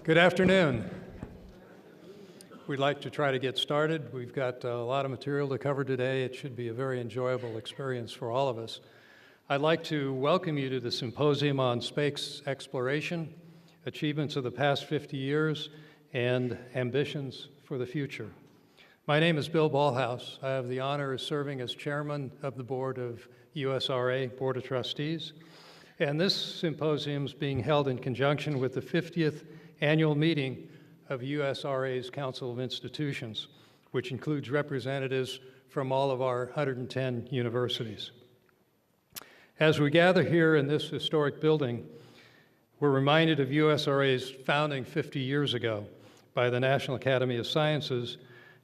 Good afternoon. We'd like to try to get started. We've got a lot of material to cover today. It should be a very enjoyable experience for all of us. I'd like to welcome you to the Symposium on Space Exploration, Achievements of the Past 50 Years, and Ambitions for the Future. My name is Bill Ballhaus. I have the honor of serving as chairman of the board of USRA Board of Trustees. And this symposium is being held in conjunction with the 50th annual meeting of USRA's Council of Institutions, which includes representatives from all of our 110 universities. As we gather here in this historic building, we're reminded of USRA's founding 50 years ago by the National Academy of Sciences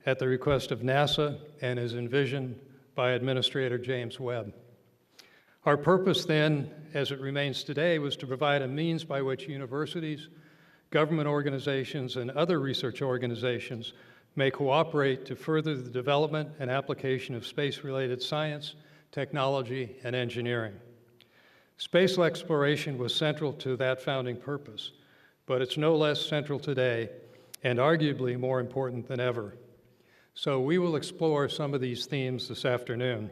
at the request of NASA and as envisioned by Administrator James Webb. Our purpose then, as it remains today, was to provide a means by which universities, government organizations, and other research organizations may cooperate to further the development and application of space-related science, technology, and engineering. Space exploration was central to that founding purpose, but it's no less central today and arguably more important than ever. So we will explore some of these themes this afternoon.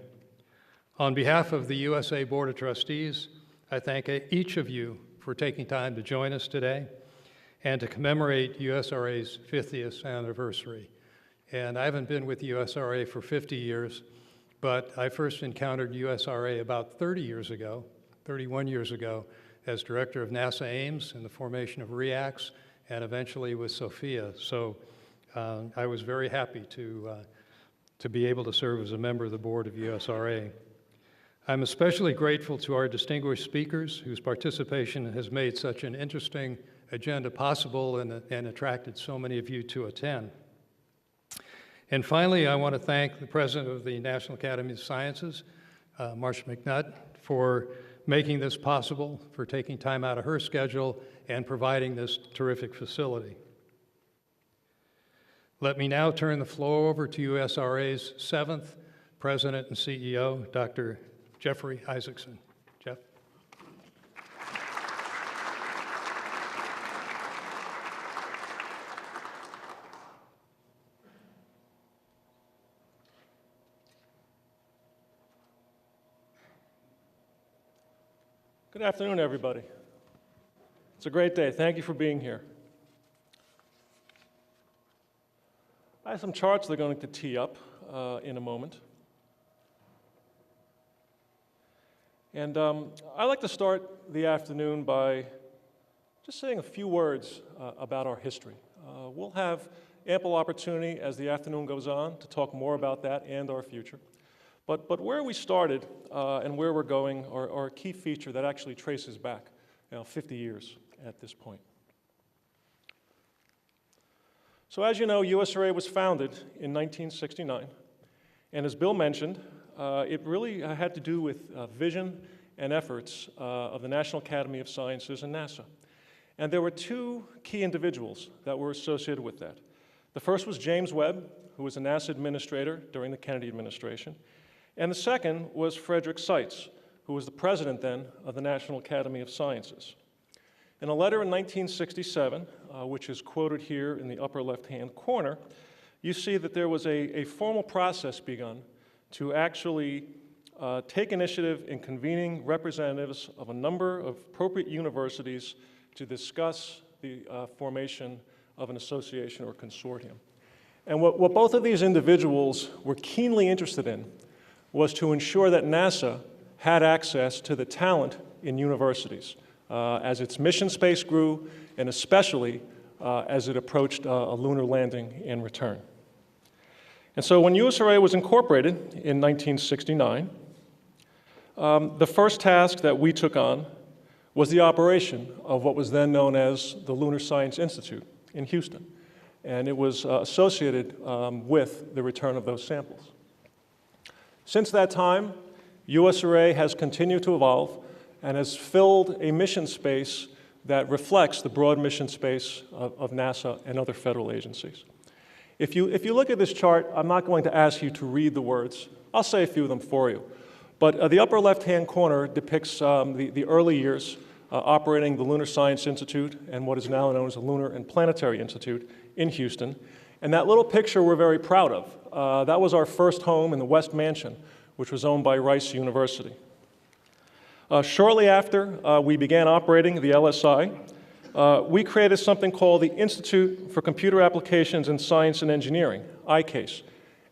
On behalf of the USA Board of Trustees, I thank each of you for taking time to join us today and to commemorate USRA's 50th anniversary. And I haven't been with USRA for 50 years, but I first encountered USRA about 31 years ago, as director of NASA Ames in the formation of REACTS and eventually with SOFIA. So I was very happy to be able to serve as a member of the board of USRA. I'm especially grateful to our distinguished speakers whose participation has made such an interesting agenda possible and attracted so many of you to attend. And finally, I want to thank the President of the National Academy of Sciences, Marcia McNutt, for making this possible, for taking time out of her schedule and providing this terrific facility. Let me now turn the floor over to USRA's 7th President and CEO, Dr. Jeffrey Isaacson. Jeff. Good afternoon, everybody. It's a great day. Thank you for being here. I have some charts they're going to tee up in a moment. And I'd like to start the afternoon by just saying a few words about our history. We'll have ample opportunity as the afternoon goes on to talk more about that and our future. But where we started and where we're going are a key feature that actually traces back 50 years at this point. So as you know, USRA was founded in 1969. And as Bill mentioned, it really had to do with vision and efforts of the National Academy of Sciences and NASA. And there were two key individuals that were associated with that. The first was James Webb, who was a NASA administrator during the Kennedy administration. And the second was Frederick Seitz, who was the president then of the National Academy of Sciences. In a letter in 1967, which is quoted here in the upper left-hand corner, you see that there was a formal process begun to actually take initiative in convening representatives of a number of appropriate universities to discuss the formation of an association or consortium. And what both of these individuals were keenly interested in was to ensure that NASA had access to the talent in universities as its mission space grew, and especially as it approached a lunar landing and return. And so when USRA was incorporated in 1969, the first task that we took on was the operation of what was then known as the Lunar Science Institute in Houston. And it was associated with the return of those samples. Since that time, USRA has continued to evolve and has filled a mission space that reflects the broad mission space of NASA and other federal agencies. If you look at this chart, I'm not going to ask you to read the words. I'll say a few of them for you. But the upper left-hand corner depicts the early years operating the Lunar Science Institute and what is now known as the Lunar and Planetary Institute in Houston. And that little picture we're very proud of. That was our first home in the West Mansion, which was owned by Rice University. Shortly after we began operating the LSI, we created something called the Institute for Computer Applications in Science and Engineering, ICASE,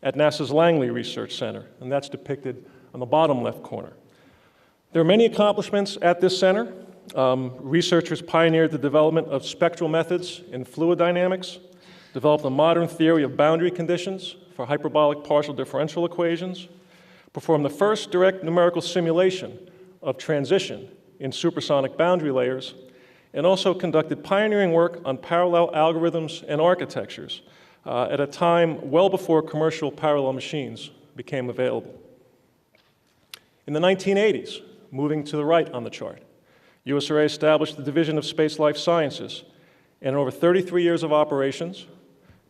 at NASA's Langley Research Center, and that's depicted on the bottom left corner. There are many accomplishments at this center. Researchers pioneered the development of spectral methods in fluid dynamics, developed a modern theory of boundary conditions for hyperbolic partial differential equations, performed the first direct numerical simulation of transition in supersonic boundary layers, and also conducted pioneering work on parallel algorithms and architectures at a time well before commercial parallel machines became available. In the 1980s, moving to the right on the chart, USRA established the Division of Space Life Sciences, and in over 33 years of operations,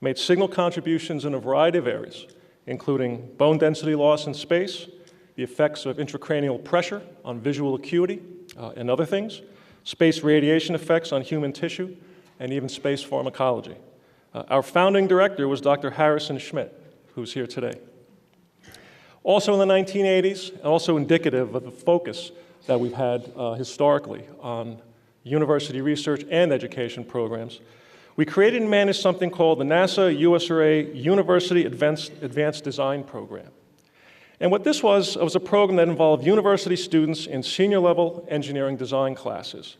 made signal contributions in a variety of areas, including bone density loss in space, the effects of intracranial pressure on visual acuity, and other things, space radiation effects on human tissue, and even space pharmacology. Our founding director was Dr. Harrison Schmidt, who's here today. Also in the 1980s, and also indicative of the focus that we've had historically on university research and education programs, we created and managed something called the NASA USRA University Advanced Design Program. And what this was a program that involved university students in senior-level engineering design classes.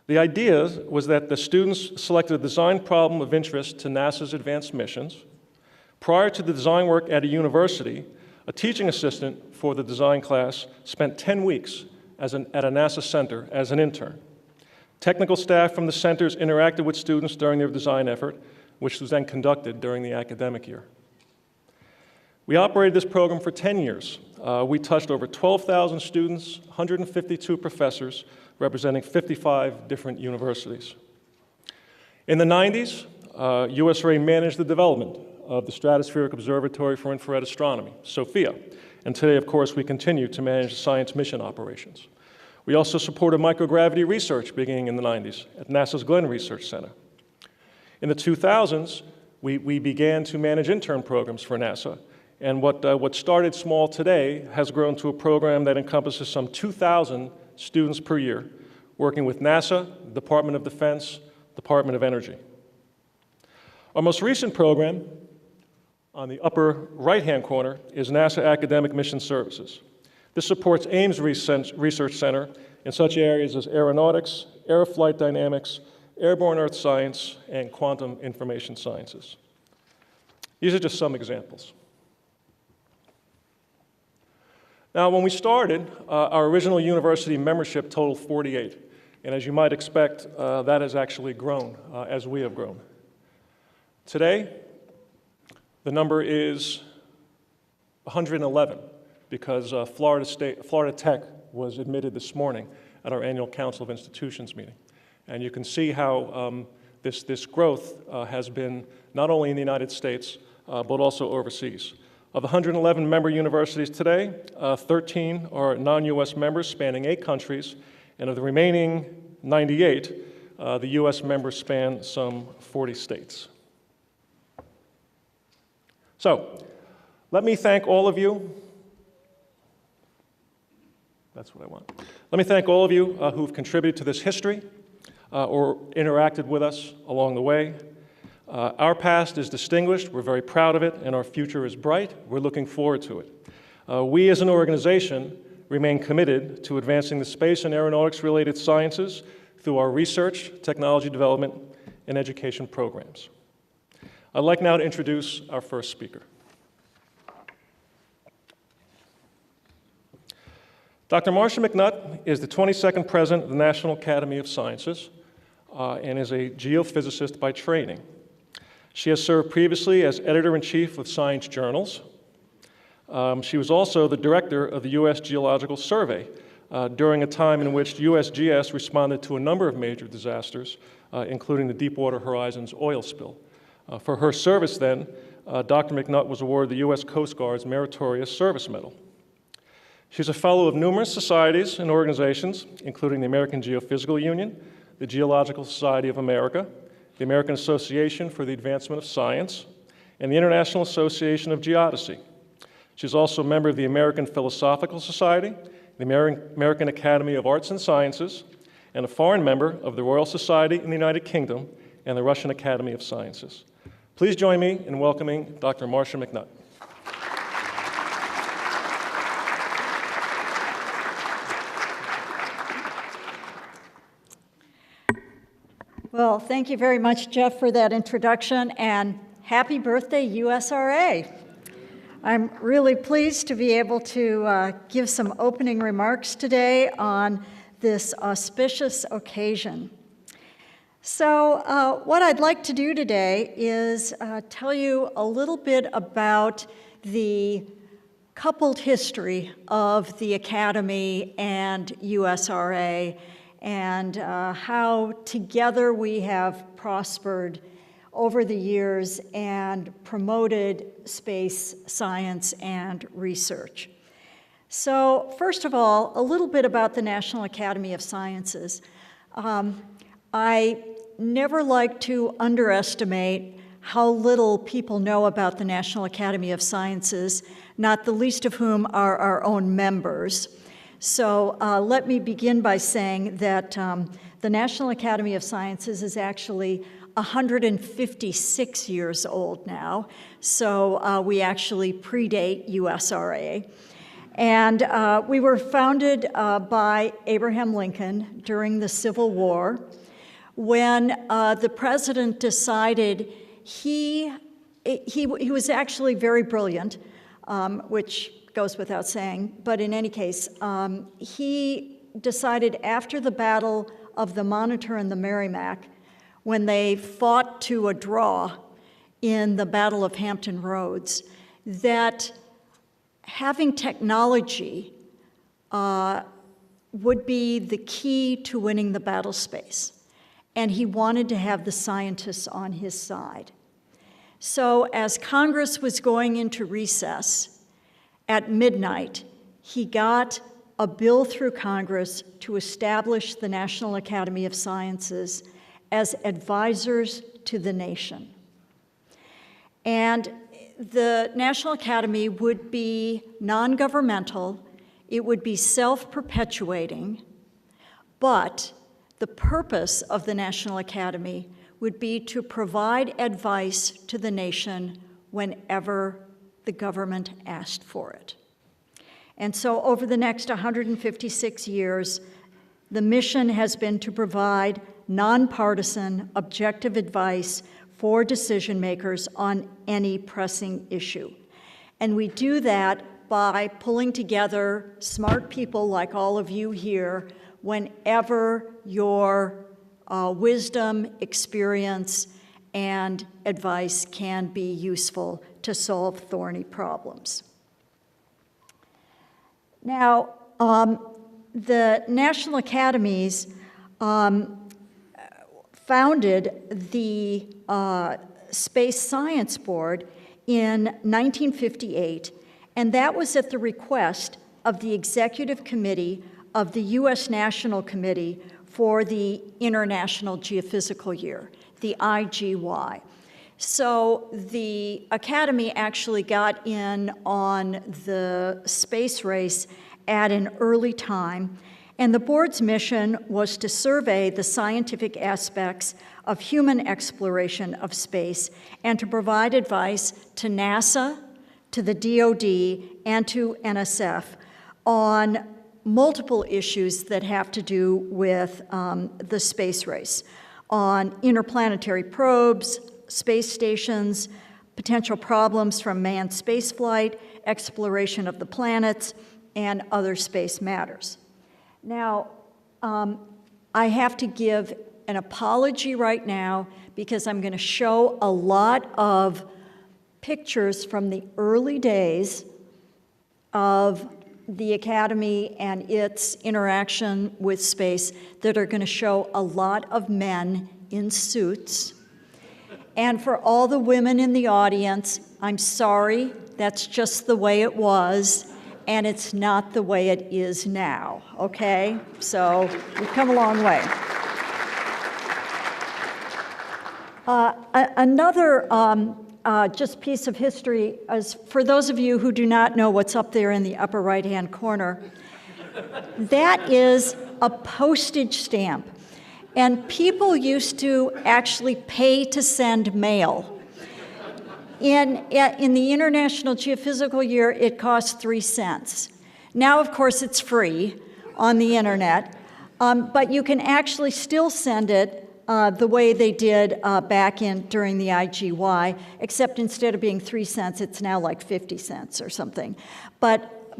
The idea was that the students selected a design problem of interest to NASA's advanced missions. Prior to the design work at a university, a teaching assistant for the design class spent 10 weeks at a NASA center as an intern. Technical staff from the centers interacted with students during their design effort, which was then conducted during the academic year. We operated this program for 10 years. We touched over 12,000 students, 152 professors, representing 55 different universities. In the 90s, USRA managed the development of the Stratospheric Observatory for Infrared Astronomy, SOFIA, and today, of course, we continue to manage science mission operations. We also supported microgravity research beginning in the 90s at NASA's Glenn Research Center. In the 2000s, we began to manage intern programs for NASA, and what started small today has grown to a program that encompasses some 2,000 students per year, working with NASA, Department of Defense, Department of Energy. Our most recent program, on the upper right-hand corner, is NASA Academic Mission Services. This supports Ames Research Center in such areas as aeronautics, aeroflight dynamics, airborne earth science, and quantum information sciences. These are just some examples. Now, when we started, our original university membership totaled 48. And as you might expect, that has actually grown as we have grown. Today, the number is 111 because Florida Tech was admitted this morning at our annual Council of Institutions meeting. And you can see how this growth has been not only in the United States, but also overseas. Of the 111 member universities today, 13 are non-US members spanning 8 countries, and of the remaining 98, the US members span some 40 states. So, let me thank all of you. That's what I want. Let me thank all of you who've contributed to this history or interacted with us along the way. Our past is distinguished, we're very proud of it, and our future is bright. We're looking forward to it. We as an organization remain committed to advancing the space and aeronautics-related sciences through our research, technology development, and education programs. I'd like now to introduce our first speaker. Dr. Marcia McNutt is the 22nd President of the National Academy of Sciences and is a geophysicist by training. She has served previously as editor-in-chief of science journals. She was also the director of the U.S. Geological Survey during a time in which USGS responded to a number of major disasters, including the Deepwater Horizon's oil spill. For her service then, Dr. McNutt was awarded the U.S. Coast Guard's Meritorious Service Medal. She's a fellow of numerous societies and organizations, including the American Geophysical Union, the Geological Society of America, the American Association for the Advancement of Science, and the International Association of Geodesy. She's also a member of the American Philosophical Society, the American Academy of Arts and Sciences, and a foreign member of the Royal Society in the United Kingdom and the Russian Academy of Sciences. Please join me in welcoming Dr. Marcia McNutt. Well, thank you very much, Jeff, for that introduction, and happy birthday, USRA. I'm really pleased to be able to give some opening remarks today on this auspicious occasion. So what I'd like to do today is tell you a little bit about the coupled history of the Academy and USRA and how together we have prospered over the years and promoted space science and research. So first of all, a little bit about the National Academy of Sciences. I never like to underestimate how little people know about the National Academy of Sciences, not the least of whom are our own members. So let me begin by saying that the National Academy of Sciences is actually 156 years old now, so we actually predate USRA. And we were founded by Abraham Lincoln during the Civil War, when the president decided he was actually very brilliant, which goes without saying, but in any case, he decided after the Battle of the Monitor and the Merrimack, when they fought to a draw in the Battle of Hampton Roads, that having technology would be the key to winning the battle space. And he wanted to have the scientists on his side. So as Congress was going into recess at midnight, he got a bill through Congress to establish the National Academy of Sciences as advisors to the nation. And the National Academy would be non-governmental, it would be self-perpetuating, but the purpose of the National Academy would be to provide advice to the nation whenever the government asked for it. And so over the next 156 years, the mission has been to provide nonpartisan, objective advice for decision makers on any pressing issue. And we do that by pulling together smart people like all of you here whenever your wisdom, experience, and advice can be useful to solve thorny problems. Now, the National Academies founded the Space Science Board in 1958, and that was at the request of the Executive Committee of the U.S. National Committee for the International Geophysical Year, the IGY. So the Academy actually got in on the space race at an early time, and the board's mission was to survey the scientific aspects of human exploration of space and to provide advice to NASA, to the DoD, and to NSF on multiple issues that have to do with the space race, on interplanetary probes, space stations, potential problems from manned spaceflight, exploration of the planets, and other space matters. Now, I have to give an apology right now because I'm going to show a lot of pictures from the early days of the Academy and its interaction with space that are going to show a lot of men in suits. And for all the women in the audience, I'm sorry, that's just the way it was. and it's not the way it is now, okay? So we've come a long way. Another just piece of history is, for those of you who do not know what's up there in the upper right-hand corner, that is a postage stamp. And people used to actually pay to send mail. In the International Geophysical Year, it cost 3 cents. Now, of course, it's free on the internet, but you can actually still send it the way they did back during the IGY, except instead of being 3 cents, it's now like 50 cents or something.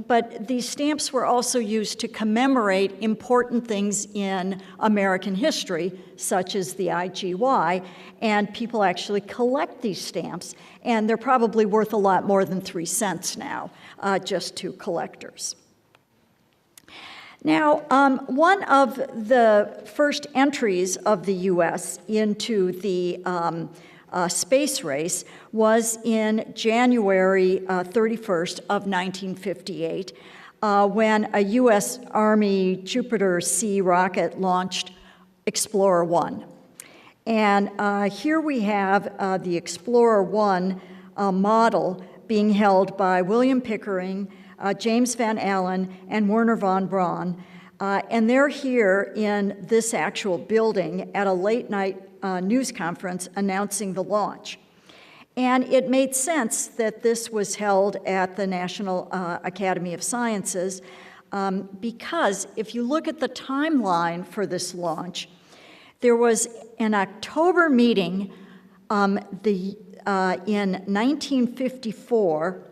But these stamps were also used to commemorate important things in American history, such as the IGY, and people actually collect these stamps, and they're probably worth a lot more than 3 cents now, just to collectors. Now, one of the first entries of the U.S. into the space race was in January 31st of 1958, when a U.S. Army Jupiter C rocket launched Explorer 1. And here we have the Explorer 1 model being held by William Pickering, James Van Allen, and Wernher von Braun. And they're here in this actual building at a late-night news conference announcing the launch. And it made sense that this was held at the National Academy of Sciences because if you look at the timeline for this launch, there was an October meeting in 1954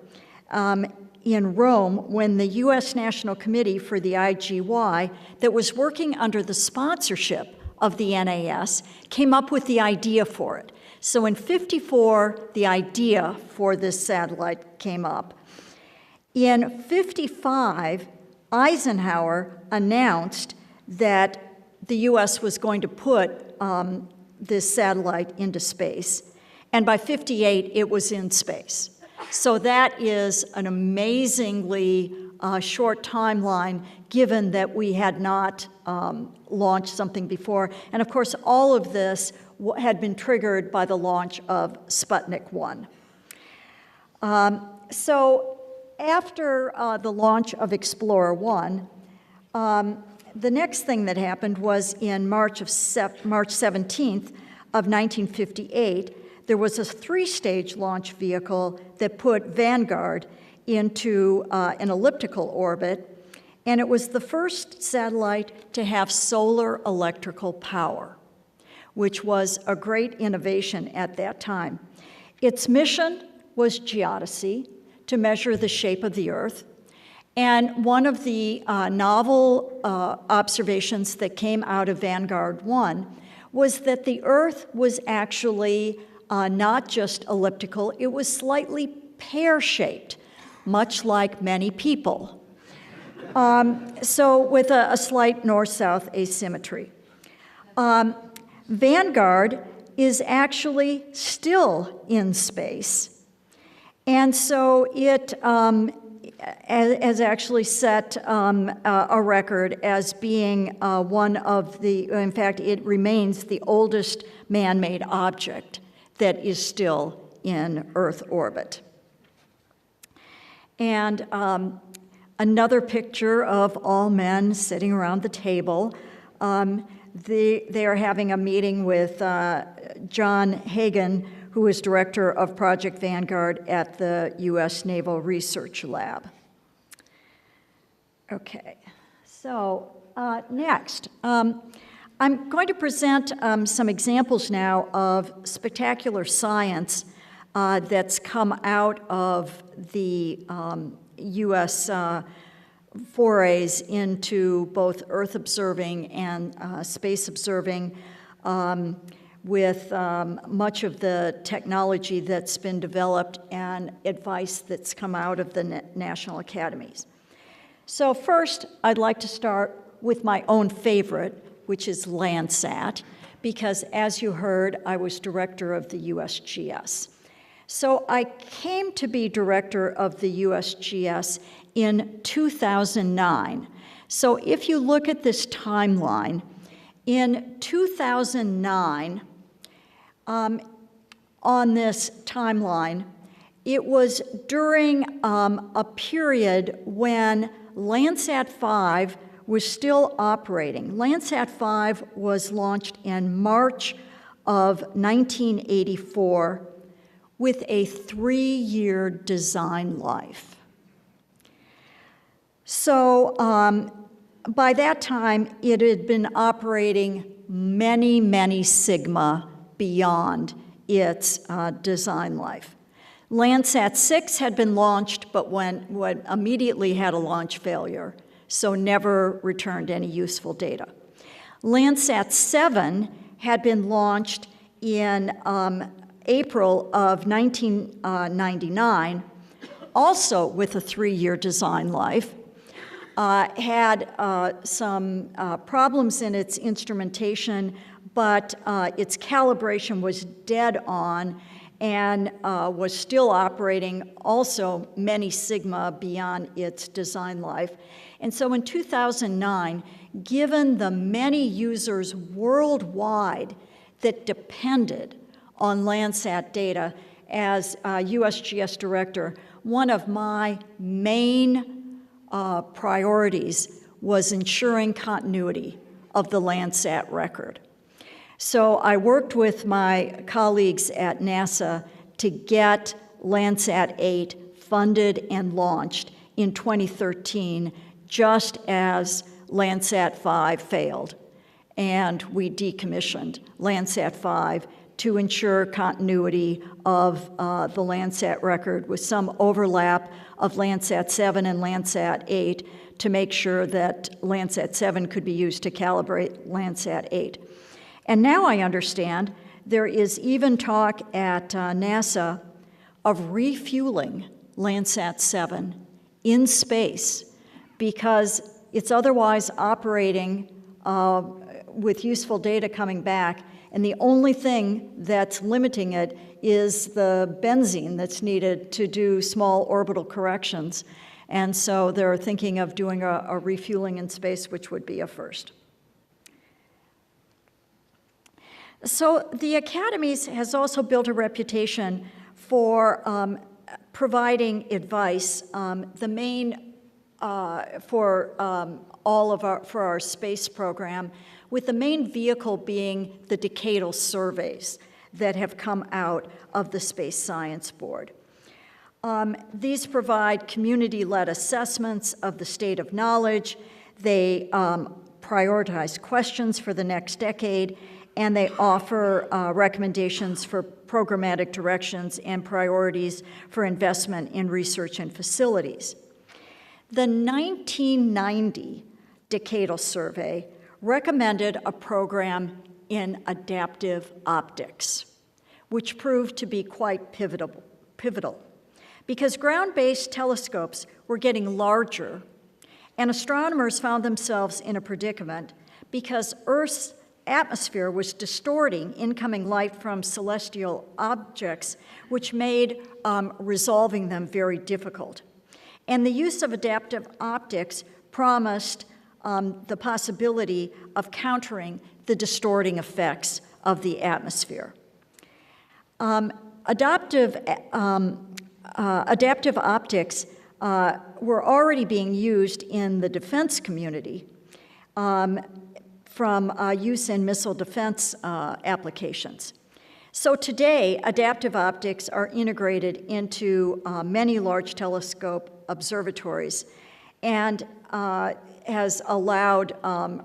in Rome when the U.S. National Committee for the IGY, that was working under the sponsorship of the NAS, came up with the idea for it. So in 54, the idea for this satellite came up. In 55, Eisenhower announced that the U.S. was going to put this satellite into space. And by 58, it was in space. So that is an amazingly short timeline, given that we had not launched something before. And of course, all of this had been triggered by the launch of Sputnik 1. So after the launch of Explorer 1, the next thing that happened was in March 17th of 1958, there was a 3-stage launch vehicle that put Vanguard into an elliptical orbit, and it was the first satellite to have solar electrical power, which was a great innovation at that time. Its mission was geodesy, to measure the shape of the Earth, and one of the novel observations that came out of Vanguard 1 was that the Earth was actually not just elliptical, it was slightly pear-shaped, much like many people. So with a slight north-south asymmetry. Vanguard is actually still in space. And so it has actually set a record as being one of the, in fact, it remains the oldest man-made object that is still in Earth orbit. And another picture of all men sitting around the table. They are having a meeting with John Hagen, who is director of Project Vanguard at the U.S. Naval Research Lab. Okay, so next. I'm going to present some examples now of spectacular science that's come out of the U.S. forays into both Earth observing and space observing, with much of the technology that's been developed and advice that's come out of the national academies. So first, I'd like to start with my own favorite, which is Landsat, because as you heard, I was director of the USGS. So I came to be director of the USGS in 2009. So if you look at this timeline, in 2009, on this timeline, it was during a period when Landsat 5 was still operating. Landsat 5 was launched in March of 1984 with a 3-year design life. So by that time, it had been operating many, many sigma beyond its design life. Landsat 6 had been launched, but immediately had a launch failure, so never returned any useful data. Landsat 7 had been launched in April of 1999, also with a 3-year design life, had some problems in its instrumentation, but its calibration was dead on and was still operating also many sigma beyond its design life. And so in 2009, given the many users worldwide that depended on Landsat data, as USGS director, one of my main priorities was ensuring continuity of the Landsat record. So I worked with my colleagues at NASA to get Landsat 8 funded and launched in 2013, just as Landsat 5 failed. And we decommissioned Landsat 5 to ensure continuity of the Landsat record with some overlap of Landsat 7 and Landsat 8 to make sure that Landsat 7 could be used to calibrate Landsat 8. And now I understand there is even talk at NASA of refueling Landsat 7 in space because it's otherwise operating with useful data coming back, and the only thing that's limiting it is the benzene that's needed to do small orbital corrections. And so they're thinking of doing a refueling in space, which would be a first. So the Academy has also built a reputation for providing advice. The main for our space program, with the main vehicle being the decadal surveys that have come out of the Space Science Board. These provide community-led assessments of the state of knowledge. They prioritize questions for the next decade, and they offer recommendations for programmatic directions and priorities for investment in research and facilities. The 1990 Decadal Survey recommended a program in adaptive optics, which proved to be quite pivotal because ground-based telescopes were getting larger, and astronomers found themselves in a predicament because Earth's atmosphere was distorting incoming light from celestial objects, which made resolving them very difficult. And the use of adaptive optics promised the possibility of countering the distorting effects of the atmosphere. Adaptive optics were already being used in the defense community from use in missile defense applications. So today, adaptive optics are integrated into many large telescope observatories and has allowed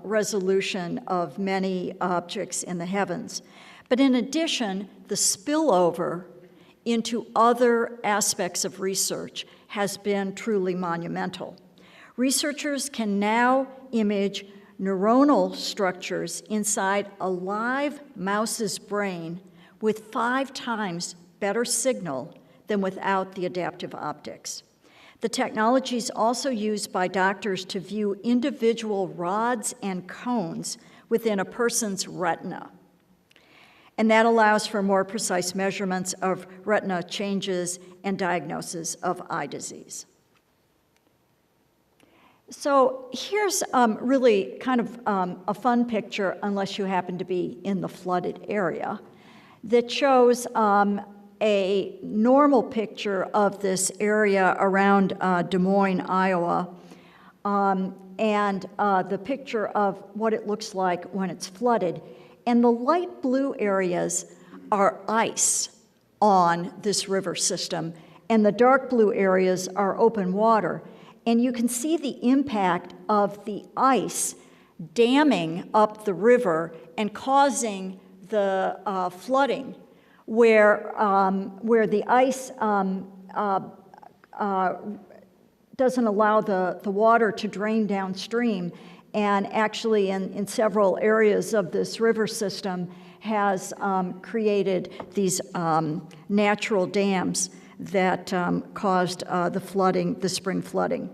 resolution of many objects in the heavens. But in addition, the spillover into other aspects of research has been truly monumental. Researchers can now image neuronal structures inside a live mouse's brain with 5 times better signal than without the adaptive optics. The technology is also used by doctors to view individual rods and cones within a person's retina. And that allows for more precise measurements of retina changes and diagnosis of eye disease. So here's really kind of a fun picture, unless you happen to be in the flooded area, that shows a normal picture of this area around Des Moines, Iowa, and the picture of what it looks like when it's flooded. And the light blue areas are ice on this river system, and the dark blue areas are open water. And you can see the impact of the ice damming up the river and causing the flooding, where the ice doesn't allow the water to drain downstream, and actually in several areas of this river system has created these natural dams that caused the flooding, the spring flooding.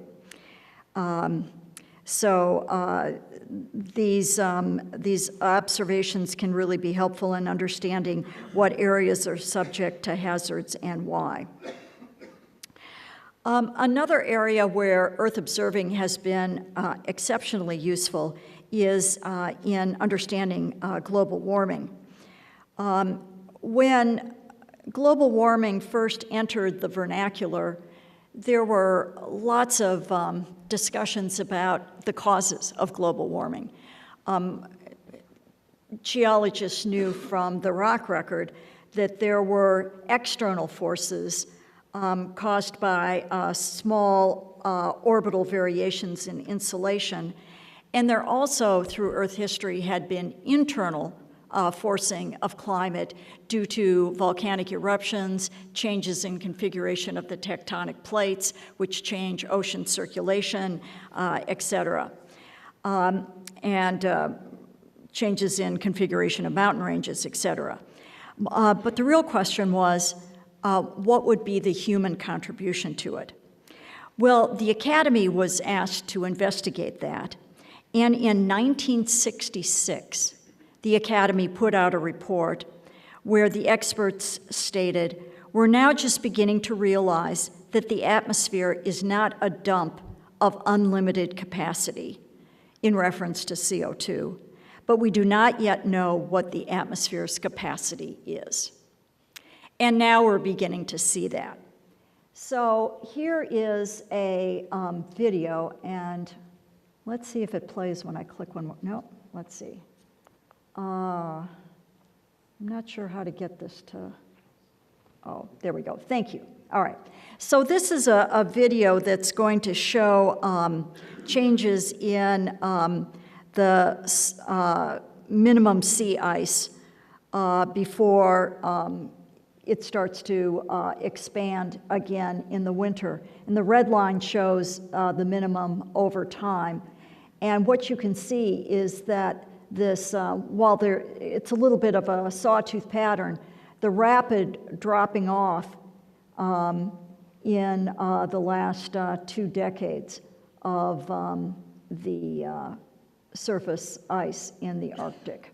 These observations can really be helpful in understanding what areas are subject to hazards and why. Another area where Earth observing has been exceptionally useful is in understanding global warming. When global warming first entered the vernacular, there were lots of discussions about the causes of global warming. Geologists knew from the rock record that there were external forces caused by small orbital variations in insolation, and there also, through Earth history, had been internal forcing of climate due to volcanic eruptions, changes in configuration of the tectonic plates, which change ocean circulation, et cetera, and changes in configuration of mountain ranges, et cetera. But the real question was, what would be the human contribution to it? Well, the Academy was asked to investigate that, and in 1966, the Academy put out a report where the experts stated, "We're now just beginning to realize that the atmosphere is not a dump of unlimited capacity," in reference to CO2, "but we do not yet know what the atmosphere's capacity is." And now we're beginning to see that. So here is a video, and let's see if it plays when I click one more. No, let's see. I'm not sure how to get this to, oh, there we go, thank you. All right, so this is a video that's going to show changes in the minimum sea ice before it starts to expand again in the winter. And the red line shows the minimum over time. And what you can see is that this, while it's a little bit of a sawtooth pattern, the rapid dropping off in the last 2 decades of the surface ice in the Arctic.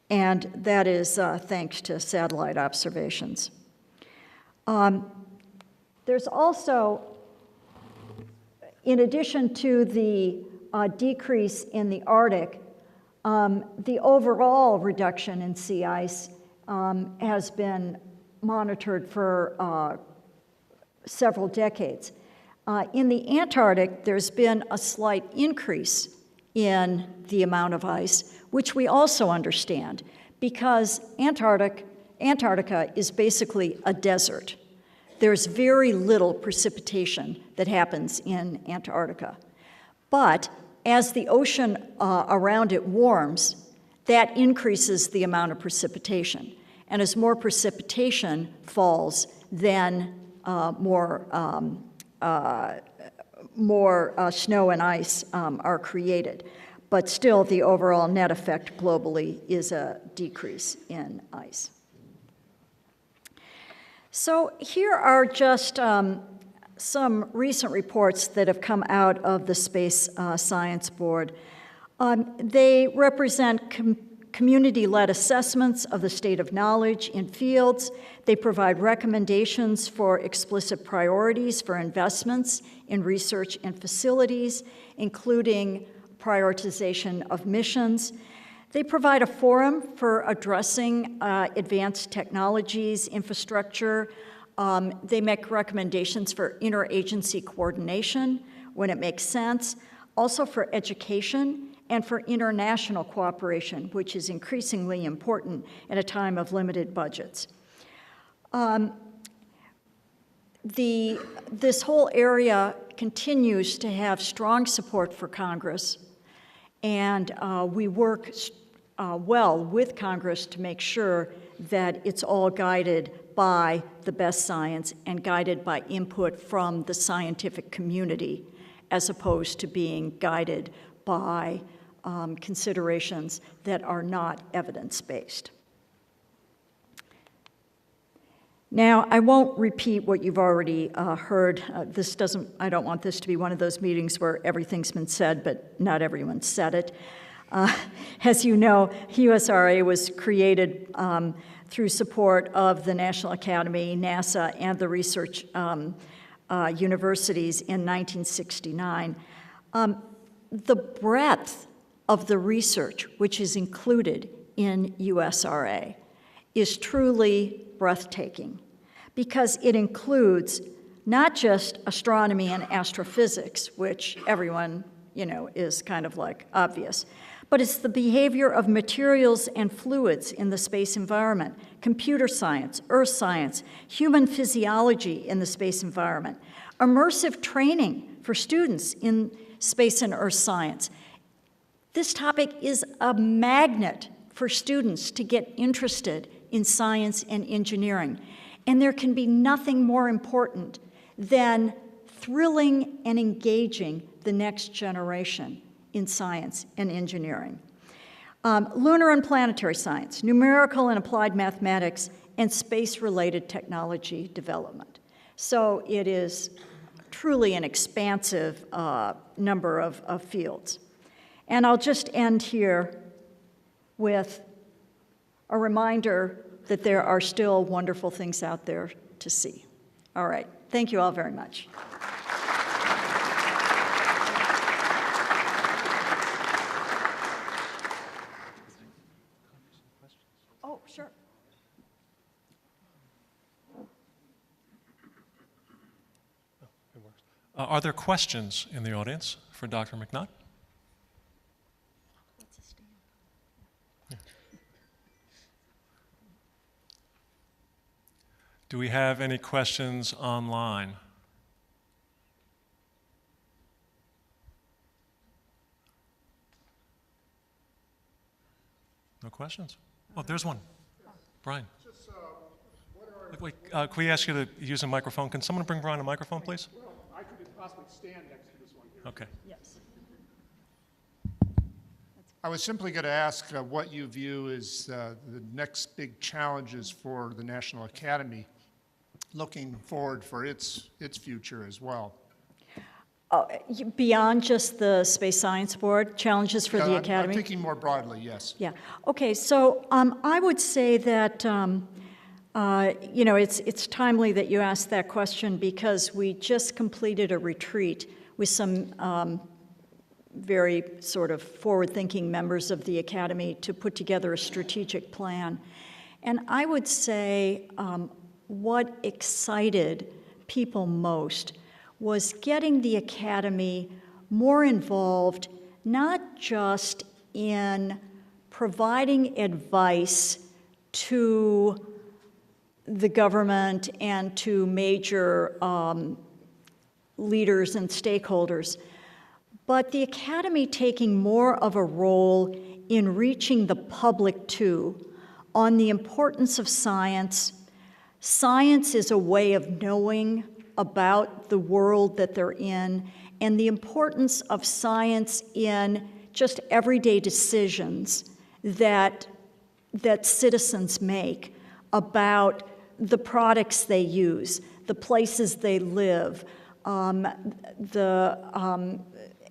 And that is thanks to satellite observations. There's also, in addition to the decrease in the Arctic, the overall reduction in sea ice has been monitored for several decades. In the Antarctic, there's been a slight increase in the amount of ice, which we also understand, because Antarctica is basically a desert. There's very little precipitation that happens in Antarctica. But as the ocean around it warms, that increases the amount of precipitation. And as more precipitation falls, then more snow and ice are created. But still, the overall net effect globally is a decrease in ice. So here are just some recent reports that have come out of the Space Science Board. They represent community-led assessments of the state of knowledge in fields. They provide recommendations for explicit priorities for investments in research and facilities, including prioritization of missions. They provide a forum for addressing advanced technologies, infrastructure. They make recommendations for interagency coordination when it makes sense, also for education and for international cooperation, which is increasingly important at a time of limited budgets. This whole area continues to have strong support for Congress, and we work well with Congress to make sure that it's all guided by the best science and guided by input from the scientific community, as opposed to being guided by considerations that are not evidence-based. Now, I won't repeat what you've already heard. I don't want this to be one of those meetings where everything's been said, but not everyone said it. As you know, USRA was created through support of the National Academy, NASA, and the research universities in 1969. The breadth of the research which is included in USRA is truly breathtaking, because it includes not just astronomy and astrophysics, which everyone, is kind of like obvious, but it's the behavior of materials and fluids in the space environment, computer science, earth science, human physiology in the space environment, immersive training for students in space and earth science. This topic is a magnet for students to get interested in science and engineering. And there can be nothing more important than thrilling and engaging the next generation in science and engineering. Lunar and planetary science, numerical and applied mathematics, and space-related technology development. So it is truly an expansive number of fields. And I'll just end here with a reminder that there are still wonderful things out there to see. All right, thank you all very much. Oh, sure. Are there questions in the audience for Dr. McNutt? Do we have any questions online? No questions? Oh, there's one. Brian. Wait, can we ask you to use a microphone? Can someone bring Brian a microphone, please? Well, I could possibly stand next to this one here. Okay. Yes. I was simply going to ask what you view as the next big challenges for the National Academy, looking forward for its future as well. Beyond just the Space Science Board, challenges for the Academy? I'm thinking more broadly, yes. Yeah. Okay, so I would say that, it's timely that you asked that question, because we just completed a retreat with some very sort of forward-thinking members of the Academy to put together a strategic plan. And I would say what excited people most was getting the Academy more involved, not just in providing advice to the government and to major leaders and stakeholders, but the Academy taking more of a role in reaching the public too on the importance of science. Science is a way of knowing about the world that they're in, and the importance of science in just everyday decisions that citizens make about the products they use, the places they live,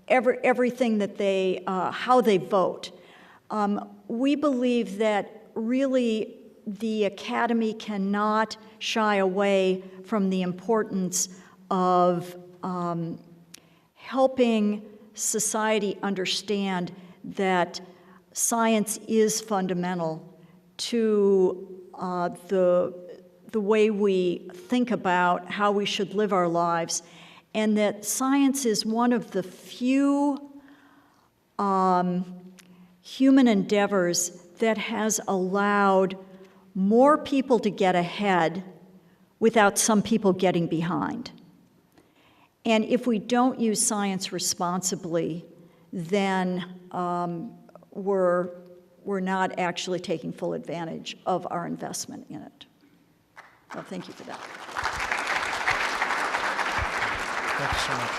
everything that how they vote. We believe that really the Academy cannot shy away from the importance of helping society understand that science is fundamental to the way we think about how we should live our lives, and that science is one of the few human endeavors that has allowed more people to get ahead without some people getting behind. And if we don't use science responsibly, then we're not actually taking full advantage of our investment in it. So thank you for that. Thank you so much.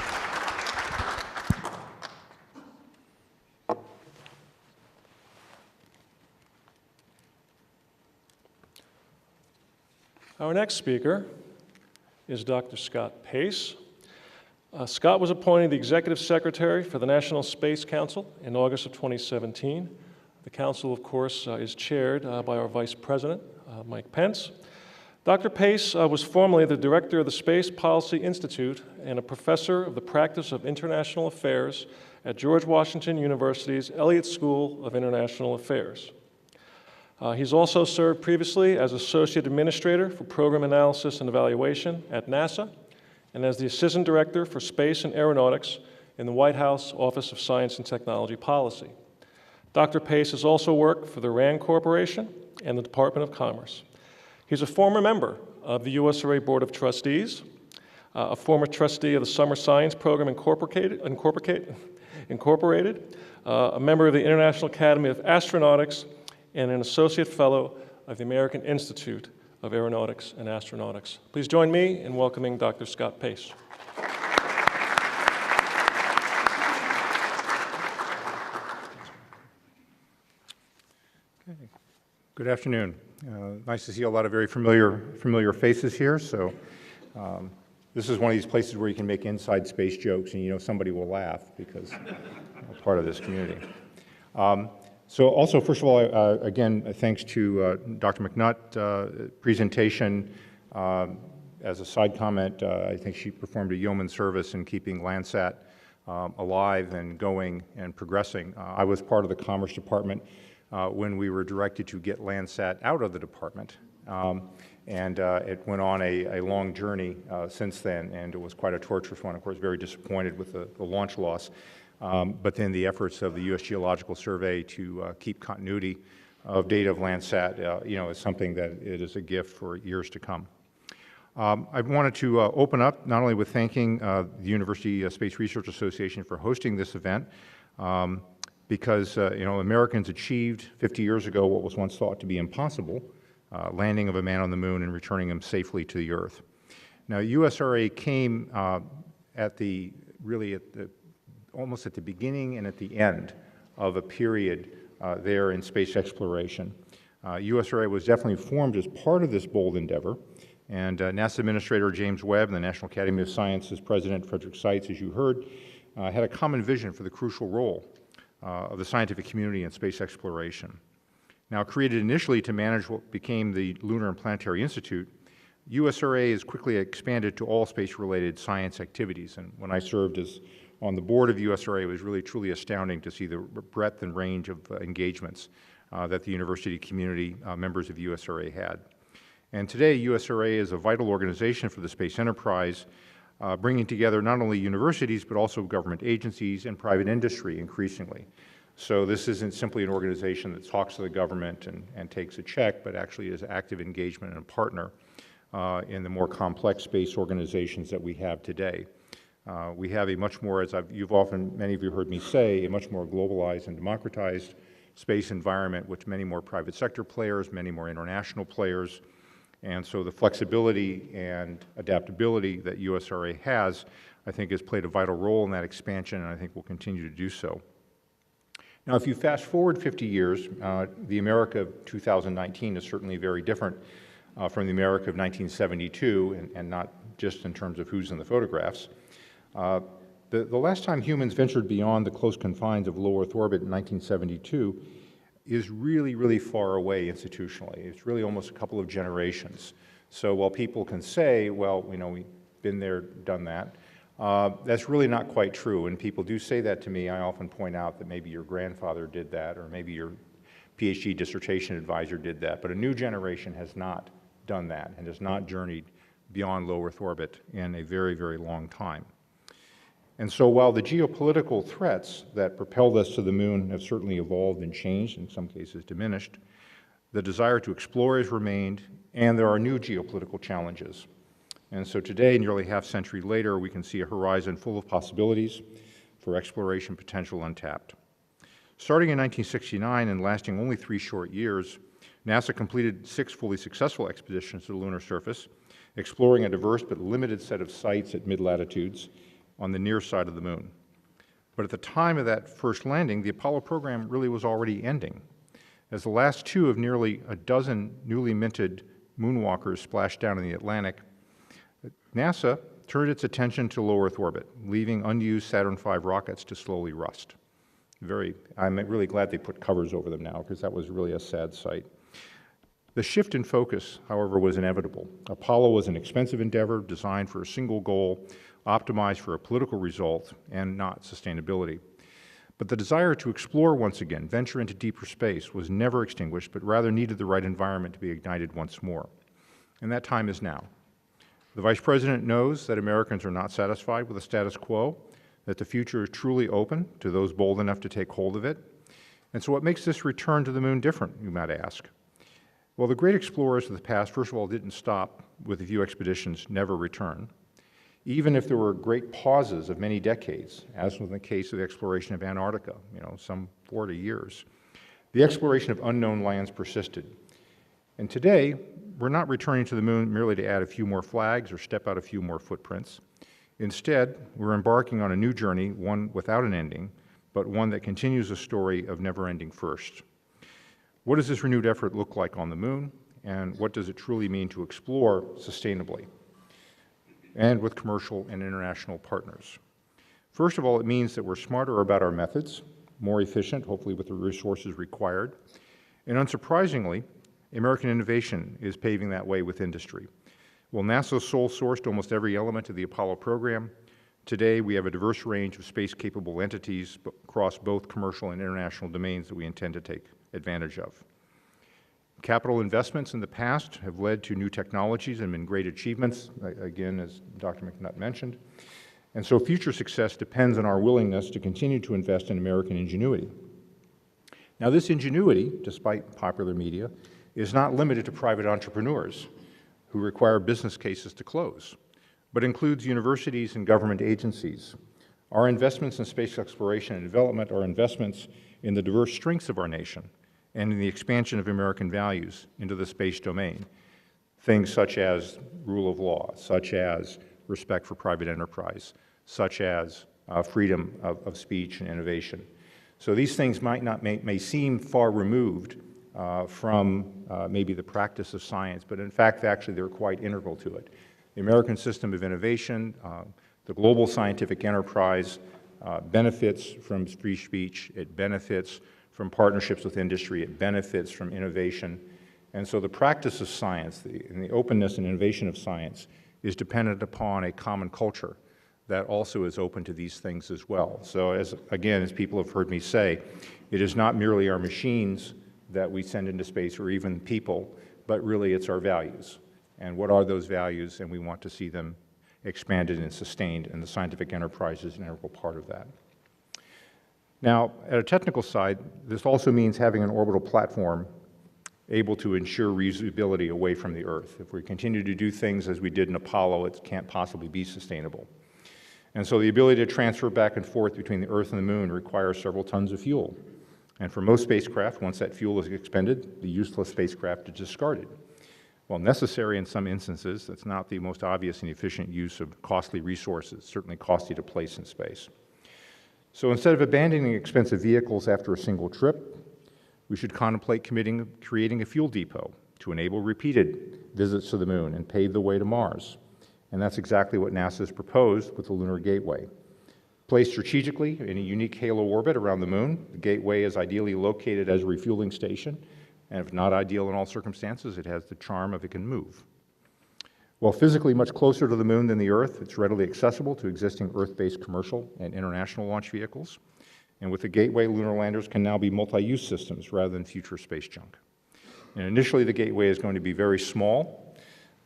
Our next speaker is Dr. Scott Pace. Scott was appointed the Executive Secretary for the National Space Council in August of 2017. The council, of course, is chaired by our Vice President, Mike Pence. Dr. Pace was formerly the Director of the Space Policy Institute and a Professor of the Practice of International Affairs at George Washington University's Elliott School of International Affairs. He's also served previously as Associate Administrator for Program Analysis and Evaluation at NASA and as the Assistant Director for Space and Aeronautics in the White House Office of Science and Technology Policy. Dr. Pace has also worked for the RAND Corporation and the Department of Commerce. He's a former member of the USRA Board of Trustees, a former trustee of the Summer Science Program Incorporated, a member of the International Academy of Astronautics, and an associate fellow of the American Institute of Aeronautics and Astronautics. Please join me in welcoming Dr. Scott Pace. Okay. Good afternoon. Nice to see a lot of very familiar faces here. So this is one of these places where you can make inside space jokes and you know somebody will laugh because I'm part of this community. So also, first of all, again, thanks to Dr. McNutt presentation. As a side comment, I think she performed a yeoman service in keeping Landsat alive and going and progressing. I was part of the Commerce Department when we were directed to get Landsat out of the department. And it went on a long journey since then, and it was quite a torturous one. Of course, very disappointed with the launch loss. But then the efforts of the U.S. Geological Survey to keep continuity of data of Landsat, is something that it is a gift for years to come. I wanted to open up not only with thanking the University Space Research Association for hosting this event, because Americans achieved 50 years ago what was once thought to be impossible, landing of a man on the moon and returning him safely to the Earth. Now, USRA came almost at the beginning and at the end of a period there in space exploration. USRA was definitely formed as part of this bold endeavor, and NASA Administrator James Webb and the National Academy of Sciences President Frederick Seitz, as you heard, had a common vision for the crucial role of the scientific community in space exploration. Now, created initially to manage what became the Lunar and Planetary Institute, USRA has quickly expanded to all space-related science activities, and when I served as on the board of USRA, it was really truly astounding to see the breadth and range of engagements that the university community members of USRA had. And today, USRA is a vital organization for the space enterprise, bringing together not only universities, but also government agencies and private industry increasingly. So this isn't simply an organization that talks to the government and takes a check, but actually is active engagement and a partner in the more complex space organizations that we have today. We have a much more, as many of you heard me say, a much more globalized and democratized space environment with many more private sector players, many more international players. And so the flexibility and adaptability that USRA has, I think, has played a vital role in that expansion, and I think will continue to do so. Now, if you fast forward 50 years, the America of 2019 is certainly very different from the America of 1972, and not just in terms of who's in the photographs. The last time humans ventured beyond the close confines of low Earth orbit in 1972, is really, really far away institutionally. It's really almost a couple of generations. So while people can say, well, you know, we've been there, done that, that's really not quite true. And people do say that to me. I often point out that maybe your grandfather did that, or maybe your PhD dissertation advisor did that. But a new generation has not done that and has not journeyed beyond low Earth orbit in a very, very long time. And so while the geopolitical threats that propelled us to the moon have certainly evolved and changed, in some cases diminished, the desire to explore has remained, and there are new geopolitical challenges. And so today, nearly half century later, we can see a horizon full of possibilities for exploration potential untapped. Starting in 1969 and lasting only 3 short years, NASA completed 6 fully successful expeditions to the lunar surface, exploring a diverse but limited set of sites at mid-latitudes on the near side of the moon. But at the time of that first landing, the Apollo program really was already ending. As the last 2 of nearly a dozen newly minted moonwalkers splashed down in the Atlantic, NASA turned its attention to low Earth orbit, leaving unused Saturn V rockets to slowly rust. I'm really glad they put covers over them now, because that was really a sad sight. The shift in focus, however, was inevitable. Apollo was an expensive endeavor designed for a single goal, optimized for a political result, and not sustainability. But the desire to explore once again, venture into deeper space, was never extinguished, but rather needed the right environment to be ignited once more. And that time is now. The Vice President knows that Americans are not satisfied with the status quo, that the future is truly open to those bold enough to take hold of it. And so what makes this return to the moon different, you might ask? Well, the great explorers of the past, first of all, didn't stop with a few expeditions, never return. Even if there were great pauses of many decades, as was the case of the exploration of Antarctica, some 40 years, the exploration of unknown lands persisted. And today, we're not returning to the moon merely to add a few more flags or step out a few more footprints. Instead, we're embarking on a new journey, one without an ending, but one that continues a story of never-ending firsts. What does this renewed effort look like on the moon, and what does it truly mean to explore sustainably and with commercial and international partners? First of all, it means that we're smarter about our methods, more efficient, hopefully with the resources required, and unsurprisingly, American innovation is paving that way with industry. While NASA sole-sourced almost every element of the Apollo program, today we have a diverse range of space-capable entities across both commercial and international domains that we intend to take advantage of. Capital investments in the past have led to new technologies and been great achievements, again, as Dr. McNutt mentioned. And so future success depends on our willingness to continue to invest in American ingenuity. Now, this ingenuity, despite popular media, is not limited to private entrepreneurs who require business cases to close, but includes universities and government agencies. Our investments in space exploration and development are investments in the diverse strengths of our nation and in the expansion of American values into the space domain. Things such as rule of law, such as respect for private enterprise, such as freedom of speech and innovation. So these things may seem far removed from maybe the practice of science, but in fact, actually, they're quite integral to it. The American system of innovation, the global scientific enterprise benefits from free speech, it benefits from partnerships with industry, it benefits from innovation. And so the practice of science and the openness and innovation of science is dependent upon a common culture that also is open to these things as well. So again, as people have heard me say, it is not merely our machines that we send into space or even people, but really it's our values. And what are those values? And we want to see them expanded and sustained, and the scientific enterprise is an integral part of that. Now, at a technical side, this also means having an orbital platform able to ensure reusability away from the Earth. If we continue to do things as we did in Apollo, it can't possibly be sustainable. And so the ability to transfer back and forth between the Earth and the Moon requires several tons of fuel. And for most spacecraft, once that fuel is expended, the useless spacecraft is discarded. While necessary in some instances, that's not the most obvious and efficient use of costly resources, certainly costly to place in space. So instead of abandoning expensive vehicles after a single trip, we should contemplate creating a fuel depot to enable repeated visits to the Moon and pave the way to Mars. And that's exactly what NASA has proposed with the Lunar Gateway. placed strategically in a unique halo orbit around the moon. The Gateway is ideally located as a refueling station, and if not ideal in all circumstances, it has the charm of it can move. While physically much closer to the moon than the Earth, it's readily accessible to existing Earth-based commercial and international launch vehicles. And with the Gateway, lunar landers can now be multi-use systems rather than future space junk. And initially, the Gateway is going to be very small,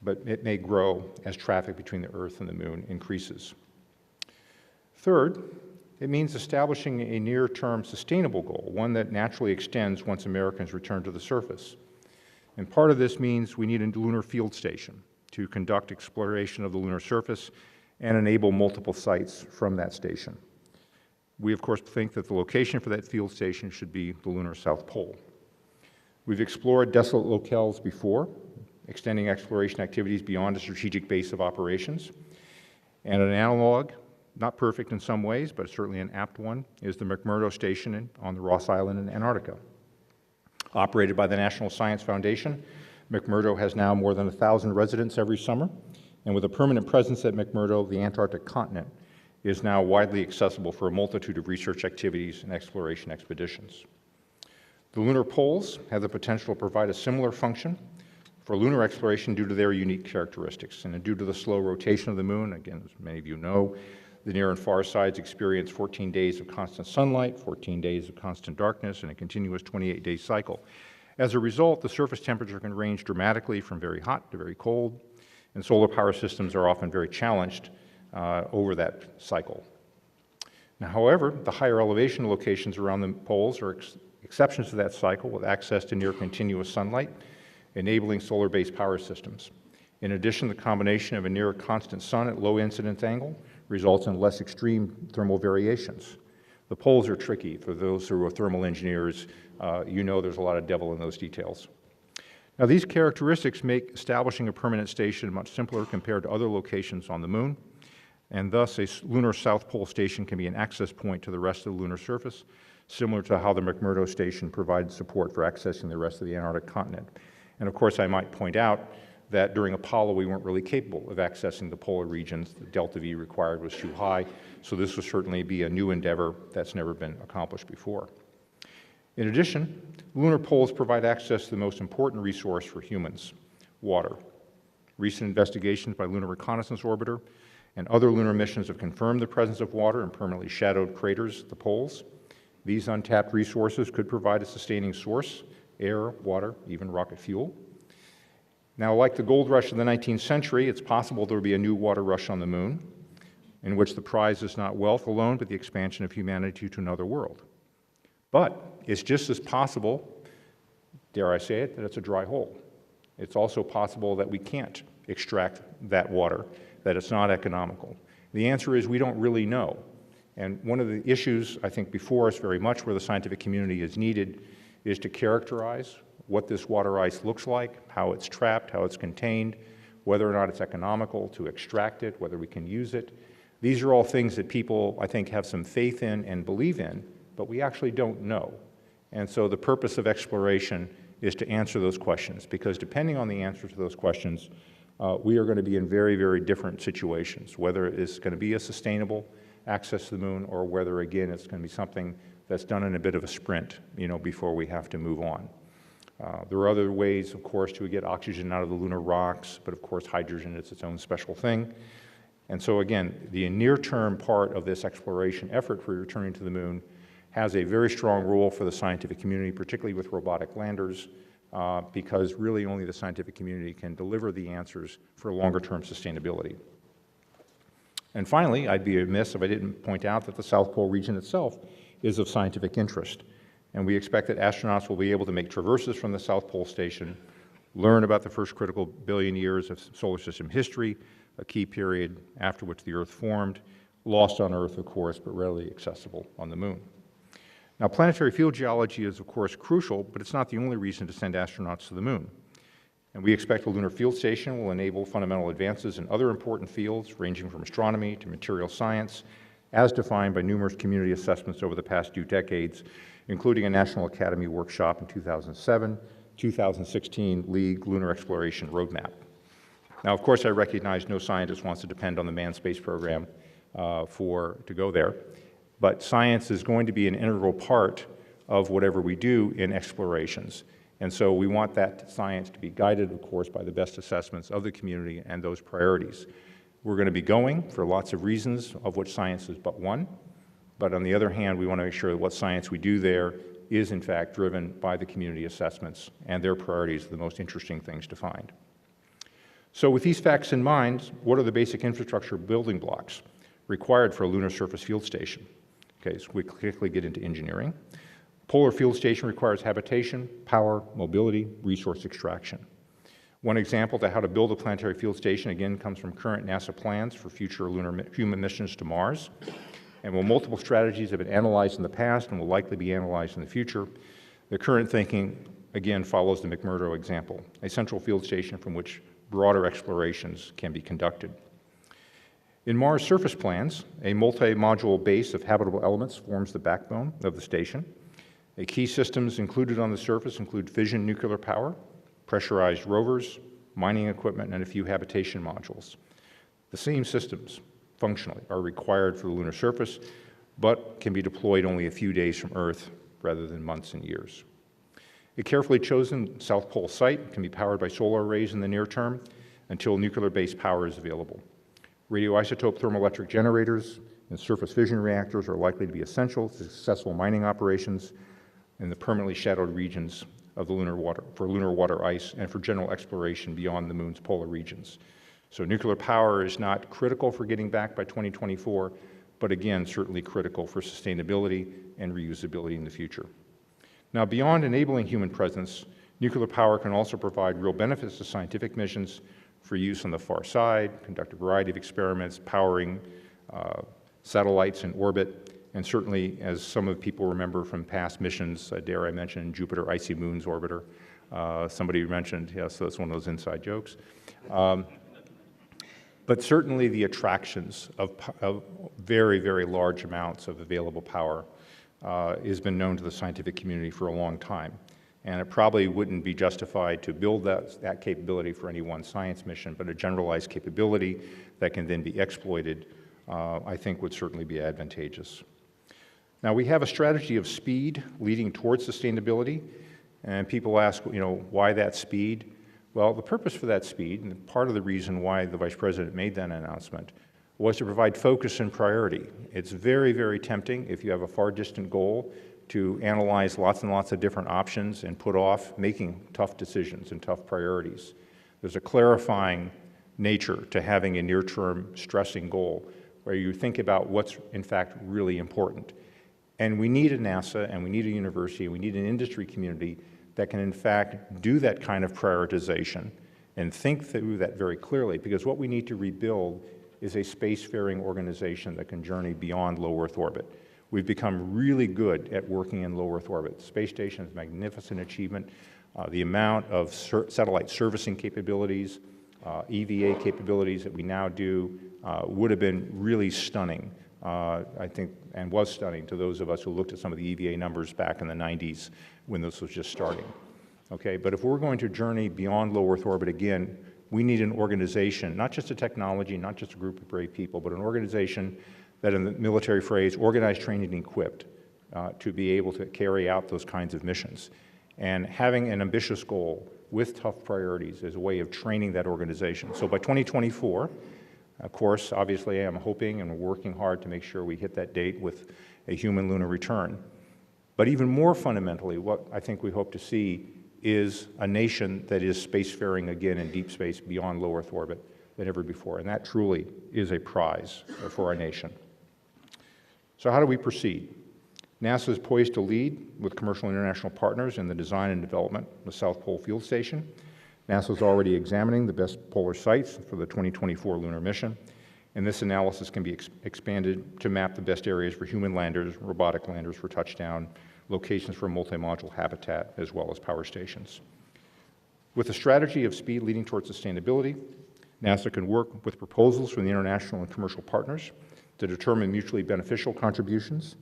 but it may grow as traffic between the Earth and the moon increases. Third, it means establishing a near-term sustainable goal, one that naturally extends once Americans return to the surface. And part of this means we need a lunar field station to conduct exploration of the lunar surface and enable multiple sites from that station. We, of course, think that the location for that field station should be the lunar South Pole. We've explored desolate locales before, extending exploration activities beyond a strategic base of operations. And an analog, not perfect in some ways, but certainly an apt one, is the McMurdo Station on the Ross Island in Antarctica. Operated by the National Science Foundation, McMurdo has now more than 1,000 residents every summer, and with a permanent presence at McMurdo, the Antarctic continent is now widely accessible for a multitude of research activities and exploration expeditions. The lunar poles have the potential to provide a similar function for lunar exploration due to their unique characteristics, and due to the slow rotation of the moon. Again, as many of you know, the near and far sides experience 14 days of constant sunlight, 14 days of constant darkness, and a continuous 28-day cycle. As a result, the surface temperature can range dramatically from very hot to very cold, and solar power systems are often very challenged over that cycle. Now, however, the higher elevation locations around the poles are exceptions to that cycle with access to near continuous sunlight, enabling solar-based power systems. In addition, the combination of a near constant sun at low incidence angle results in less extreme thermal variations. The poles are tricky. For those who are thermal engineers, you know there's a lot of devil in those details. Now, these characteristics make establishing a permanent station much simpler compared to other locations on the moon, and thus a lunar South Pole station can be an access point to the rest of the lunar surface, similar to how the McMurdo Station provides support for accessing the rest of the Antarctic continent. And of course, I might point out that during Apollo, we weren't really capable of accessing the polar regions. The delta V required was too high, so this would certainly be a new endeavor that's never been accomplished before. In addition, lunar poles provide access to the most important resource for humans, water. Recent investigations by Lunar Reconnaissance Orbiter and other lunar missions have confirmed the presence of water in permanently shadowed craters at the poles. These untapped resources could provide a sustaining source: air, water, even rocket fuel. Now, like the gold rush of the 19th century, it's possible there will be a new water rush on the moon, in which the prize is not wealth alone, but the expansion of humanity to another world. But it's just as possible, dare I say it, that it's a dry hole. It's also possible that we can't extract that water, that it's not economical. The answer is we don't really know. And one of the issues, I think, before us very much where the scientific community is needed is to characterize what this water ice looks like, how it's trapped, how it's contained, whether or not it's economical to extract it, whether we can use it. These are all things that people, I think, have some faith in and believe in, but we actually don't know. And so the purpose of exploration is to answer those questions, because depending on the answer to those questions, we are going to be in very, very different situations, whether it's going to be a sustainable access to the moon or whether, again, it's going to be something that's done in a bit of a sprint, before we have to move on. There are other ways, of course, to get oxygen out of the lunar rocks, but of course hydrogen is its own special thing. And so again, the near-term part of this exploration effort for returning to the moon has a very strong role for the scientific community, particularly with robotic landers, because really only the scientific community can deliver the answers for longer-term sustainability. And finally, I'd be amiss if I didn't point out that the South Pole region itself is of scientific interest. And we expect that astronauts will be able to make traverses from the South Pole Station, learn about the first critical billion years of solar system history, a key period after which the Earth formed, lost on Earth, of course, but readily accessible on the moon. Now, planetary field geology is, of course, crucial, but it's not the only reason to send astronauts to the moon. And we expect the Lunar Field Station will enable fundamental advances in other important fields, ranging from astronomy to material science, as defined by numerous community assessments over the past 2 decades, including a National Academy workshop in 2007, 2016 League Lunar Exploration Roadmap. Now, of course, I recognize no scientist wants to depend on the manned space program to go there. But science is going to be an integral part of whatever we do in explorations. And so we want that science to be guided, of course, by the best assessments of the community and those priorities. We're going to be going for lots of reasons, of which science is but one. But on the other hand, we want to make sure that what science we do there is in fact driven by the community assessments, and their priorities are the most interesting things to find. So with these facts in mind, what are the basic infrastructure building blocks required for a lunar surface field station? Okay, so we quickly get into engineering. Polar field station requires habitation, power, mobility, resource extraction. One example to how to build a planetary field station, again, comes from current NASA plans for future lunar human missions to Mars. And while multiple strategies have been analyzed in the past and will likely be analyzed in the future, the current thinking, again, follows the McMurdo example, a central field station from which broader explorations can be conducted. In Mars surface plans, a multi-module base of habitable elements forms the backbone of the station. The key systems included on the surface include fission nuclear power, pressurized rovers, mining equipment, and a few habitation modules. The same systems, functionally, are required for the lunar surface, but can be deployed only a few days from Earth rather than months and years. A carefully chosen South Pole site can be powered by solar arrays in the near term until nuclear-based power is available. Radioisotope thermoelectric generators and surface fission reactors are likely to be essential to successful mining operations in the permanently shadowed regions of the lunar water, for lunar water ice and for general exploration beyond the moon's polar regions. So nuclear power is not critical for getting back by 2024, but again, certainly critical for sustainability and reusability in the future. Now, beyond enabling human presence, nuclear power can also provide real benefits to scientific missions for use on the far side, conduct a variety of experiments, powering satellites in orbit, and certainly, as some of the people remember from past missions, dare I mention Jupiter Icy Moons Orbiter. Somebody mentioned, yes, so that's one of those inside jokes. But certainly the attractions of very, very large amounts of available power has been known to the scientific community for a long time. And it probably wouldn't be justified to build that capability for any one science mission, but a generalized capability that can then be exploited, I think would certainly be advantageous. Now, we have a strategy of speed leading towards sustainability, and people ask, why that speed? Well, the purpose for that speed, and part of the reason why the Vice President made that announcement, was to provide focus and priority. It's very, very tempting if you have a far distant goal to analyze lots and lots of different options and put off making tough decisions and tough priorities. There's a clarifying nature to having a near-term stressing goal where you think about what's in fact really important. And we need a NASA, and we need a university, and we need an industry community that can in fact do that kind of prioritization and think through that very clearly, because what we need to rebuild is a spacefaring organization that can journey beyond low Earth orbit. We've become really good at working in low Earth orbit. The space station is a magnificent achievement. The amount of satellite servicing capabilities, EVA capabilities that we now do would have been really stunning, I think, and was stunning to those of us who looked at some of the EVA numbers back in the 90s when this was just starting. Okay, but if we're going to journey beyond low Earth orbit again, we need an organization, not just a technology, not just a group of brave people, but an organization that, in the military phrase, organized, trained, and equipped to be able to carry out those kinds of missions. And having an ambitious goal with tough priorities is a way of training that organization. So by 2024, of course, obviously I'm hoping and working hard to make sure we hit that date with a human lunar return. But even more fundamentally, what I think we hope to see is a nation that is spacefaring again in deep space beyond low Earth orbit than ever before. And that truly is a prize for our nation. So how do we proceed? NASA is poised to lead with commercial and international partners in the design and development of the South Pole Field Station. NASA is already examining the best polar sites for the 2024 lunar mission, and this analysis can be expanded to map the best areas for human landers, robotic landers for touchdown, locations for multi-module habitat, as well as power stations. With a strategy of speed leading towards sustainability, NASA can work with proposals from the international and commercial partners to determine mutually beneficial contributions.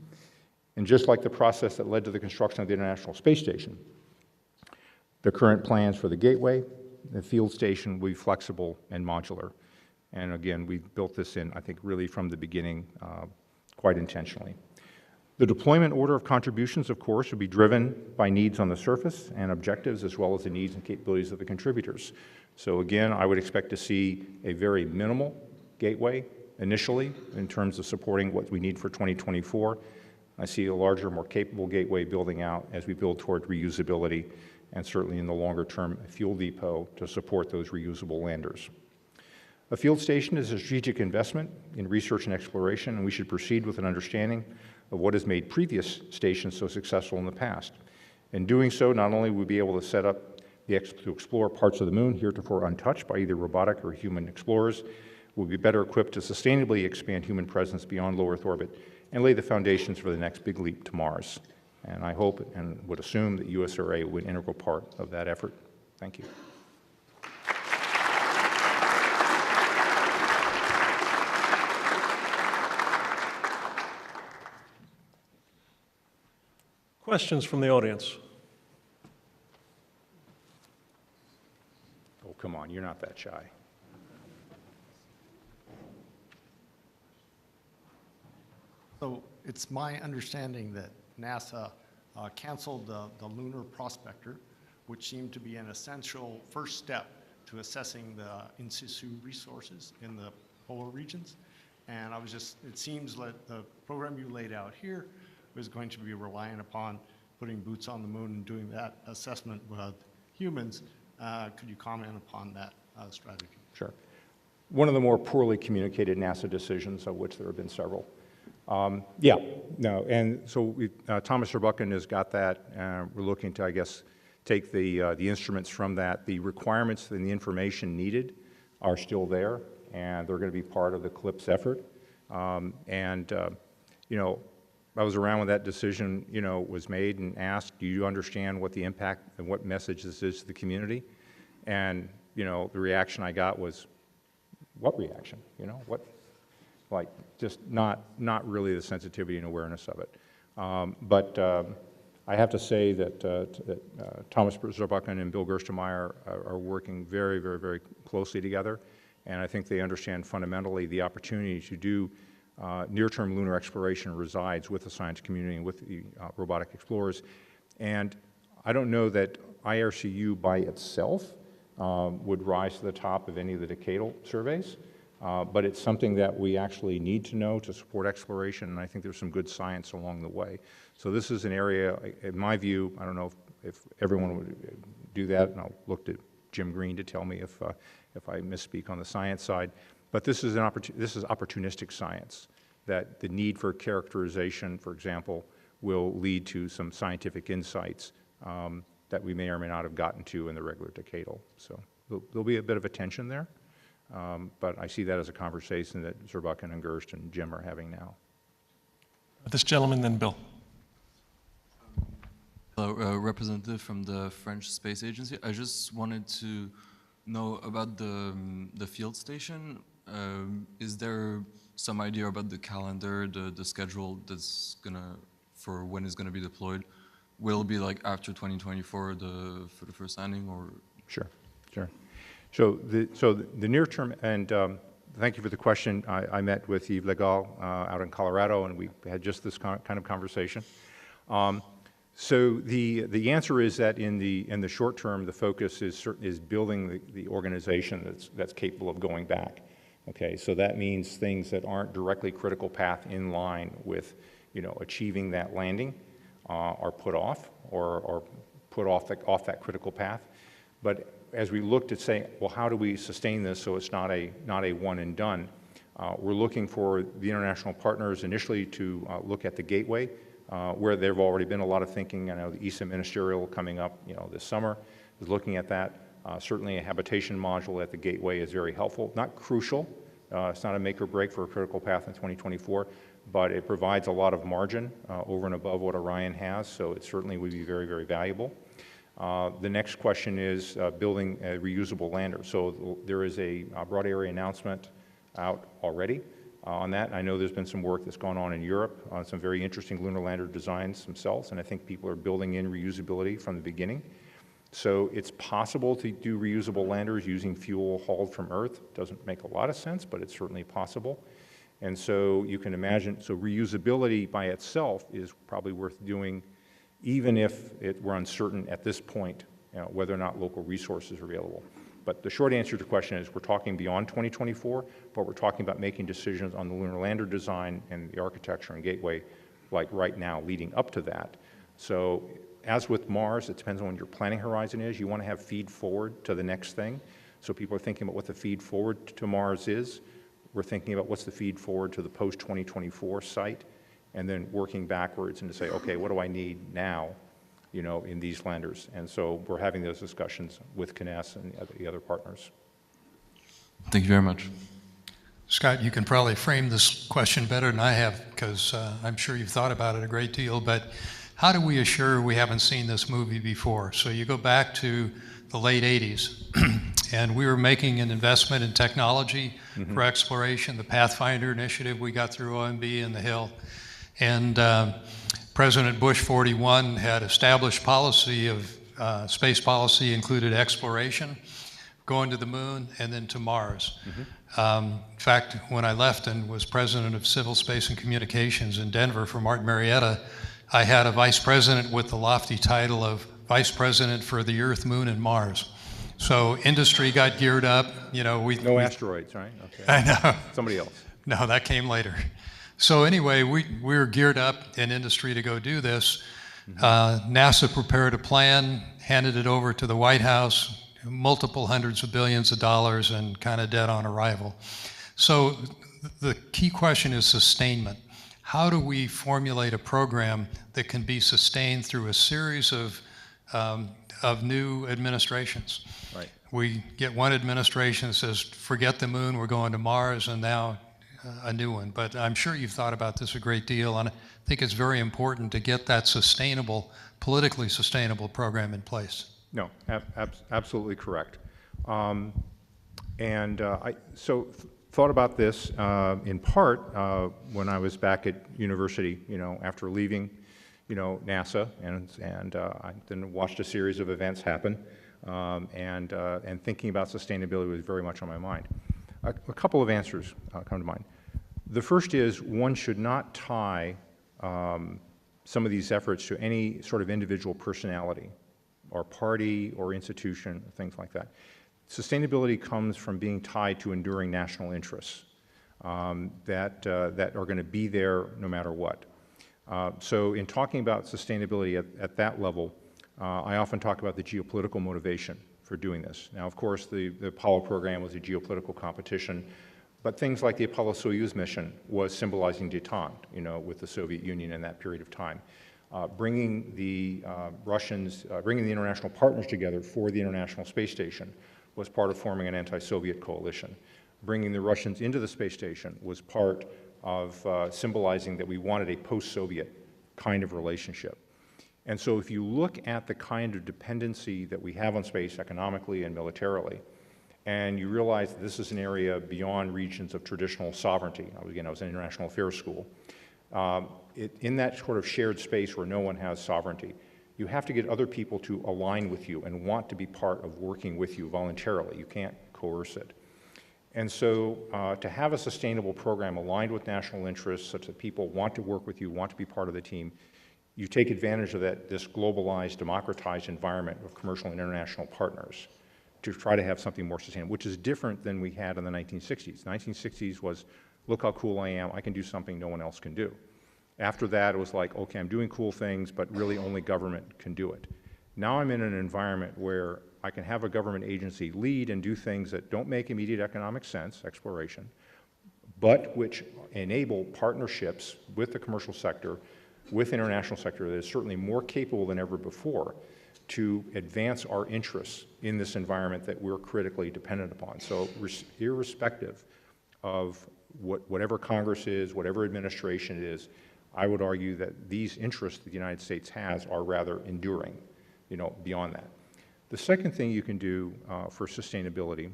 And just like the process that led to the construction of the International Space Station, the current plans for the Gateway, the field station will be flexible and modular. And again, we built this in, I think, really from the beginning, quite intentionally. The deployment order of contributions, of course, will be driven by needs on the surface and objectives, as well as the needs and capabilities of the contributors. So again, I would expect to see a very minimal gateway initially in terms of supporting what we need for 2024. I see a larger, more capable gateway building out as we build toward reusability, and certainly in the longer term, a fuel depot to support those reusable landers. A field station is a strategic investment in research and exploration, and we should proceed with an understanding of what has made previous stations so successful in the past. In doing so, not only will we be able to set up to explore parts of the moon heretofore untouched by either robotic or human explorers, we'll be better equipped to sustainably expand human presence beyond low Earth orbit and lay the foundations for the next big leap to Mars. And I hope and would assume that USRA will be an integral part of that effort. Thank you. Questions from the audience? Oh, come on, you're not that shy. So it's my understanding that NASA canceled the Lunar Prospector, which seemed to be an essential first step to assessing the in-situ resources in the polar regions. And it seems like the program you laid out here was going to be reliant upon putting boots on the moon and doing that assessment with humans. Could you comment upon that strategy? Sure. One of the more poorly communicated NASA decisions, of which there have been several. Yeah, no, and so Thomas Zurbuchen has got that. We're looking to, I guess, take the instruments from that. The requirements and the information needed are still there, and they're going to be part of the CLIPS effort. You know, I was around when that decision, you know, was made and asked, do you understand what the impact and what message this is to the community? And, you know, the reaction I got was, what reaction? You know, what? Like, just not really the sensitivity and awareness of it. I have to say that, Thomas Zurbuchen and Bill Gerstenmaier are working very, very, very closely together, and I think they understand fundamentally the opportunity to do near-term lunar exploration resides with the science community and with the robotic explorers. And I don't know that IRCU by itself would rise to the top of any of the decadal surveys. But it's something that we actually need to know to support exploration, and I think there's some good science along the way. So this is an area, in my view, I don't know if everyone would do that, and I'll look to Jim Green to tell me if I misspeak on the science side. But this is opportunistic science, that the need for characterization, for example, will lead to some scientific insights that we may or may not have gotten to in the regular decadal. So there'll be a bit of a tension there. But I see that as a conversation that Zurbuchen and Gerst and Jim are having now. This gentleman, then Bill. Hello, representative from the French Space Agency. I just wanted to know about the field station. Is there some idea about the calendar, the schedule that's for when it's gonna be deployed? Will it be like after 2024 for the first landing, or? Sure, sure. So the near term, and thank you for the question. I met with Yves Legal out in Colorado, and we had just this kind of conversation. So the answer is that in the short term, the focus is building the organization that's capable of going back. Okay, so that means things that aren't directly critical path in line with, you know, achieving that landing are put off or put off that critical path. But as we looked at saying, well, how do we sustain this so it's not a one and done? We're looking for the international partners initially to look at the gateway, where there have already been a lot of thinking. I know the ESA ministerial coming up, you know, this summer is looking at that. Certainly a habitation module at the gateway is very helpful, not crucial. It's not a make or break for a critical path in 2024, but it provides a lot of margin over and above what Orion has, so it certainly would be very, very valuable. The next question is building a reusable lander. So there is a broad area announcement out already on that. I know there's been some work that's gone on in Europe on some very interesting lunar lander designs themselves, and I think people are building in reusability from the beginning. So it's possible to do reusable landers using fuel hauled from Earth. Doesn't make a lot of sense, but it's certainly possible. And so you can imagine, so reusability by itself is probably worth doing, even if we're uncertain at this point, whether or not local resources are available. But the short answer to the question is we're talking beyond 2024, but we're talking about making decisions on the lunar lander design and the architecture and gateway like right now leading up to that. So as with Mars, it depends on what your planning horizon is. You want to have feed forward to the next thing. So people are thinking about what the feed forward to Mars is. We're thinking about what's the feed forward to the post-2024 site, and then working backwards and to say, okay, what do I need now, in these landers? And so we're having those discussions with CNES and the other partners. Thank you very much. Scott, you can probably frame this question better than I have, because I'm sure you've thought about it a great deal, but how do we assure we haven't seen this movie before? So you go back to the late 80s, and we were making an investment in technology for exploration, the Pathfinder initiative we got through OMB and the Hill. And President Bush 41 had established policy of space policy included exploration, going to the moon, and then to Mars. In fact, when I left and was president of Civil Space and Communications in Denver for Martin Marietta, I had a vice president with the lofty title of Vice President for the Earth, Moon, and Mars. So industry got geared up. No asteroids, right? Okay. I know. Somebody else. No, that came later. So anyway, we were geared up in industry to go do this. NASA prepared a plan, handed it over to the White House, multiple hundreds of billions of dollars, and kind of dead on arrival. So the key question is sustainment. How do we formulate a program that can be sustained through a series of new administrations? Right. We get one administration that says, forget the moon, we're going to Mars, and now a new one. But I'm sure you've thought about this a great deal, and I think it's very important to get that sustainable, politically sustainable program in place. No, absolutely correct. I thought about this in part when I was back at university, after leaving, NASA, and I then watched a series of events happen, and thinking about sustainability was very much on my mind. A couple of answers come to mind. The first is one should not tie some of these efforts to any sort of individual personality or party or institution, things like that. Sustainability comes from being tied to enduring national interests that are going to be there no matter what. So in talking about sustainability at that level, I often talk about the geopolitical motivation for doing this. Now, of course, the Apollo program was a geopolitical competition, but things like the Apollo-Soyuz mission was symbolizing détente, with the Soviet Union in that period of time. Bringing the bringing the international partners together for the International Space Station was part of forming an anti-Soviet coalition. Bringing the Russians into the space station was part of symbolizing that we wanted a post-Soviet kind of relationship. And so if you look at the kind of dependency that we have on space economically and militarily, and you realize that this is an area beyond regions of traditional sovereignty. I was in international affairs school. In that sort of shared space where no one has sovereignty, you have to get other people to align with you and want to be part of working with you voluntarily. You can't coerce it. And so to have a sustainable program aligned with national interests such that people want to work with you, want to be part of the team, you take advantage of this globalized, democratized environment of commercial and international partners to try to have something more sustainable, which is different than we had in the 1960s. The 1960s was, look how cool I am, I can do something no one else can do. After that, it was like, okay, I'm doing cool things, but really only government can do it. Now I'm in an environment where I can have a government agency lead and do things that don't make immediate economic sense, exploration, but which enable partnerships with the commercial sector, with international sector that is certainly more capable than ever before to advance our interests in this environment that we're critically dependent upon. So irrespective of whatever Congress is, whatever administration it is, I would argue that these interests that the United States has are rather enduring, beyond that. The second thing you can do for sustainability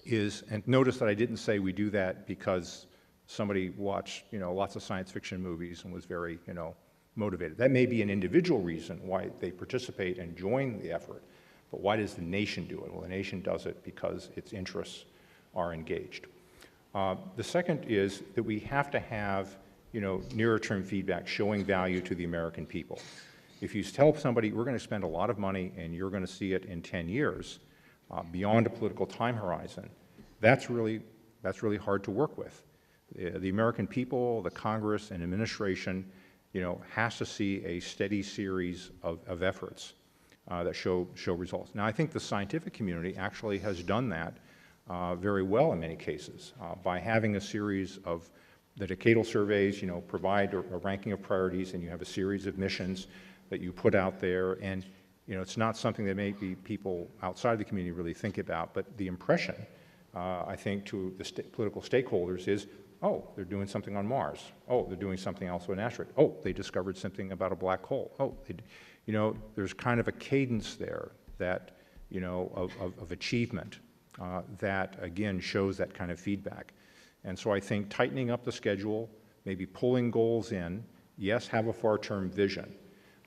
is, and notice that I didn't say we do that because somebody watched, lots of science fiction movies and was very, motivated. That may be an individual reason why they participate and join the effort, but why does the nation do it? Well, the nation does it because its interests are engaged. The second is that we have to have, nearer term feedback showing value to the American people. If you tell somebody we're going to spend a lot of money and you're going to see it in 10 years, beyond a political time horizon, that's really hard to work with. The American people, the Congress, and administration, has to see a steady series of efforts that show results. Now, I think the scientific community actually has done that very well in many cases by having a series of the decadal surveys, provide a ranking of priorities, and you have a series of missions that you put out there. And it's not something that maybe people outside the community really think about, but the impression, I think, to the political stakeholders is, oh, they're doing something on Mars. Oh, they're doing something else with an asteroid. Oh, they discovered something about a black hole. Oh, there's kind of a cadence there that, of achievement that, again, shows that kind of feedback. And so I think tightening up the schedule, maybe pulling goals in, yes, have a far-term vision,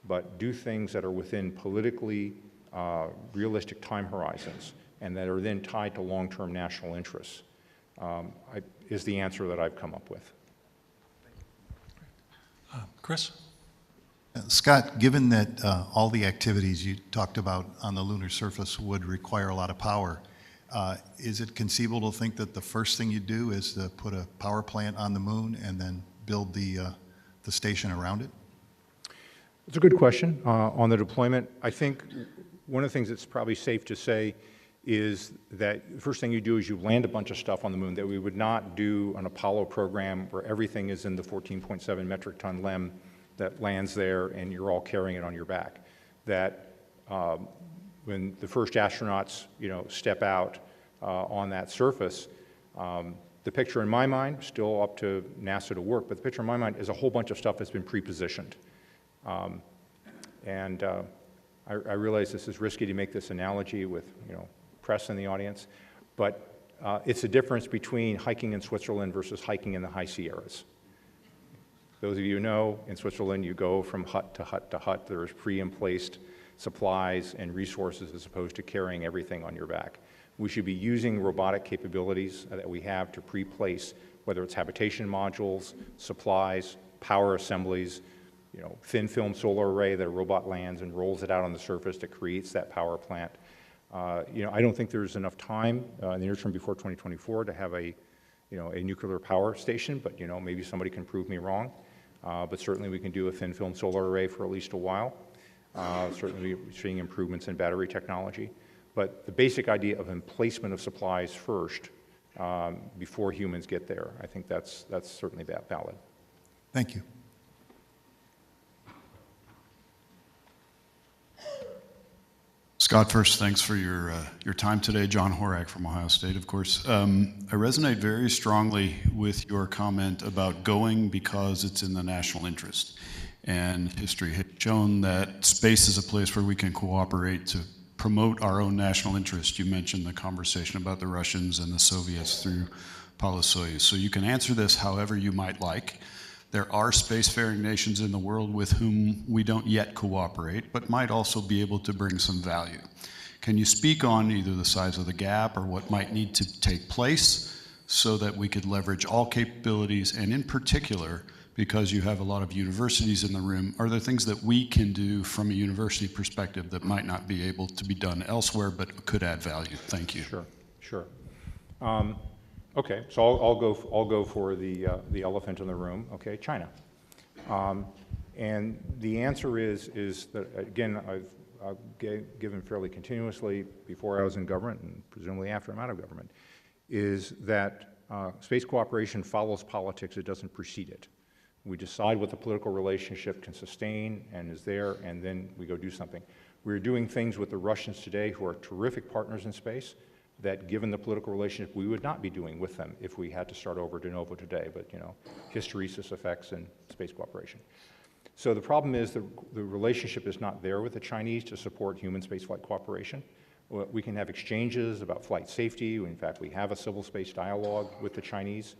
but do things that are within politically realistic time horizons and that are then tied to long-term national interests, is the answer that I've come up with. Chris? Scott, given that all the activities you talked about on the lunar surface would require a lot of power, is it conceivable to think that the first thing you do is to put a power plant on the moon and then build the station around it? It's a good question on the deployment. I think one of the things that's probably safe to say is that the first thing you do is you land a bunch of stuff on the moon that we would not do an Apollo program where everything is in the 14.7 metric ton LEM that lands there and you're all carrying it on your back. That when the first astronauts, step out on that surface, the picture in my mind, still up to NASA to work, but the picture in my mind is a whole bunch of stuff that's been pre-positioned. I realize this is risky to make this analogy with, press in the audience, but it's a difference between hiking in Switzerland versus hiking in the high Sierras. Those of you who know, in Switzerland, you go from hut to hut to hut. There's pre and placed supplies and resources as opposed to carrying everything on your back. We should be using robotic capabilities that we have to pre-place, whether it's habitation modules, supplies, power assemblies, thin film solar array that a robot lands and rolls it out on the surface that creates that power plant. I don't think there's enough time in the near term before 2024 to have a nuclear power station, but maybe somebody can prove me wrong. But certainly we can do a thin film solar array for at least a while. Certainly we're seeing improvements in battery technology. But the basic idea of emplacement of supplies first before humans get there, I think that's certainly valid. Thank you. Scott, first, thanks for your time today. John Horak from Ohio State, of course. I resonate very strongly with your comment about going because it's in the national interest. And history has shown that space is a place where we can cooperate to promote our own national interest. You mentioned the conversation about the Russians and the Soviets through Apollo-Soyuz. So you can answer this however you might like. There are spacefaring nations in the world with whom we don't yet cooperate, but might also be able to bring some value. Can you speak on either the size of the gap or what might need to take place so that we could leverage all capabilities, and in particular, because you have a lot of universities in the room, are there things that we can do from a university perspective that might not be able to be done elsewhere but could add value? Thank you. Sure. Okay, so I'll go for the elephant in the room. Okay, China, and the answer is that, again, I've given fairly continuously before I was in government and presumably after I'm out of government, is that space cooperation follows politics; it doesn't precede it. We decide what the political relationship can sustain and is there, and then we go do something. We're doing things with the Russians today, who are terrific partners in space, that given the political relationship we would not be doing with them if we had to start over de novo today, but hysteresis effects and space cooperation. So the problem is the relationship is not there with the Chinese to support human spaceflight cooperation. We can have exchanges about flight safety. In fact, we have a civil space dialogue with the Chinese.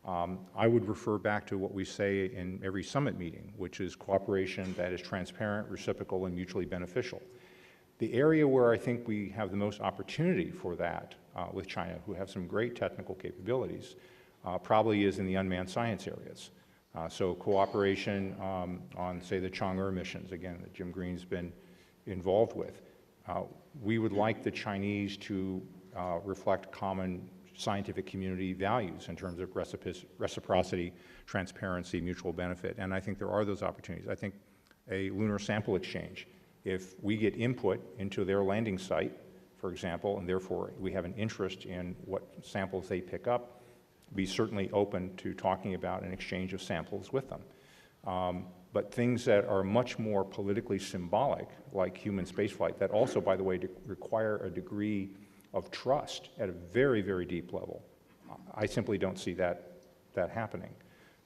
I would refer back to what we say in every summit meeting, which is cooperation that is transparent, reciprocal, and mutually beneficial. The area where I think we have the most opportunity for that with China, who have some great technical capabilities, probably is in the unmanned science areas. So cooperation on, say, the Chang'e missions, again, that Jim Green's been involved with. We would like the Chinese to reflect common scientific community values in terms of reciprocity, transparency, mutual benefit, and I think there are those opportunities. I think a lunar sample exchange, if we get input into their landing site, for example, and therefore we have an interest in what samples they pick up, be certainly open to talking about an exchange of samples with them. But things that are much more politically symbolic, like human spaceflight, that also, by the way, require a degree of trust at a very, very deep level, I simply don't see that happening.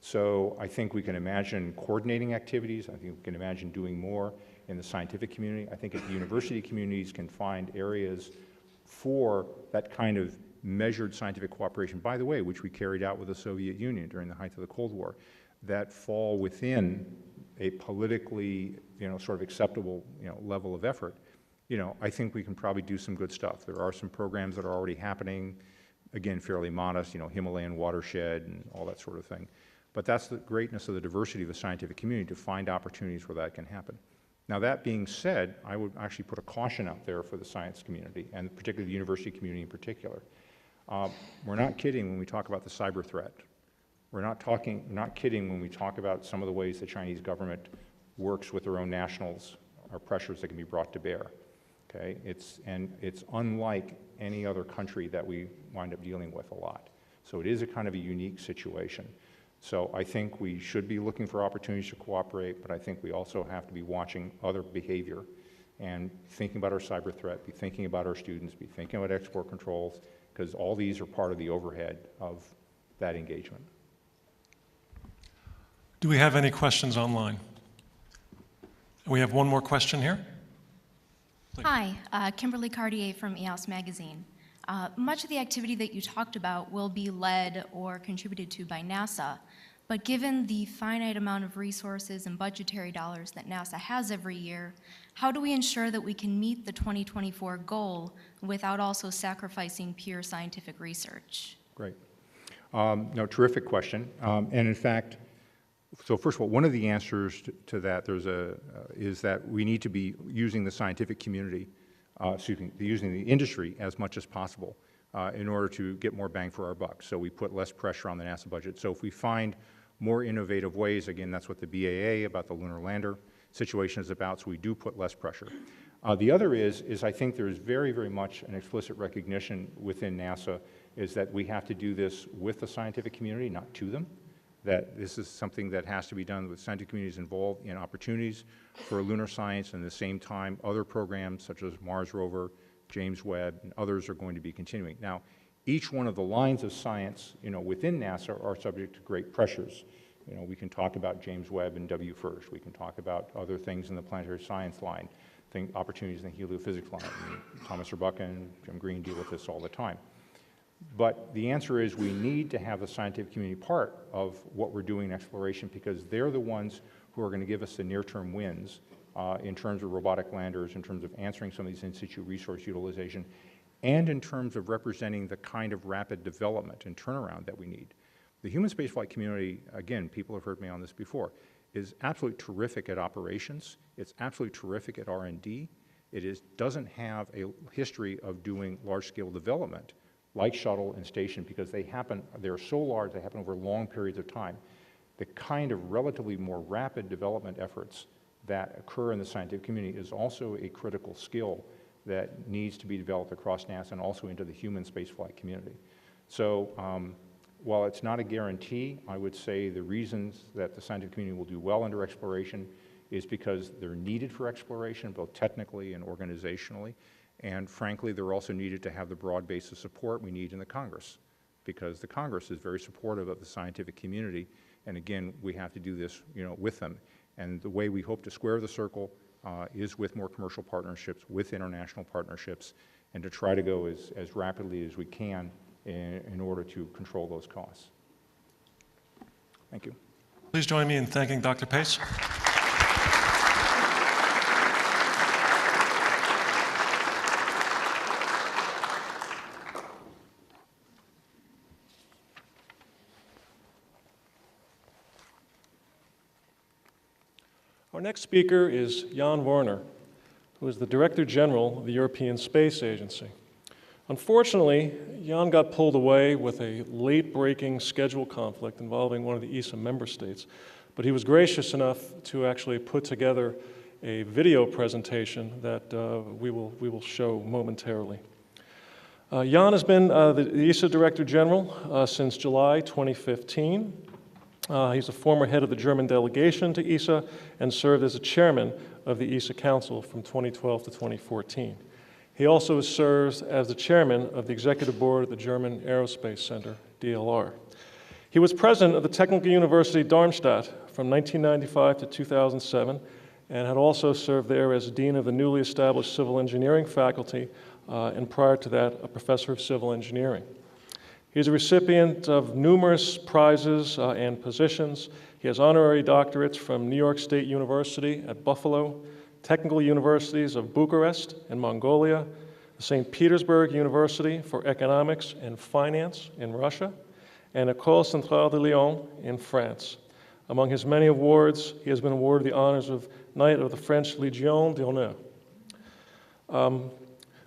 So I think we can imagine coordinating activities. I think we can imagine doing more in the scientific community. I think if the university communities can find areas for that kind of measured scientific cooperation, by the way, which we carried out with the Soviet Union during the height of the Cold War, that fall within a politically, sort of acceptable, level of effort, I think we can probably do some good stuff. There are some programs that are already happening, again, fairly modest, Himalayan watershed and all that sort of thing. But that's the greatness of the diversity of the scientific community, to find opportunities where that can happen. Now, that being said, I would actually put a caution out there for the science community, and particularly the university community in particular. We're not kidding when we talk about the cyber threat. We're not kidding when we talk about some of the ways the Chinese government works with their own nationals, or pressures that can be brought to bear. Okay? It's unlike any other country that we wind up dealing with a lot. So it is a kind of a unique situation. So I think we should be looking for opportunities to cooperate, but I think we also have to be watching other behavior and thinking about our cyber threat, be thinking about our students, be thinking about export controls, because all these are part of the overhead of that engagement. Do we have any questions online? We have one more question here. Please. Hi, Kimberly Cartier from EOS Magazine. Much of the activity that you talked about will be led or contributed to by NASA, but given the finite amount of resources and budgetary dollars that NASA has every year, how do we ensure that we can meet the 2024 goal without also sacrificing pure scientific research? Great. No, terrific question. And in fact, so first of all, one of the answers to that is that we need to be using the scientific community, using the industry as much as possible in order to get more bang for our buck. So we put less pressure on the NASA budget. So if we find more innovative ways, again, that's what the BAA about the lunar lander situation is about, so we do put less pressure. The other is I think there's very, very much an explicit recognition within NASA is that we have to do this with the scientific community, not to them. That this is something that has to be done with scientific communities involved in opportunities for lunar science, and at the same time, other programs such as Mars rover, James Webb, and others are going to be continuing. Now, each one of the lines of science, within NASA are subject to great pressures. We can talk about James Webb and WFIRST. We can talk about other things in the planetary science line, opportunities in the heliophysics line. Thomas Urbuchen and Jim Green deal with this all the time. But the answer is we need to have the scientific community part of what we're doing in exploration, because they're the ones who are going to give us the near-term wins in terms of robotic landers, in terms of answering some of these in-situ resource utilization, and in terms of representing the kind of rapid development and turnaround that we need. The human spaceflight community, again, people have heard me on this before, is absolutely terrific at operations. It's absolutely terrific at R&D. It doesn't have a history of doing large-scale development like shuttle and station, because they're so large, they happen over long periods of time. The kind of relatively more rapid development efforts that occur in the scientific community is also a critical skill that needs to be developed across NASA and also into the human spaceflight community. So while it's not a guarantee, I would say the reasons that the scientific community will do well under exploration is because they're needed for exploration, both technically and organizationally. And frankly, they're also needed to have the broad base of support we need in the Congress, because the Congress is very supportive of the scientific community. And again, we have to do this, with them. And the way we hope to square the circle is with more commercial partnerships, with international partnerships, and to try to go as rapidly as we can in order to control those costs. Thank you. Please join me in thanking Dr. Pace. Our next speaker is Jan Werner, who is the Director General of the European Space Agency. Unfortunately, Jan got pulled away with a late-breaking schedule conflict involving one of the ESA member states, but he was gracious enough to actually put together a video presentation that we will show momentarily. Jan has been the ESA Director General since July 2015. He's a former head of the German delegation to ESA and served as a chairman of the ESA Council from 2012 to 2014. He also serves as the chairman of the executive board of the German Aerospace Center, DLR. He was president of the Technical University Darmstadt from 1995 to 2007 and had also served there as dean of the newly established civil engineering faculty and prior to that, a professor of civil engineering. He's a recipient of numerous prizes and positions. He has honorary doctorates from New York State University at Buffalo, Technical Universities of Bucharest and Mongolia, the St. Petersburg University for Economics and Finance in Russia, and École Centrale de Lyon in France. Among his many awards, he has been awarded the honors of Knight of the French Légion d'Honneur.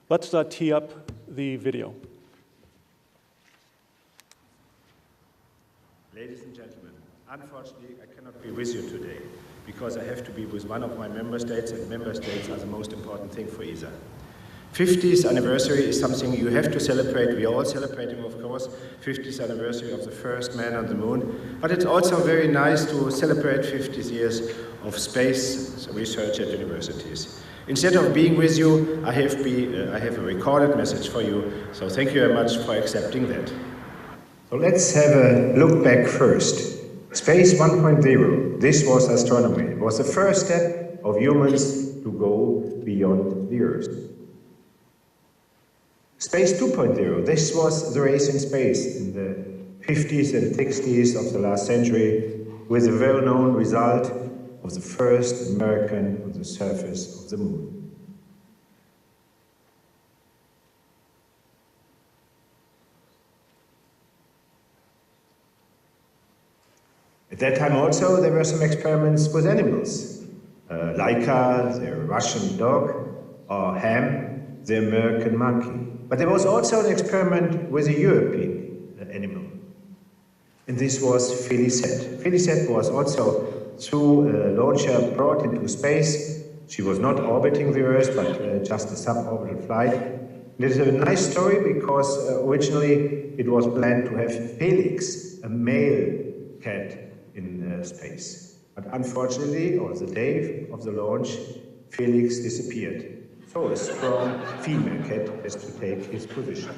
Let's tee up the video. Ladies and gentlemen, unfortunately, I cannot be with you today because I have to be with one of my member states, and member states are the most important thing for ESA. 50th anniversary is something you have to celebrate. We are all celebrating, of course, 50th anniversary of the first man on the moon, but it's also very nice to celebrate 50 years of space research at universities. Instead of being with you, I have a recorded message for you, so thank you very much for accepting that. So let's have a look back first. Space 1.0, this was astronomy. It was the first step of humans to go beyond the Earth. Space 2.0, this was the race in space in the 50s and 60s of the last century, with the well-known result of the first American on the surface of the moon. At that time also, there were some experiments with animals. Laika, the Russian dog, or Ham, the American monkey. But there was also an experiment with a European animal. And this was Felicet. Felicet was also, through a launcher, brought into space. She was not orbiting the Earth, but just a suborbital flight. And it is a nice story because originally it was planned to have Felix, a male cat, in space. But unfortunately, on the day of the launch, Felix disappeared. So a strong female cat has to take his position.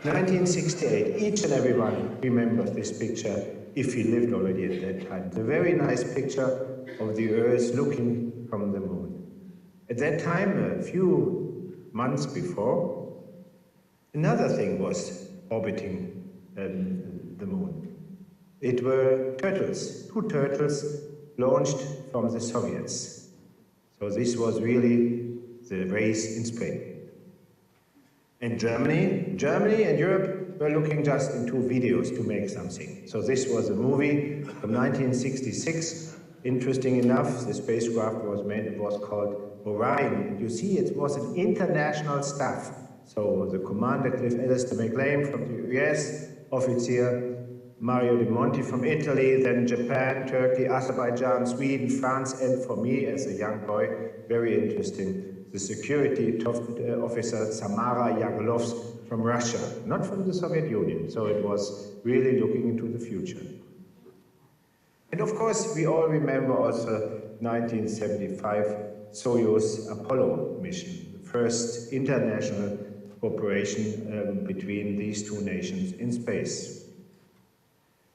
1968, each and everyone remembers this picture if he lived already at that time. It's a very nice picture of the Earth looking from the moon. At that time, a few months before, another thing was orbiting the moon. It were turtles, 2 turtles launched from the Soviets. So this was really the race in space. And Germany and Europe were looking just into videos to make something. So this was a movie from 1966. Interesting enough, the spacecraft was made, it was called Orion. And you see, it was an international staff. So the commander, Cliff Alistair McLean from the US, officer Mario De Monti from Italy, then Japan, Turkey, Azerbaijan, Sweden, France, and for me as a young boy, very interesting, the security officer Samara Yagelovs from Russia, not from the Soviet Union. So it was really looking into the future. And of course, we all remember also 1975 Soyuz Apollo mission, the first international cooperation between these 2 nations in space.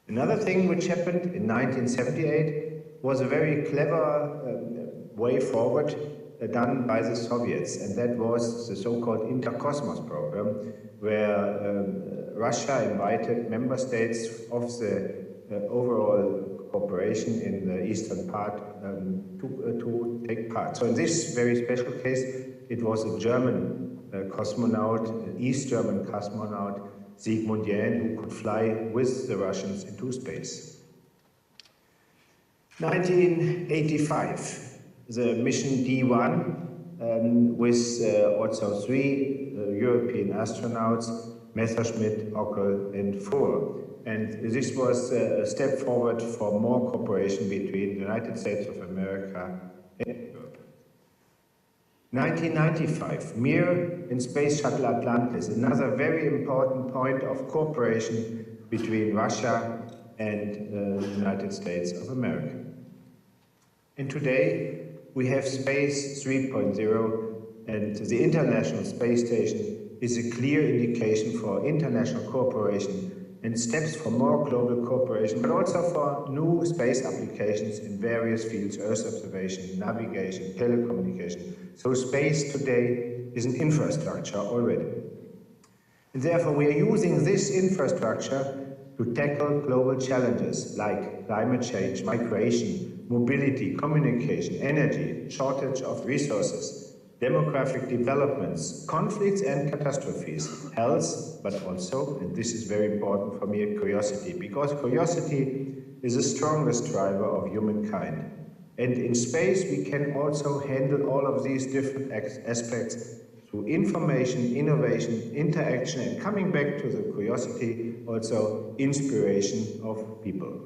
Another thing which happened in 1978 was a very clever way forward done by the Soviets, and that was the so-called Interkosmos program, where Russia invited member states of the overall cooperation in the eastern part to take part. So in this very special case, it was a German cosmonaut, East German cosmonaut, Sigmund Jähn, who could fly with the Russians into space. 1985, the mission D1 with also 3 European astronauts, Messerschmitt, Ockel and Foer. And this was a step forward for more cooperation between the United States of America and Europe. 1995, Mir and Space Shuttle Atlantis, another very important point of cooperation between Russia and the United States of America. And today we have Space 3.0, and the International Space Station is a clear indication for international cooperation and steps for more global cooperation, but also for new space applications in various fields: Earth observation, navigation, telecommunication. So space today is an infrastructure already. And therefore we are using this infrastructure to tackle global challenges like climate change, migration, mobility, communication, energy, shortage of resources, demographic developments, conflicts and catastrophes, health, but also, and this is very important for me, curiosity, because curiosity is the strongest driver of humankind. And in space we can also handle all of these different aspects through information, innovation, interaction, and coming back to the curiosity, also inspiration of people.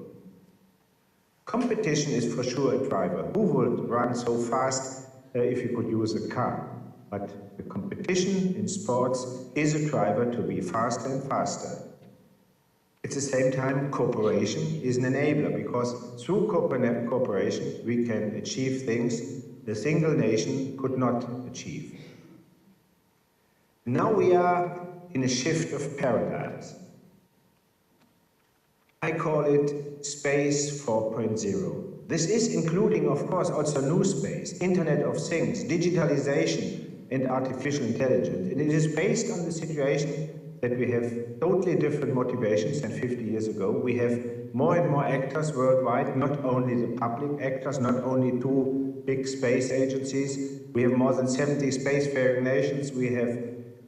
Competition is for sure a driver. Who would run so fast if you could use a car? But the competition in sports is a driver to be faster and faster. At the same time, cooperation is an enabler, because through cooperation we can achieve things the single nation could not achieve. Now we are in a shift of paradigms. I call it Space 4.0. This is including, of course, also new space, Internet of Things, digitalization and artificial intelligence. And it is based on the situation that we have totally different motivations than 50 years ago. We have more and more actors worldwide, not only the public actors, not only 2 big space agencies. We have more than 70 spacefaring nations. We have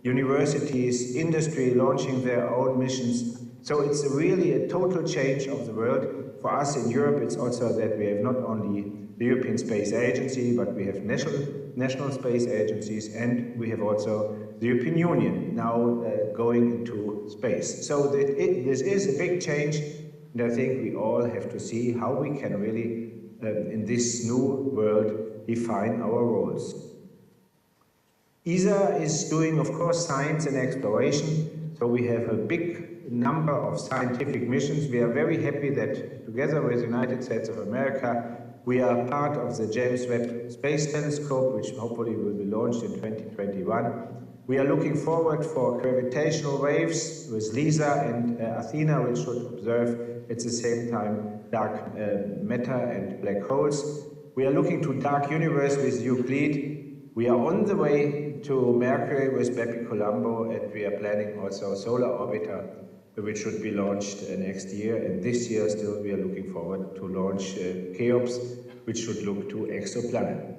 universities, industry launching their own missions. So it's really a total change of the world. For us in Europe, it's also that we have not only the European Space Agency, but we have national space agencies, and we have also the European Union now going into space. So this is a big change, and I think we all have to see how we can really, in this new world, define our roles. ESA is doing, of course, science and exploration, so we have a big number of scientific missions. We are very happy that together with the United States of America, we are part of the James Webb Space Telescope, which hopefully will be launched in 2021. We are looking forward for gravitational waves with LISA and Athena, which should observe at the same time dark matter and black holes. We are looking to dark universe with Euclid. We are on the way to Mercury with Bepi Colombo, and we are planning also a solar orbiter, which should be launched next year. And this year still we are looking forward to launch Cheops, which should look to exoplanet.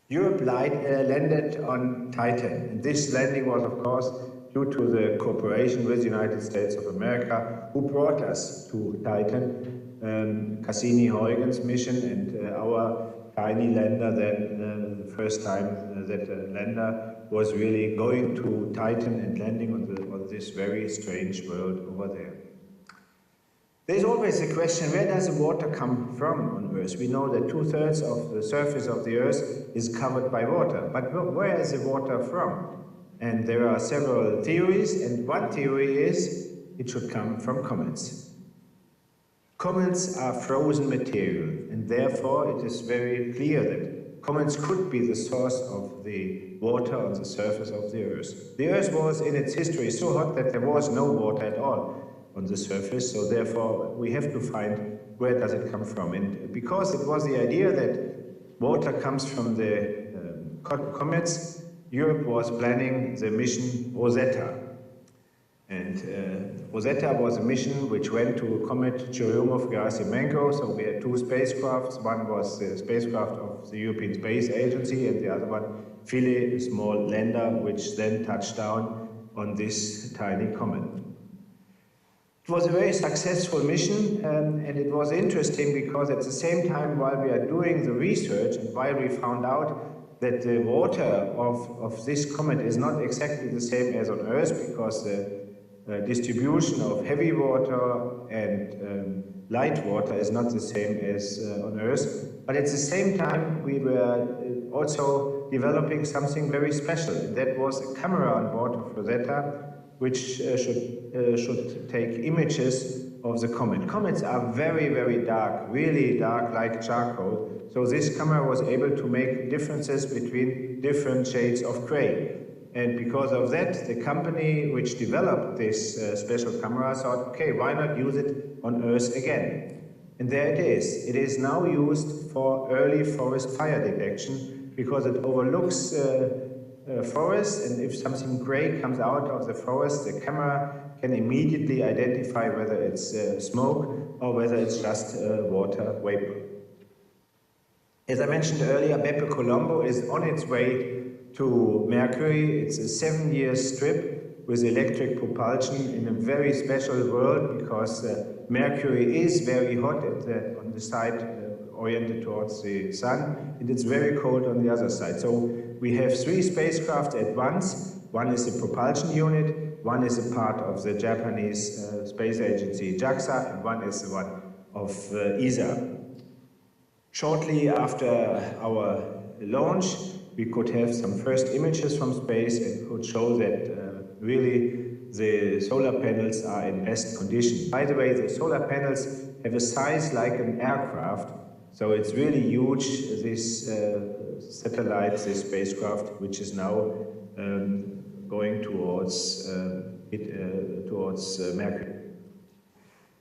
Europe landed on Titan, and this landing was, of course, due to the cooperation with the United States of America, who brought us to Titan, Cassini-Huygens mission, and our tiny lander then, the first time that a lander was really going to Titan and landing on this very strange world over there. There's always a question, where does the water come from on Earth? We know that 2/3 of the surface of the Earth is covered by water, but where is the water from? And there are several theories, and one theory is it should come from comets. Comets are frozen material, and therefore it is very clear that comets could be the source of the water on the surface of the Earth. The Earth was in its history so hot that there was no water at all on the surface, so therefore we have to find where does it come from. And because it was the idea that water comes from the comets, Europe was planning the mission Rosetta. And Rosetta was a mission which went to comet Churyumov-Gerasimenko, so we had two spacecrafts. One was the spacecraft of the European Space Agency, and the other one, Philae, a small lander, which then touched down on this tiny comet. It was a very successful mission, and it was interesting because at the same time, while we are doing the research and while we found out that the water of this comet is not exactly the same as on Earth, because the distribution of heavy water and light water is not the same as on Earth. But at the same time, we were also developing something very special. And that was a camera on board of Rosetta, which should take images of the comet. Comets are very, very dark, really dark, like charcoal. So this camera was able to make differences between different shades of gray. And because of that, the company which developed this special camera thought, okay, why not use it on Earth again? And there it is. It is now used for early forest fire detection because it overlooks forest, and if something gray comes out of the forest, the camera can immediately identify whether it's smoke or whether it's just water vapor. As I mentioned earlier, Bepi Colombo is on its way to Mercury. It's a 7-year trip with electric propulsion in a very special world because Mercury is very hot on the side oriented towards the sun, and it's very cold on the other side. So we have 3 spacecraft at once. One is the propulsion unit, one is a part of the Japanese space agency JAXA, and one is the one of ESA. Shortly after our launch, we could have some first images from space and could show that really the solar panels are in best condition. By the way, the solar panels have a size like an aircraft, so it's really huge, this satellite, this spacecraft, which is now going towards Mercury.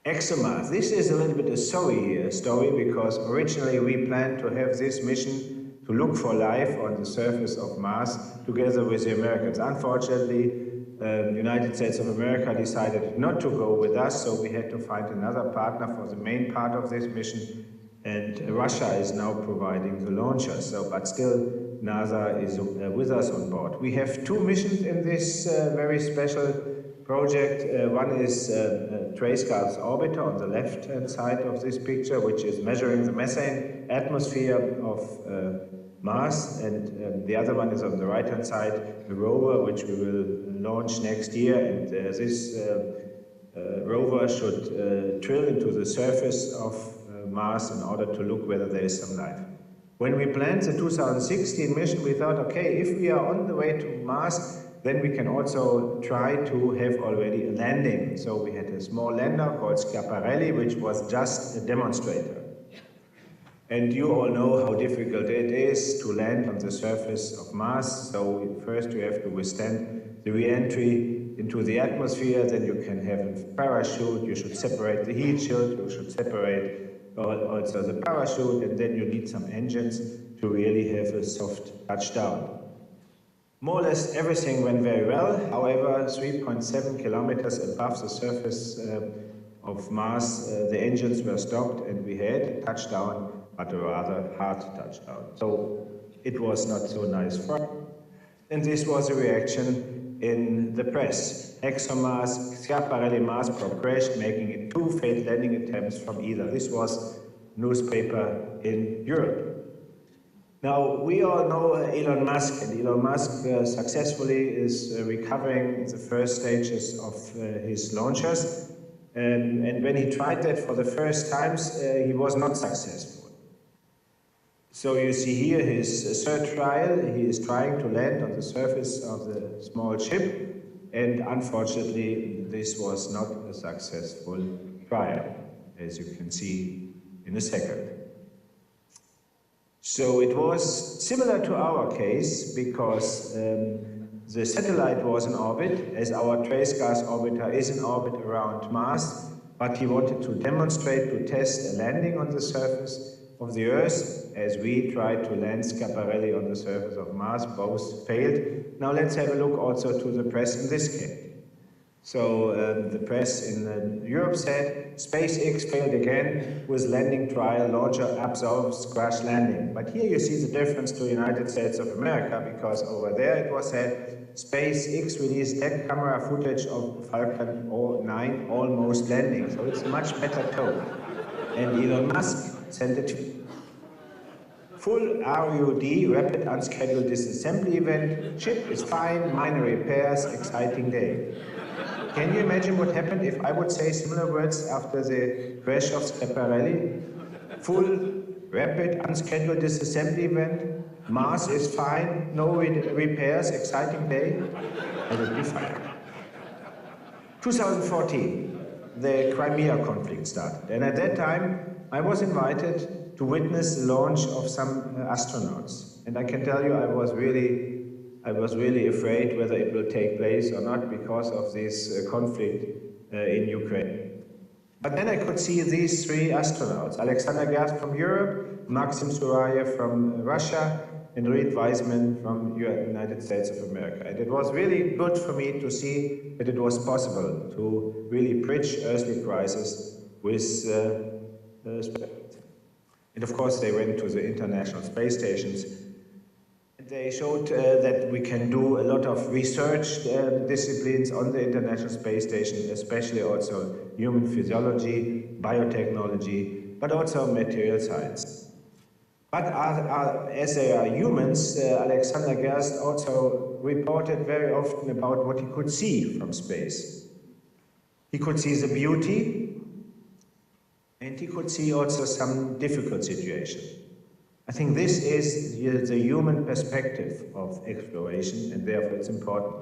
ExoMars. This is a little bit a sorry story because originally we planned to have this mission to look for life on the surface of Mars together with the Americans. Unfortunately, the United States of America decided not to go with us, so we had to find another partner for the main part of this mission, and Russia is now providing the launcher. So, but still, NASA is with us on board. We have 2 missions in this very special project. One is Trace Gas Orbiter on the left-hand side of this picture, which is measuring the methane atmosphere of Mars, and the other one is on the right-hand side, a rover which we will launch next year, and this rover should drill into the surface of Mars in order to look whether there is some life. When we planned the 2016 mission, we thought, okay, if we are on the way to Mars, then we can also try to have already a landing. So we had a small lander called Schiaparelli, which was just a demonstrator. And you all know how difficult it is to land on the surface of Mars. So first you have to withstand the re-entry into the atmosphere, then you can have a parachute, you should separate the heat shield, you should separate also the parachute, and then you need some engines to really have a soft touchdown. More or less everything went very well. However, 3.7 kilometers above the surface of Mars, the engines were stopped and we had a touchdown, but a rather hard touchdown. So it was not so nice for us. And this was a reaction in the press. ExoMars, Schiaparelli Mars probe crashed, making it 2 failed landing attempts from either. This was newspaper in Europe. Now, we all know Elon Musk, and Elon Musk successfully is recovering the first stages of his launchers. And when he tried that for the first times, he was not successful. So you see here his third trial. He is trying to land on the surface of the small ship, and unfortunately, this was not a successful trial, as you can see in a second. So it was similar to our case because the satellite was in orbit, as our Trace Gas Orbiter is in orbit around Mars, but he wanted to demonstrate, to test a landing on the surface of the Earth, as we tried to land Schiaparelli on the surface of Mars. Both failed. Now let's have a look also to the press in this case. So the press in Europe said, SpaceX failed again with landing trial, launcher absolves crash landing. But here you see the difference to the United States of America, because over there it was said, SpaceX released deck camera footage of Falcon 9 almost landing. So it's a much better tone. And Elon Musk sent it full RUD, rapid unscheduled disassembly event, chip is fine, minor repairs, exciting day. Can you imagine what happened if I would say similar words after the crash of Schiaparelli? Full, rapid, unscheduled disassembly event, Mars is fine, no repairs, exciting day, I would be fired. 2014, the Crimea conflict started, and at that time I was invited to witness the launch of some astronauts. And I can tell you I was really afraid whether it will take place or not because of this conflict in Ukraine. But then I could see these three astronauts, Alexander Gerst from Europe, Maxim Surayev from Russia, and Reed Wiseman from the United States of America. And it was really good for me to see that it was possible to really bridge earthly crisis with space. And of course they went to the international space stations. They showed that we can do a lot of research disciplines on the International Space Station, especially also human physiology, biotechnology, but also material science. But as they are humans, Alexander Gerst also reported very often about what he could see from space. He could see the beauty, and he could see also some difficult situations. I think this is the human perspective of exploration, and therefore it's important.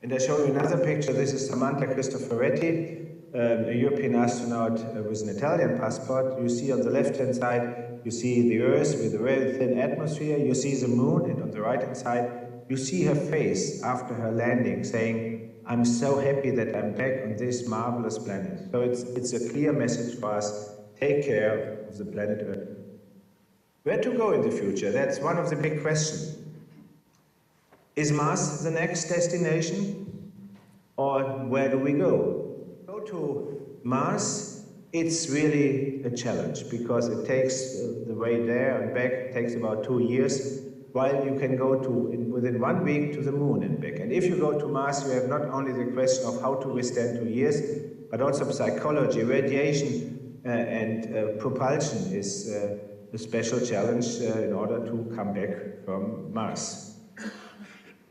And I show you another picture. This is Samantha Cristoforetti, a European astronaut with an Italian passport. You see on the left-hand side, you see the Earth with a very thin atmosphere. You see the moon, and on the right-hand side, you see her face after her landing saying, I'm so happy that I'm back on this marvelous planet. So it's a clear message for us. Take care of the planet Earth. Where to go in the future? That's one of the big questions. Is Mars the next destination? Or where do we go? Go to Mars, it's really a challenge because it takes the way there and back, it takes about 2 years, while you can go within 1 week to the moon and back. And if you go to Mars, you have not only the question of how to withstand 2 years, but also psychology, radiation, and propulsion is a special challenge in order to come back from Mars.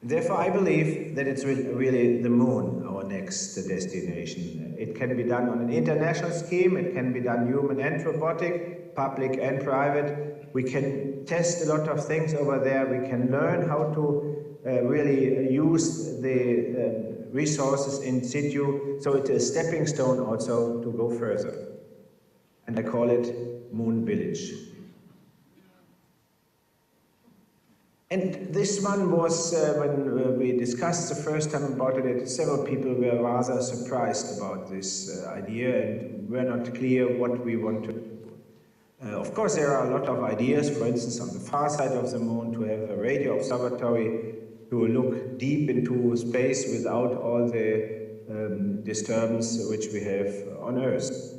Therefore, I believe that it's really the moon, our next destination. It can be done on an international scheme, it can be done human and robotic, public and private. We can test a lot of things over there, we can learn how to really use the resources in situ, so it's a stepping stone also to go further. And I call it Moon Village. And this one was, when we discussed the first time about it, several people were rather surprised about this idea and were not clear what we want to do. Of course, there are a lot of ideas, for instance, on the far side of the moon, to have a radio observatory to look deep into space without all the disturbance which we have on Earth.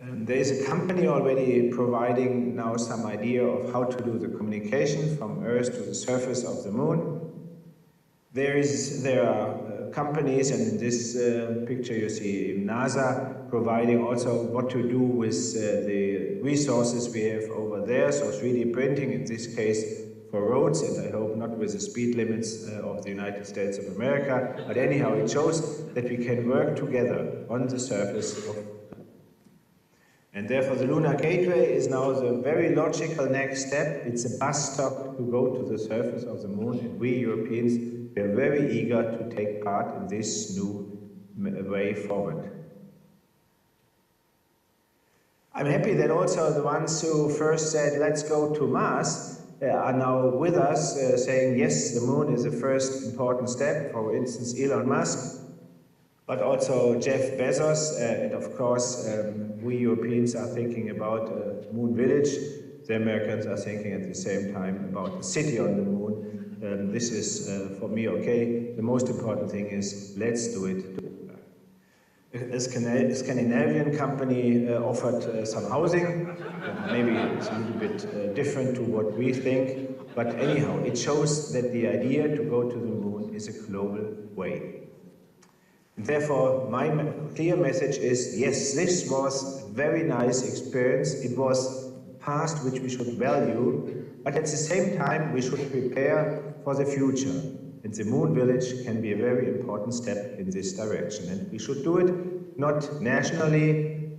There is a company already providing now some idea of how to do the communication from Earth to the surface of the moon. There are companies, and in this picture you see NASA providing also what to do with the resources we have over there, so 3D printing in this case for roads, and I hope not with the speed limits of the United States of America, but anyhow it shows that we can work together on the surface of. And therefore the Lunar Gateway is now the very logical next step. It's a bus stop to go to the surface of the moon, and we Europeans are very eager to take part in this new way forward. I'm happy that also the ones who first said let's go to Mars are now with us saying yes, the moon is the first important step. For instance, Elon Musk, but also Jeff Bezos, and of course we Europeans are thinking about Moon Village. The Americans are thinking at the same time about the city on the moon. This is, for me, okay. The most important thing is let's do it together. A Scandinavian company offered some housing. Maybe it's a little bit different to what we think, but anyhow, it shows that the idea to go to the moon is a global way. And therefore, my clear message is, yes, this was a very nice experience. It was past which we should value, but at the same time, we should prepare for the future. And the Moon Village can be a very important step in this direction. And we should do it not nationally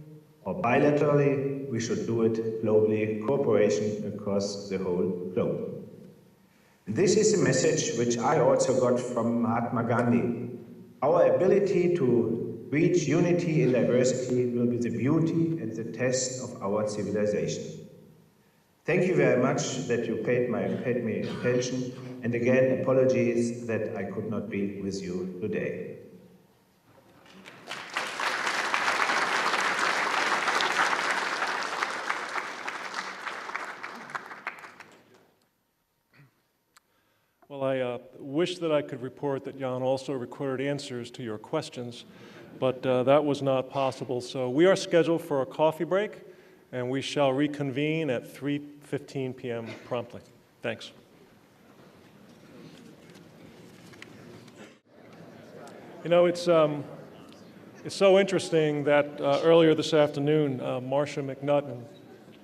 or bilaterally, we should do it globally, cooperation across the whole globe. And this is a message which I also got from Mahatma Gandhi. Our ability to reach unity in diversity will be the beauty and the test of our civilization. Thank you very much that you paid me attention, and again, apologies that I could not be with you today. Well, I wish that I could report that Jan also recorded answers to your questions, but that was not possible. So we are scheduled for a coffee break, and we shall reconvene at 3:15 p.m. promptly. Thanks. You know, it's so interesting that earlier this afternoon, Marcia McNutt,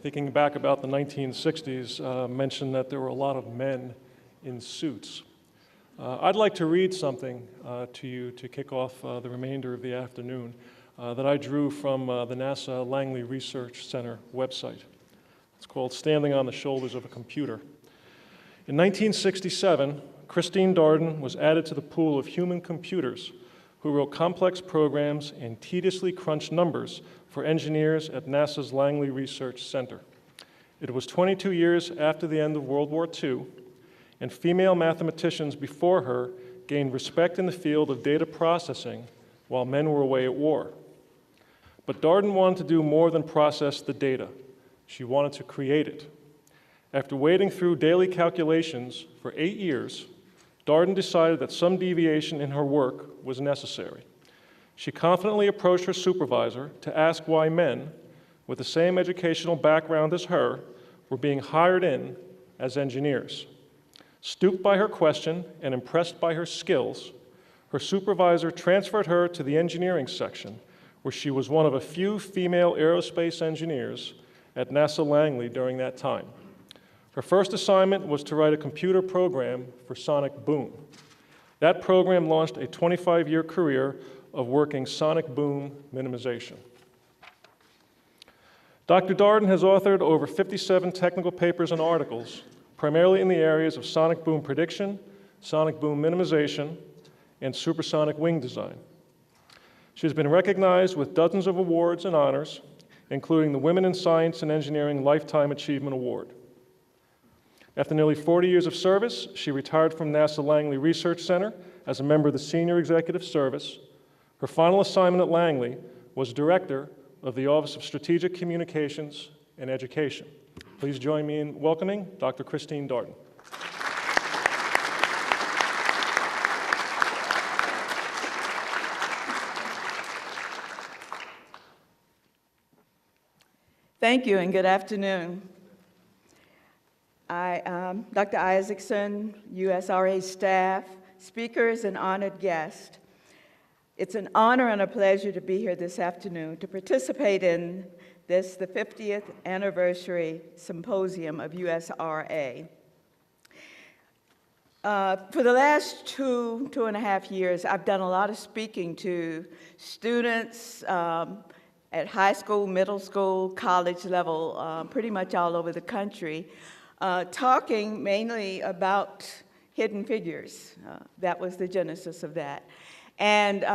thinking back about the 1960s, mentioned that there were a lot of men in suits. I'd like to read something to you to kick off the remainder of the afternoon that I drew from the NASA Langley Research Center website. It's called Standing on the Shoulders of a Computer. In 1967, Christine Darden was added to the pool of human computers who wrote complex programs and tediously crunched numbers for engineers at NASA's Langley Research Center. It was 22 years after the end of World War II, and female mathematicians before her gained respect in the field of data processing while men were away at war. But Darden wanted to do more than process the data. She wanted to create it. After wading through daily calculations for 8 years, Darden decided that some deviation in her work was necessary. She confidently approached her supervisor to ask why men, with the same educational background as her, were being hired in as engineers. Stooped by her question and impressed by her skills, her supervisor transferred her to the engineering section, where she was one of a few female aerospace engineers at NASA Langley during that time. Her first assignment was to write a computer program for sonic boom. That program launched a 25-year career of working sonic boom minimization. Dr. Darden has authored over 57 technical papers and articles, primarily in the areas of sonic boom prediction, sonic boom minimization, and supersonic wing design. She has been recognized with dozens of awards and honors, including the Women in Science and Engineering Lifetime Achievement Award. After nearly 40 years of service, she retired from NASA Langley Research Center as a member of the Senior Executive Service. Her final assignment at Langley was Director of the Office of Strategic Communications and Education. Please join me in welcoming Dr. Christine Darden. Thank you and good afternoon. Dr. Isaacson, USRA staff, speakers, and honored guests. It's an honor and a pleasure to be here this afternoon to participate in this, the 50th anniversary symposium of USRA. For the last two and a half years, I've done a lot of speaking to students at high school, middle school, college level, pretty much all over the country, talking mainly about hidden figures. That was the genesis of that. And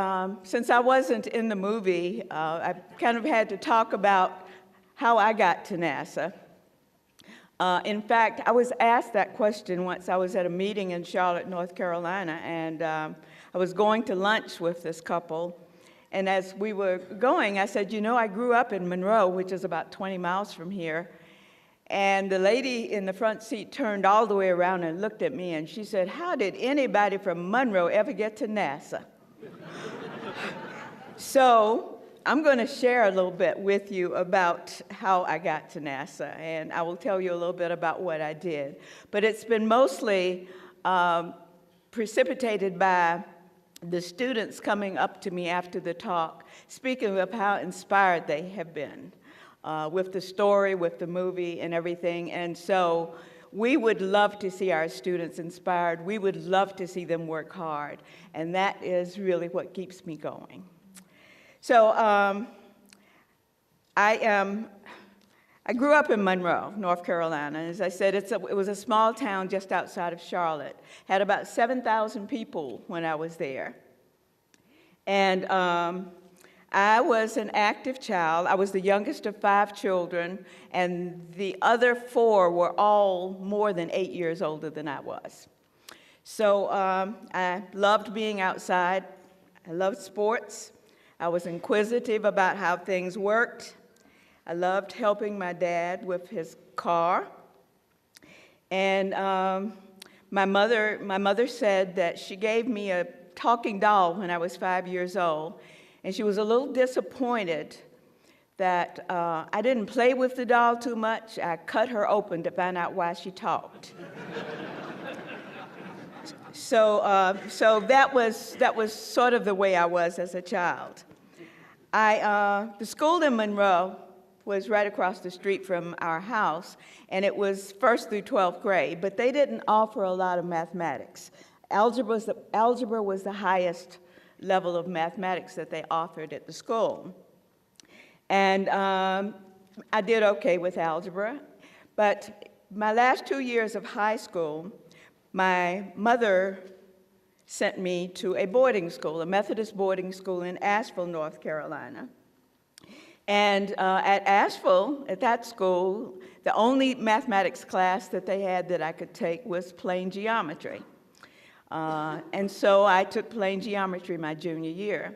since I wasn't in the movie, I kind of had to talk about how I got to NASA. In fact, I was asked that question once. I was at a meeting in Charlotte, North Carolina, and I was going to lunch with this couple. And as we were going, I said, you know, I grew up in Monroe, which is about 20 miles from here. And the lady in the front seat turned all the way around and looked at me, and she said, how did anybody from Monroe ever get to NASA? So I'm going to share a little bit with you about how I got to NASA, and I will tell you a little bit about what I did. But it's been mostly precipitated by the students coming up to me after the talk, speaking of how inspired they have been with the story, with the movie, and everything. And so we would love to see our students inspired. We would love to see them work hard. And that is really what keeps me going. So I grew up in Monroe, North Carolina. As I said, it was a small town just outside of Charlotte. Had about 7,000 people when I was there. And I was an active child. I was the youngest of 5 children, and the other 4 were all more than 8 years older than I was. So I loved being outside. I loved sports. I was inquisitive about how things worked. I loved helping my dad with his car. And my mother said that she gave me a talking doll when I was 5 years old, and she was a little disappointed that I didn't play with the doll too much. I cut her open to find out why she talked. So that was sort of the way I was as a child. The school in Monroe was right across the street from our house, and it was 1st through 12th grade, but they didn't offer a lot of mathematics. Algebra was the highest level of mathematics that they offered at the school. And I did okay with algebra, but my last 2 years of high school, my mother sent me to a boarding school, a Methodist boarding school in Asheville, North Carolina. And at Asheville, at that school, the only mathematics class that they had that I could take was plane geometry. And so I took plane geometry my junior year.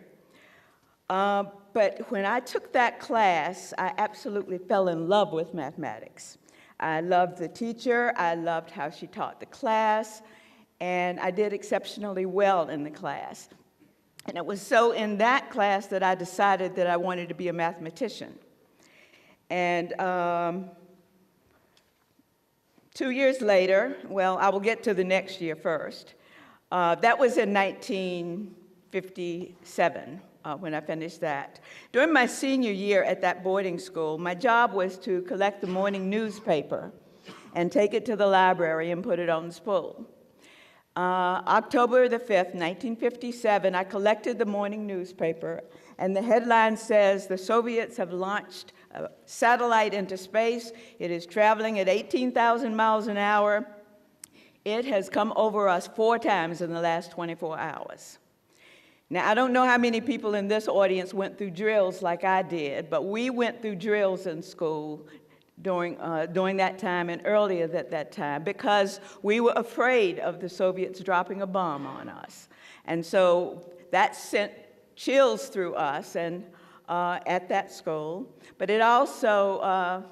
But when I took that class, I absolutely fell in love with mathematics. I loved the teacher, I loved how she taught the class, and I did exceptionally well in the class. And it was so in that class that I decided that I wanted to be a mathematician. And 2 years later, well, I will get to the next year first. That was in 1957 when I finished that. During my senior year at that boarding school, my job was to collect the morning newspaper and take it to the library and put it on the spool. October the 5th, 1957, I collected the morning newspaper, and the headline says, "The Soviets have launched a satellite into space. It is traveling at 18,000 miles an hour. It has come over us 4 times in the last 24 hours." Now, I don't know how many people in this audience went through drills like I did, but we went through drills in school during that time and earlier at that time because we were afraid of the Soviets dropping a bomb on us. And so that sent chills through us and at that school. But it also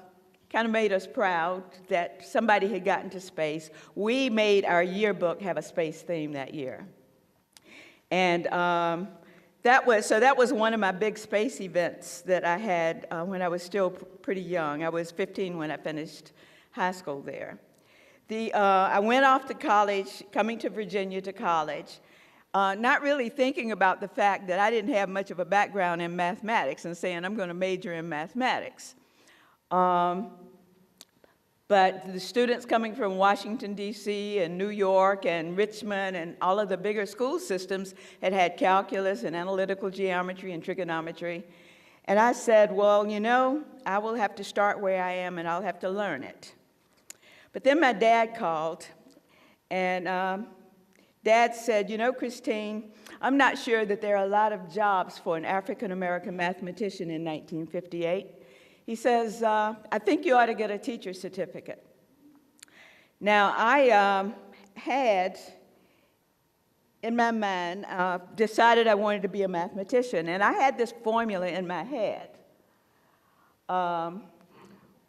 kind of made us proud that somebody had gotten to space. We made our yearbook have a space theme that year. And that was one of my big space events that I had when I was still pretty young. I was 15 when I finished high school there. I went off to college, coming to Virginia to college, not really thinking about the fact that I didn't have much of a background in mathematics and saying I'm going to major in mathematics. But the students coming from Washington, D.C., and New York, and Richmond, and all of the bigger school systems had calculus and analytical geometry and trigonometry. And I said, well, you know, I will have to start where I am, and I'll have to learn it. But then my dad called, and Dad said, you know, Christine, I'm not sure that there are a lot of jobs for an African-American mathematician in 1958. He says, I think you ought to get a teacher's certificate. Now, I had, in my mind, decided I wanted to be a mathematician, and I had this formula in my head,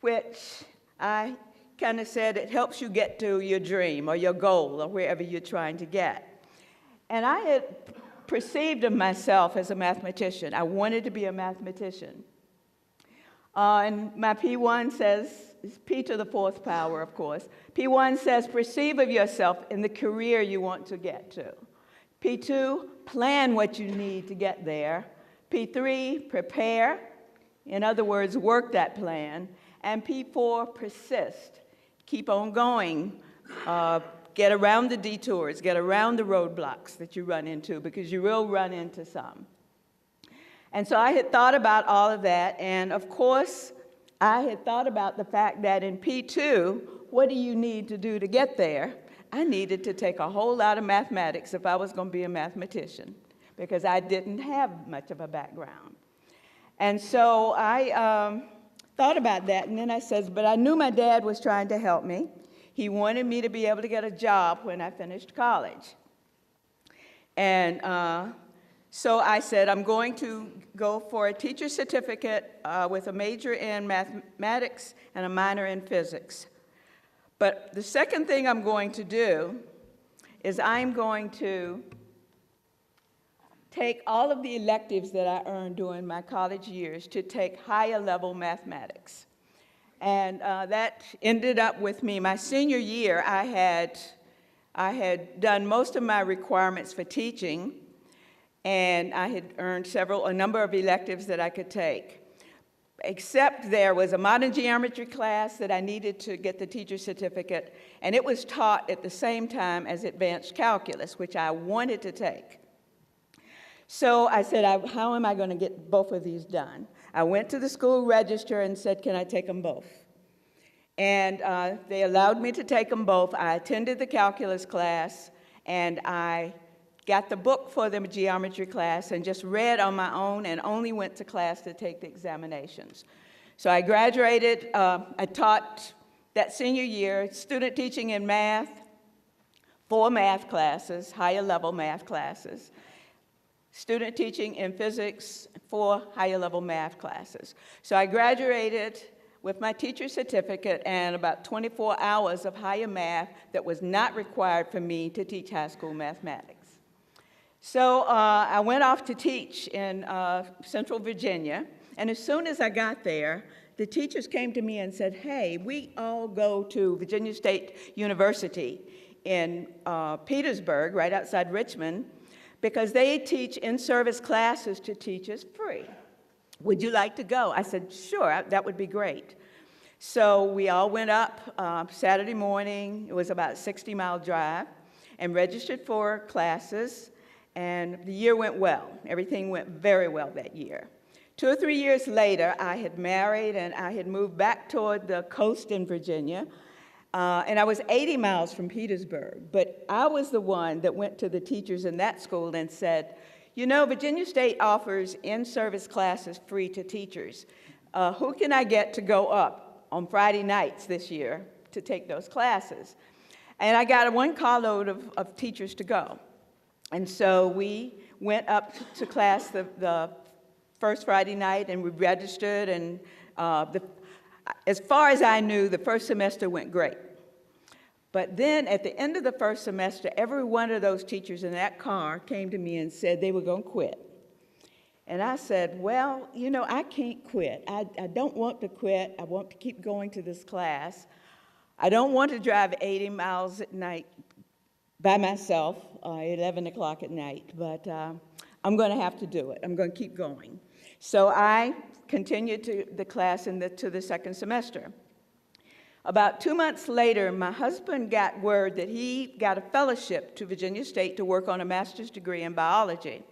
which I kind of said it helps you get to your dream or your goal or wherever you're trying to get. And I had perceived of myself as a mathematician. I wanted to be a mathematician. And my P1 says, it's P to the fourth power, of course. P1 says, perceive of yourself in the career you want to get to. P2, plan what you need to get there. P3, prepare. In other words, work that plan. And P4, persist. Keep on going. Get around the detours, get around the roadblocks that you run into, because you will run into some. And so I had thought about all of that, and of course, I had thought about the fact that in P2, what do you need to do to get there? I needed to take a whole lot of mathematics if I was going to be a mathematician, because I didn't have much of a background. And so I thought about that, and then I said, but I knew my dad was trying to help me. He wanted me to be able to get a job when I finished college. And so I said, I'm going to go for a teacher's certificate with a major in mathematics and a minor in physics. But the second thing I'm going to do is I'm going to take all of the electives that I earned during my college years to take higher level mathematics. And that ended up with me. My senior year, I had done most of my requirements for teaching, and I had earned a number of electives that I could take. Except there was a modern geometry class that I needed to get the teacher's certificate, and it was taught at the same time as advanced calculus, which I wanted to take. So I said, how am I going to get both of these done? I went to the school register and said, can I take them both? And they allowed me to take them both. I attended the calculus class, and I got the book for the geometry class and just read on my own and only went to class to take the examinations. So I graduated. I taught that senior year student teaching in math, 4 math classes, higher level math classes. Student teaching in physics, 4 higher level math classes. So I graduated with my teacher's certificate and about 24 hours of higher math that was not required for me to teach high school mathematics. So I went off to teach in Central Virginia, and as soon as I got there, the teachers came to me and said, hey, we all go to Virginia State University in Petersburg, right outside Richmond, because they teach in-service classes to teachers free. Would you like to go? I said, sure, that would be great. So we all went up Saturday morning. It was about a 60-mile drive, and registered for classes, and the year went well. Everything went very well that year. 2 or 3 years later, I had married, and I had moved back toward the coast in Virginia, and I was 80 miles from Petersburg, but I was the one that went to the teachers in that school and said, you know, Virginia State offers in-service classes free to teachers. Who can I get to go up on Friday nights this year to take those classes? And I got 1 carload of teachers to go. And so we went up to class the first Friday night, and we registered, and as far as I knew, the first semester went great. But then at the end of the first semester, every one of those teachers in that car came to me and said they were going to quit. And I said, well, you know, I can't quit. I don't want to quit. I want to keep going to this class. I don't want to drive 80 miles at night by myself, 11 o'clock at night, but I'm going to have to do it. I'm going to keep going. So I continued to the class to the second semester. About 2 months later, my husband got word that he got a fellowship to Virginia State to work on a master's degree in biology.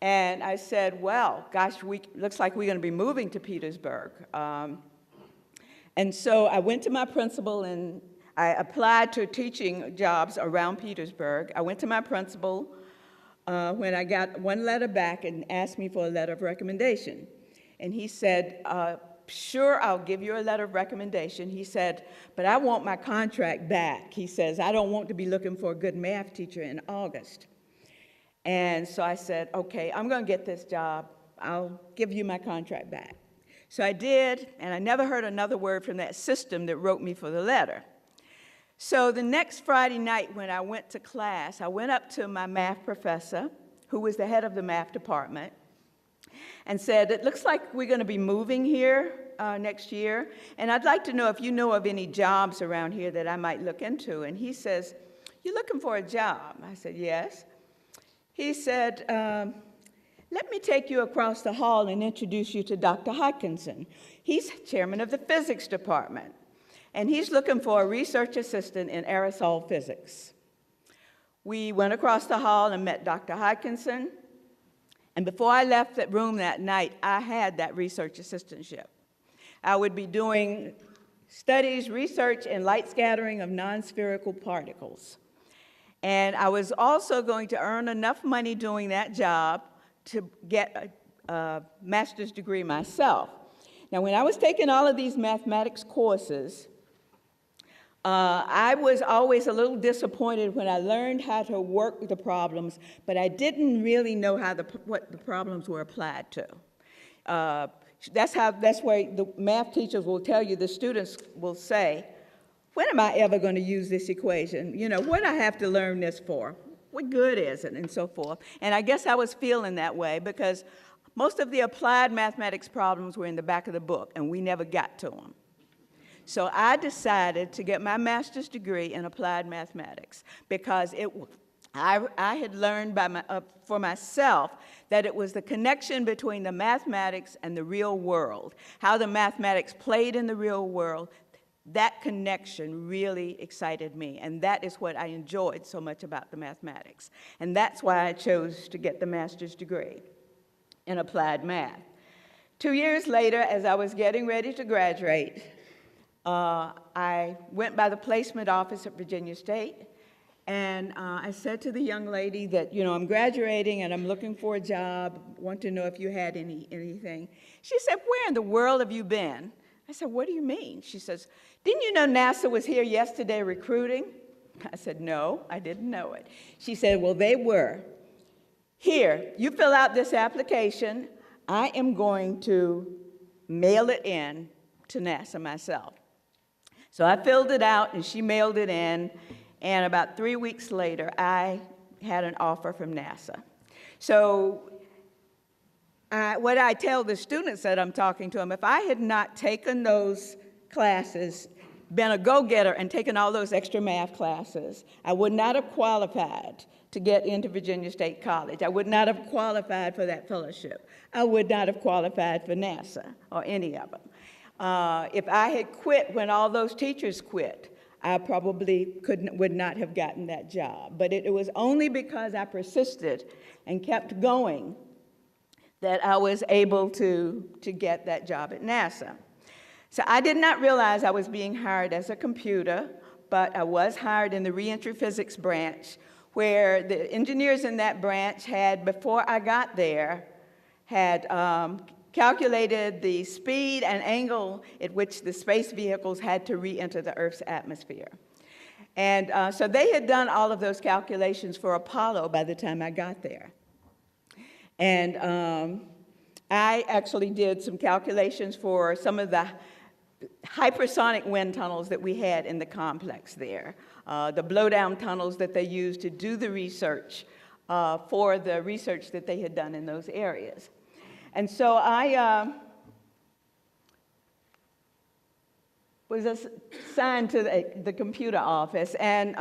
And I said, well, gosh, looks like we're going to be moving to Petersburg. And so I went to my principal, and I applied to teaching jobs around Petersburg. I went to my principal when I got 1 letter back and asked me for a letter of recommendation. And he said, sure, I'll give you a letter of recommendation. He said, but I want my contract back. He says, I don't want to be looking for a good math teacher in August. And so I said, okay, I'm going to get this job. I'll give you my contract back. So I did, and I never heard another word from that system that wrote me for the letter. So the next Friday night when I went to class, I went up to my math professor, who was the head of the math department, and said, it looks like we're going to be moving here next year, and I'd like to know if you know of any jobs around here that I might look into. And he says, you're looking for a job? I said, yes. He said, let me take you across the hall and introduce you to Dr. Hodkinson. He's chairman of the physics department, and he's looking for a research assistant in aerosol physics. We went across the hall and met Dr. Hodkinson, and before I left that room that night, I had that research assistantship. I would be doing studies, research, in light scattering of non-spherical particles. And I was also going to earn enough money doing that job to get a master's degree myself. Now, when I was taking all of these mathematics courses, I was always a little disappointed when I learned how to work the problems, but I didn't really know how what the problems were applied to. That's why the math teachers will tell you, the students will say, when am I ever going to use this equation? You know, what do I have to learn this for? What good is it? And so forth. And I guess I was feeling that way because most of the applied mathematics problems were in the back of the book, and we never got to them. So I decided to get my master's degree in applied mathematics because I had learned for myself that it was the connection between the mathematics and the real world, how the mathematics played in the real world. That connection really excited me, and that is what I enjoyed so much about the mathematics. And that's why I chose to get the master's degree in applied math. 2 years later, as I was getting ready to graduate, I went by the placement office at Virginia State, and I said to the young lady that, you know, I'm graduating and I'm looking for a job, want to know if you had anything. She said, where in the world have you been? I said, what do you mean? She says, didn't you know NASA was here yesterday recruiting? I said, no, I didn't know it. She said, well, they were. Here, you fill out this application. I am going to mail it in to NASA myself. So I filled it out, and she mailed it in, and about 3 weeks later, I had an offer from NASA. So what I tell the students that I'm talking to them, if I had not taken those classes, been a go-getter and taken all those extra math classes, I would not have qualified to get into Virginia State College. I would not have qualified for that fellowship. I would not have qualified for NASA or any of them. If I had quit when all those teachers quit, I probably would not have gotten that job. But it was only because I persisted and kept going that I was able to get that job at NASA. So I did not realize I was being hired as a computer, but I was hired in the reentry physics branch, where the engineers in that branch had, before I got there, had calculated the speed and angle at which the space vehicles had to re-enter the Earth's atmosphere. And so they had done all of those calculations for Apollo by the time I got there. And I actually did some calculations for some of the hypersonic wind tunnels that we had in the complex there, the blowdown tunnels that they used to do the research for the research that they had done in those areas. And so I was assigned to the computer office, and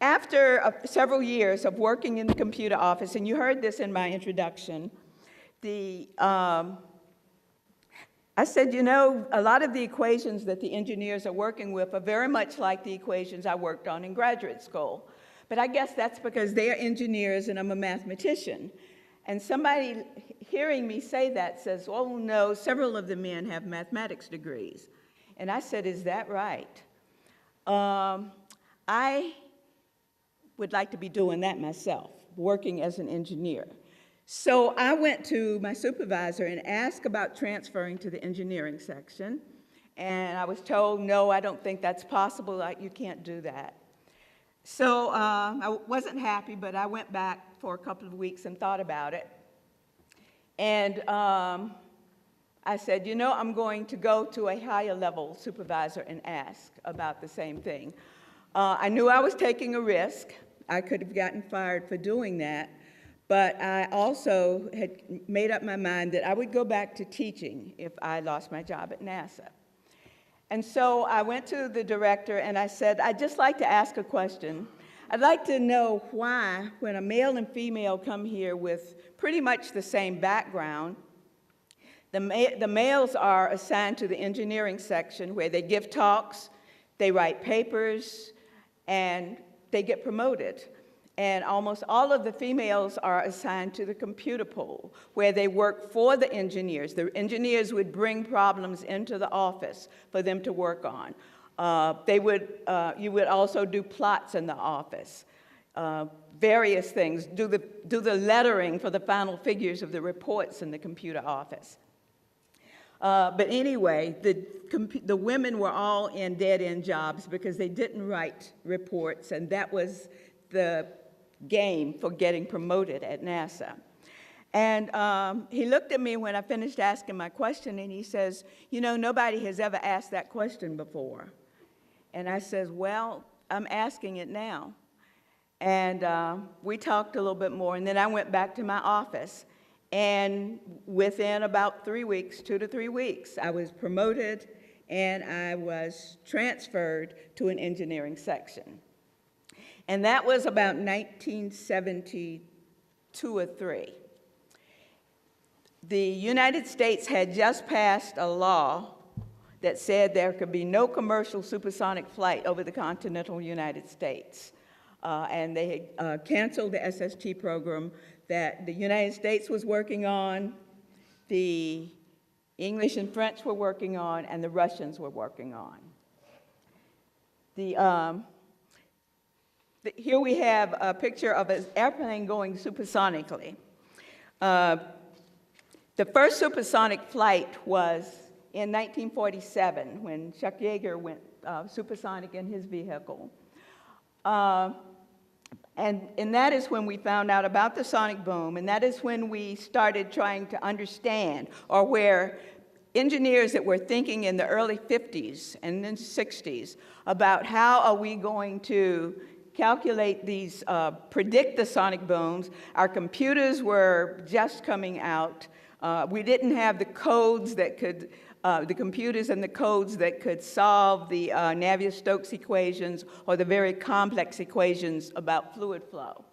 after several years of working in the computer office, and you heard this in my introduction, I said, you know, a lot of the equations that the engineers are working with are very much like the equations I worked on in graduate school. But I guess that's because they're engineers and I'm a mathematician. And somebody hearing me say that says, oh no, several of the men have mathematics degrees. And I said, is that right? I would like to be doing that myself, working as an engineer. So I went to my supervisor and asked about transferring to the engineering section. And I was told, no, I don't think that's possible, you can't do that. So I wasn't happy, but I went back for a couple of weeks and thought about it. And I said, you know, I'm going to go to a higher level supervisor and ask about the same thing. I knew I was taking a risk. I could have gotten fired for doing that. But I also had made up my mind that I would go back to teaching if I lost my job at NASA. And so I went to the director and I said, I'd just like to ask a question. I'd like to know why, when a male and female come here with pretty much the same background, the males are assigned to the engineering section where they give talks, they write papers, and they get promoted. And almost all of the females are assigned to the computer pool, where they work for the engineers. The engineers would bring problems into the office for them to work on. You would also do plots in the office, various things, do the lettering for the final figures of the reports in the computer office. But anyway, the women were all in dead-end jobs because they didn't write reports, and that was the game for getting promoted at NASA. And he looked at me when I finished asking my question, and he says, you know, nobody has ever asked that question before. And I says, well, I'm asking it now. And we talked a little bit more, and then I went back to my office. And within about 3 weeks, 2 to 3 weeks, I was promoted, and I was transferred to an engineering section. And that was about 1972 or 3. The United States had just passed a law that said there could be no commercial supersonic flight over the continental United States. And they had canceled the SST program that the United States was working on, the English and French were working on, and the Russians were working on. Here we have a picture of an airplane going supersonically. The first supersonic flight was in 1947 when Chuck Yeager went supersonic in his vehicle. And that is when we found out about the sonic boom, and that is when we started trying to understand, or where engineers that were thinking in the early 50s and then 60s about how are we going to calculate these, predict the sonic booms. Our computers were just coming out. We didn't have the codes that could, the computers and the codes that could solve the Navier-Stokes equations or the very complex equations about fluid flow.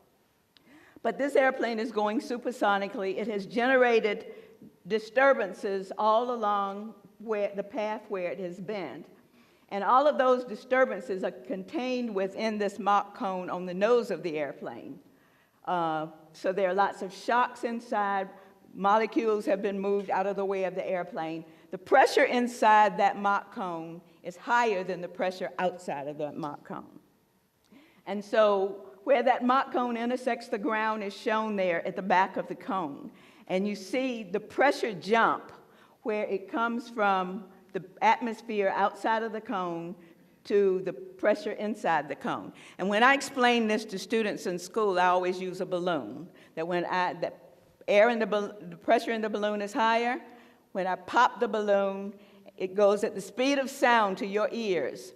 But this airplane is going supersonically. It has generated disturbances all along the path where it has been. And all of those disturbances are contained within this Mach cone on the nose of the airplane. So there are lots of shocks inside. Molecules have been moved out of the way of the airplane. The pressure inside that Mach cone is higher than the pressure outside of that Mach cone. And so where that Mach cone intersects the ground is shown there at the back of the cone. And you see the pressure jump where it comes from the atmosphere outside of the cone to the pressure inside the cone. And when I explain this to students in school, I always use a balloon. That when the pressure in the balloon is higher, when I pop the balloon, it goes at the speed of sound to your ears.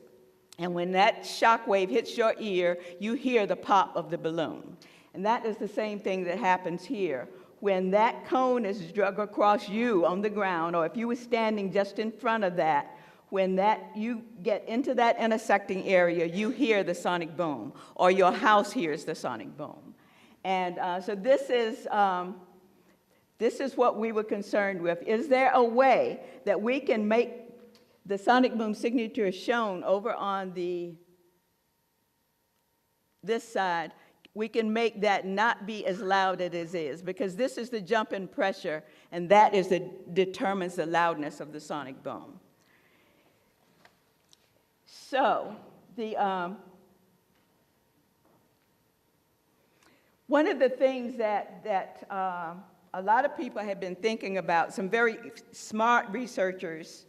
And when that shock wave hits your ear, you hear the pop of the balloon. And that is the same thing that happens here. When that cone is drug across you on the ground, or if you were standing just in front of that, when you get into that intersecting area, you hear the sonic boom, or your house hears the sonic boom. And so this is what we were concerned with. Is there a way that we can make the sonic boom signature shown over on this side? We can make that not be as loud as it is, because this is the jump in pressure, and that is determines the loudness of the sonic boom. So one of the things that a lot of people have been thinking about, some very smart researchers,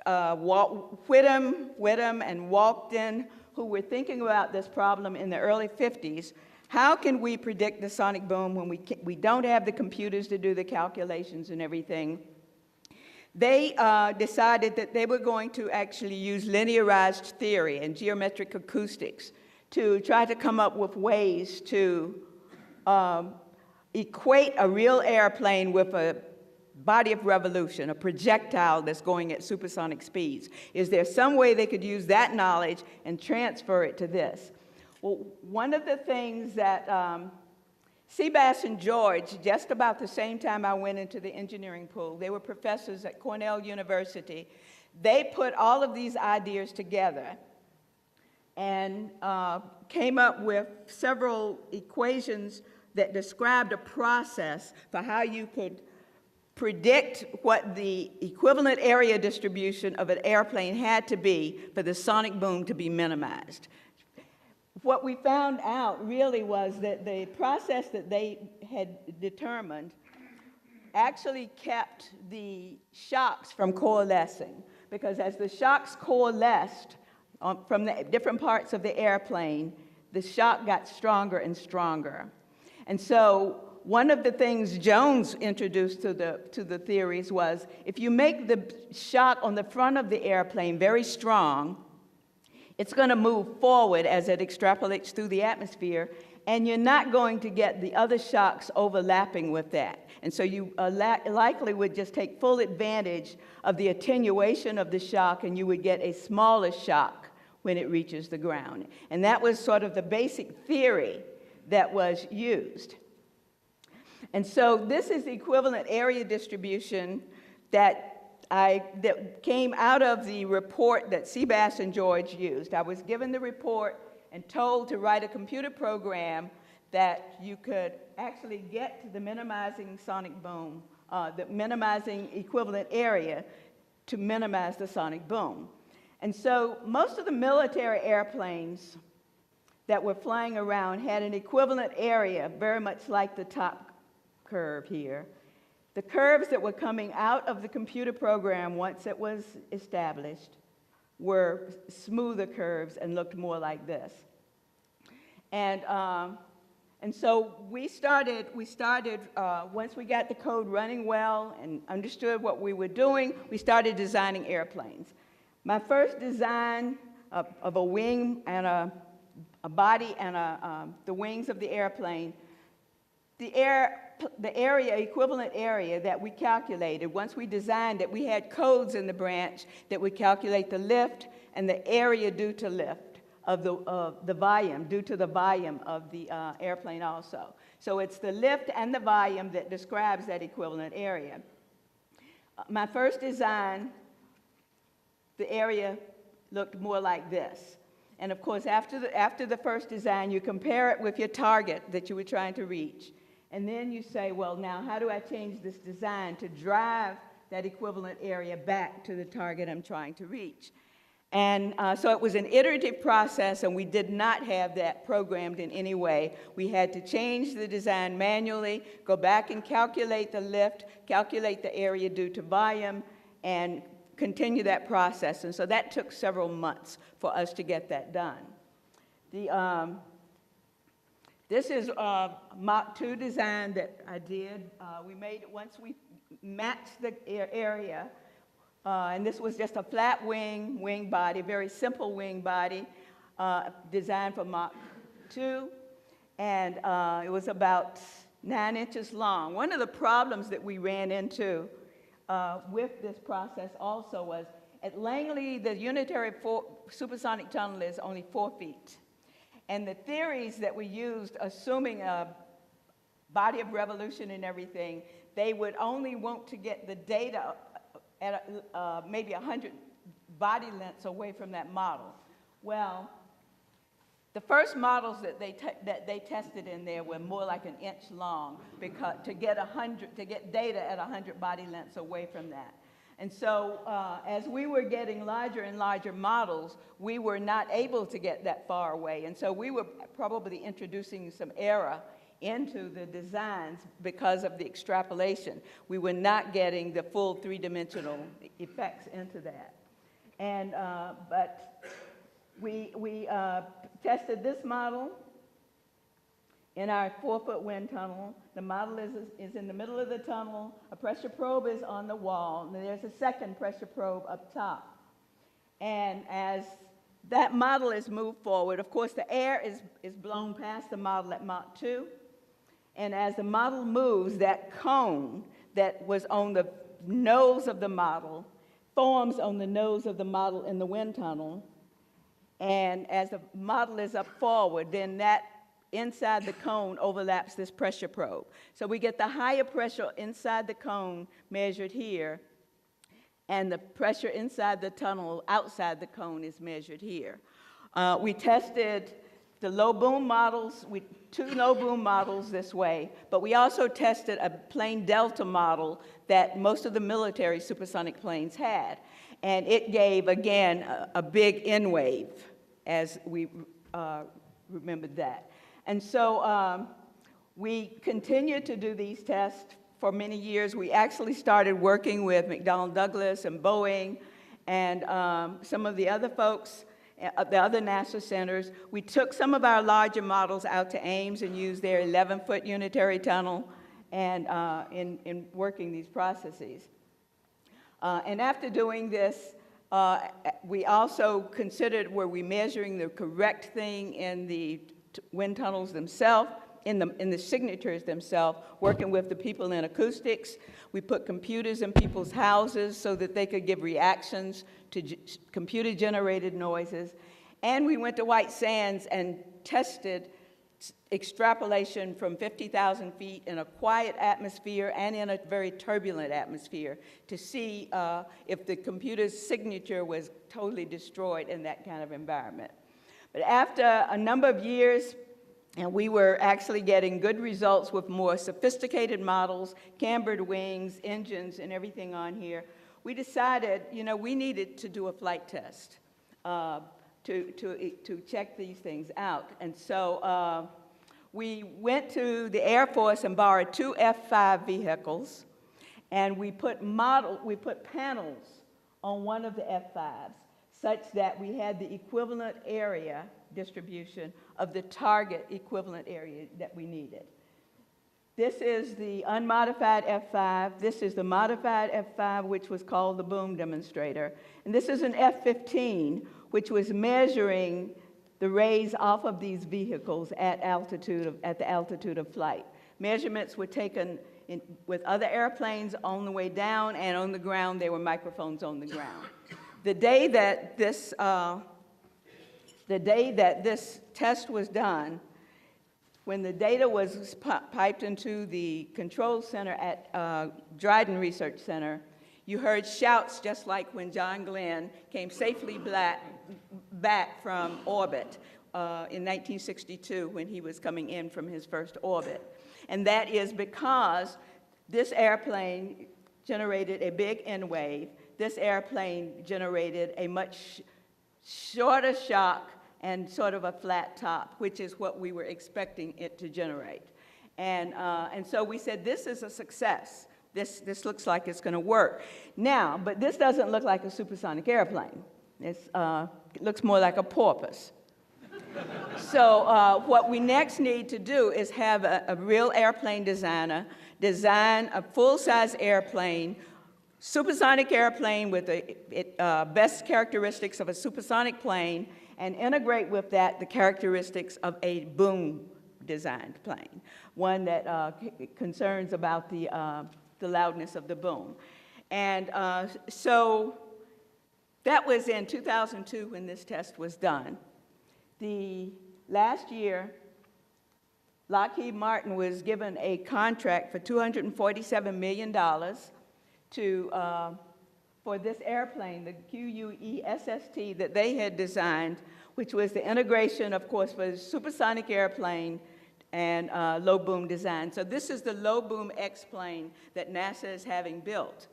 Whittam and Walkden, who were thinking about this problem in the early 50s. How can we predict the sonic boom when we don't have the computers to do the calculations and everything? They decided that they were going to actually use linearized theory and geometric acoustics to try to come up with ways to equate a real airplane with a body of revolution, a projectile that's going at supersonic speeds? Is there some way they could use that knowledge and transfer it to this? Well, one of the things that Seabass and George, just about the same time I went into the engineering pool, they were professors at Cornell University, they put all of these ideas together and came up with several equations that described a process for how you could predict what the equivalent area distribution of an airplane had to be for the sonic boom to be minimized. What we found out really was that the process that they had determined actually kept the shocks from coalescing, because as the shocks coalesced from the different parts of the airplane, the shock got stronger and stronger. And so one of the things Jones introduced to the theories was, if you make the shock on the front of the airplane very strong, it's going to move forward as it extrapolates through the atmosphere, and you're not going to get the other shocks overlapping with that. And so you likely would just take full advantage of the attenuation of the shock, and you would get a smaller shock when it reaches the ground. And that was sort of the basic theory that was used. And so this is the equivalent area distribution that came out of the report that Seabass and George used. I was given the report and told to write a computer program that you could actually get to the minimizing sonic boom, the minimizing equivalent area to minimize the sonic boom. And so most of the military airplanes that were flying around had an equivalent area, very much like the top curve here. The curves that were coming out of the computer program once it was established were smoother curves and looked more like this. And so we started once we got the code running well and understood what we were doing, we started designing airplanes. My first design of a wing and a body and the wings of the airplane, the area, equivalent area that we calculated, once we designed it, we had codes in the branch that would calculate the lift and the area due to lift of the volume, due to the volume of the airplane also. So it's the lift and the volume that describes that equivalent area. My first design, the area looked more like this. And of course, after the first design, you compare it with your target that you were trying to reach. And then you say, well, now how do I change this design to drive that equivalent area back to the target I'm trying to reach? And so it was an iterative process, and we did not have that programmed in any way. We had to change the design manually, go back and calculate the lift, calculate the area due to volume, and continue that process. And so that took several months for us to get that done. This is a Mach 2 design that I did. We made it once we matched the area. And this was just a flat wing body, very simple wing body, designed for Mach 2. And it was about 9 inches long. One of the problems that we ran into with this process also was, at Langley, the unitary supersonic tunnel is only 4 feet. And the theories that we used, assuming a body of revolution and everything, they would only want to get the data at maybe 100 body lengths away from that model. Well, the first models that they tested in there were more like an inch long, because to get data at 100 body lengths away from that. And so as we were getting larger and larger models, we were not able to get that far away. And so we were probably introducing some error into the designs because of the extrapolation. We were not getting the full three-dimensional effects into that. And but we tested this model in our 4-foot wind tunnel. The model is in the middle of the tunnel. A pressure probe is on the wall. And there's a second pressure probe up top. And as that model is moved forward, of course, the air is blown past the model at Mach 2. And as the model moves, that cone that was on the nose of the model forms on the nose of the model in the wind tunnel. And as the model is up forward, then that inside the cone overlaps this pressure probe. So we get the higher pressure inside the cone measured here, and the pressure inside the tunnel outside the cone is measured here. We tested the low boom models, two low boom models this way, but we also tested a plane delta model that most of the military supersonic planes had. And it gave, again, a big N wave, as we remembered that. And so we continued to do these tests for many years. We actually started working with McDonnell Douglas and Boeing and some of the other folks, the other NASA centers. We took some of our larger models out to Ames and used their 11-foot unitary tunnel and in working these processes. And after doing this, we also considered, were we measuring the correct thing in the wind tunnels themselves, in the signatures themselves, working with the people in acoustics. We put computers in people's houses so that they could give reactions to computer-generated noises. And we went to White Sands and tested extrapolation from 50,000 feet in a quiet atmosphere and in a very turbulent atmosphere to see if the computer's signature was totally destroyed in that kind of environment. But after a number of years, and we were actually getting good results with more sophisticated models, cambered wings, engines, and everything on here, we decided, you know, we needed to do a flight test to check these things out. And so we went to the Air Force and borrowed 2 F-5 vehicles, and we put panels on one of the F-5s such that we had the equivalent area distribution of the target equivalent area that we needed. This is the unmodified F-5. This is the modified F-5, which was called the boom demonstrator. And this is an F-15, which was measuring the rays off of these vehicles at the altitude of flight. Measurements were taken with other airplanes on the way down, and on the ground, there were microphones on the ground. The day that this test was done, when the data was piped into the control center at Dryden Research Center, you heard shouts just like when John Glenn came safely back from orbit in 1962 when he was coming in from his first orbit. And that is because this airplane generated a big N wave. This airplane generated a much shorter shock and sort of a flat top, which is what we were expecting it to generate. And so we said, this is a success. This looks like it's going to work. Now, but this doesn't look like a supersonic airplane. It looks more like a porpoise. So what we next need to do is have a real airplane designer design a full-size airplane, supersonic airplane with the best characteristics of a supersonic plane, and integrate with that the characteristics of a boom-designed plane, one that concerns about the loudness of the boom. And so that was in 2002 when this test was done. Last year, Lockheed Martin was given a contract for $247 million for this airplane, the QUE-SST that they had designed, which was the integration, of course, for the supersonic airplane and low boom design. So this is the low boom X-plane that NASA is having built.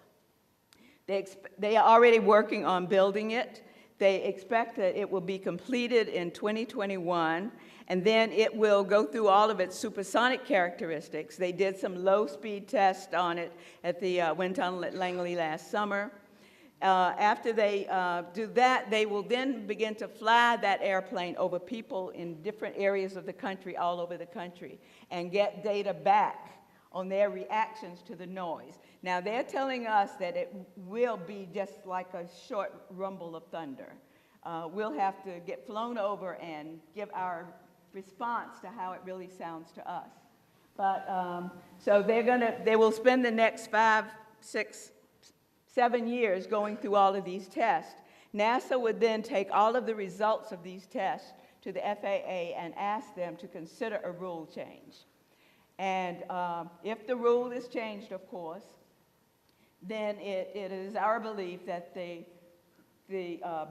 They are already working on building it. They expect that it will be completed in 2021, and then it will go through all of its supersonic characteristics. They did some low-speed tests on it at the wind tunnel at Langley last summer. After they do that, they will then begin to fly that airplane over people in different areas of the country, all over the country, and get data back on their reactions to the noise. Now, they're telling us that it will be just like a short rumble of thunder. We'll have to get flown over and give our response to how it really sounds to us. But, so they will spend the next 5, 6, 7 years going through all of these tests. NASA would then take all of the results of these tests to the FAA and ask them to consider a rule change. And if the rule is changed, of course, then it is our belief that the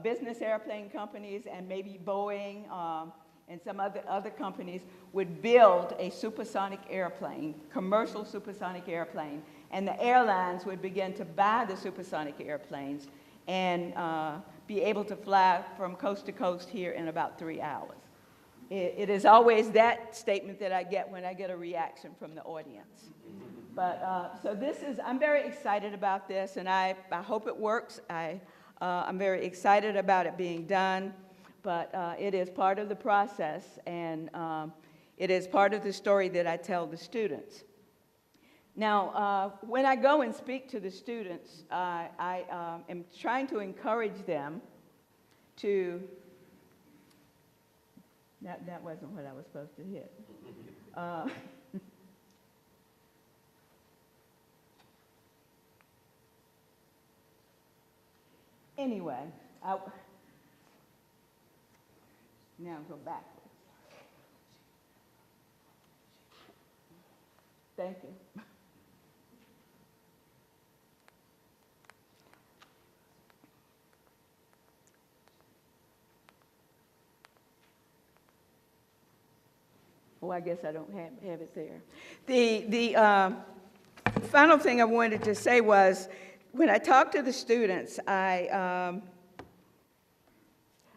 business airplane companies and maybe Boeing and some other companies would build a supersonic airplane, commercial supersonic airplane, and the airlines would begin to buy the supersonic airplanes and be able to fly from coast to coast here in about 3 hours. It is always that statement that I get when I get a reaction from the audience. But, so I'm very excited about this, and I hope it works. I'm very excited about it being done, but it is part of the process, and it is part of the story that I tell the students. Now, when I go and speak to the students, I am trying to encourage them to, that wasn't what I was supposed to hit. Anyway, now go backwards. Thank you. Oh, I guess I don't have it there. The final thing I wanted to say was, when I talked to the students, I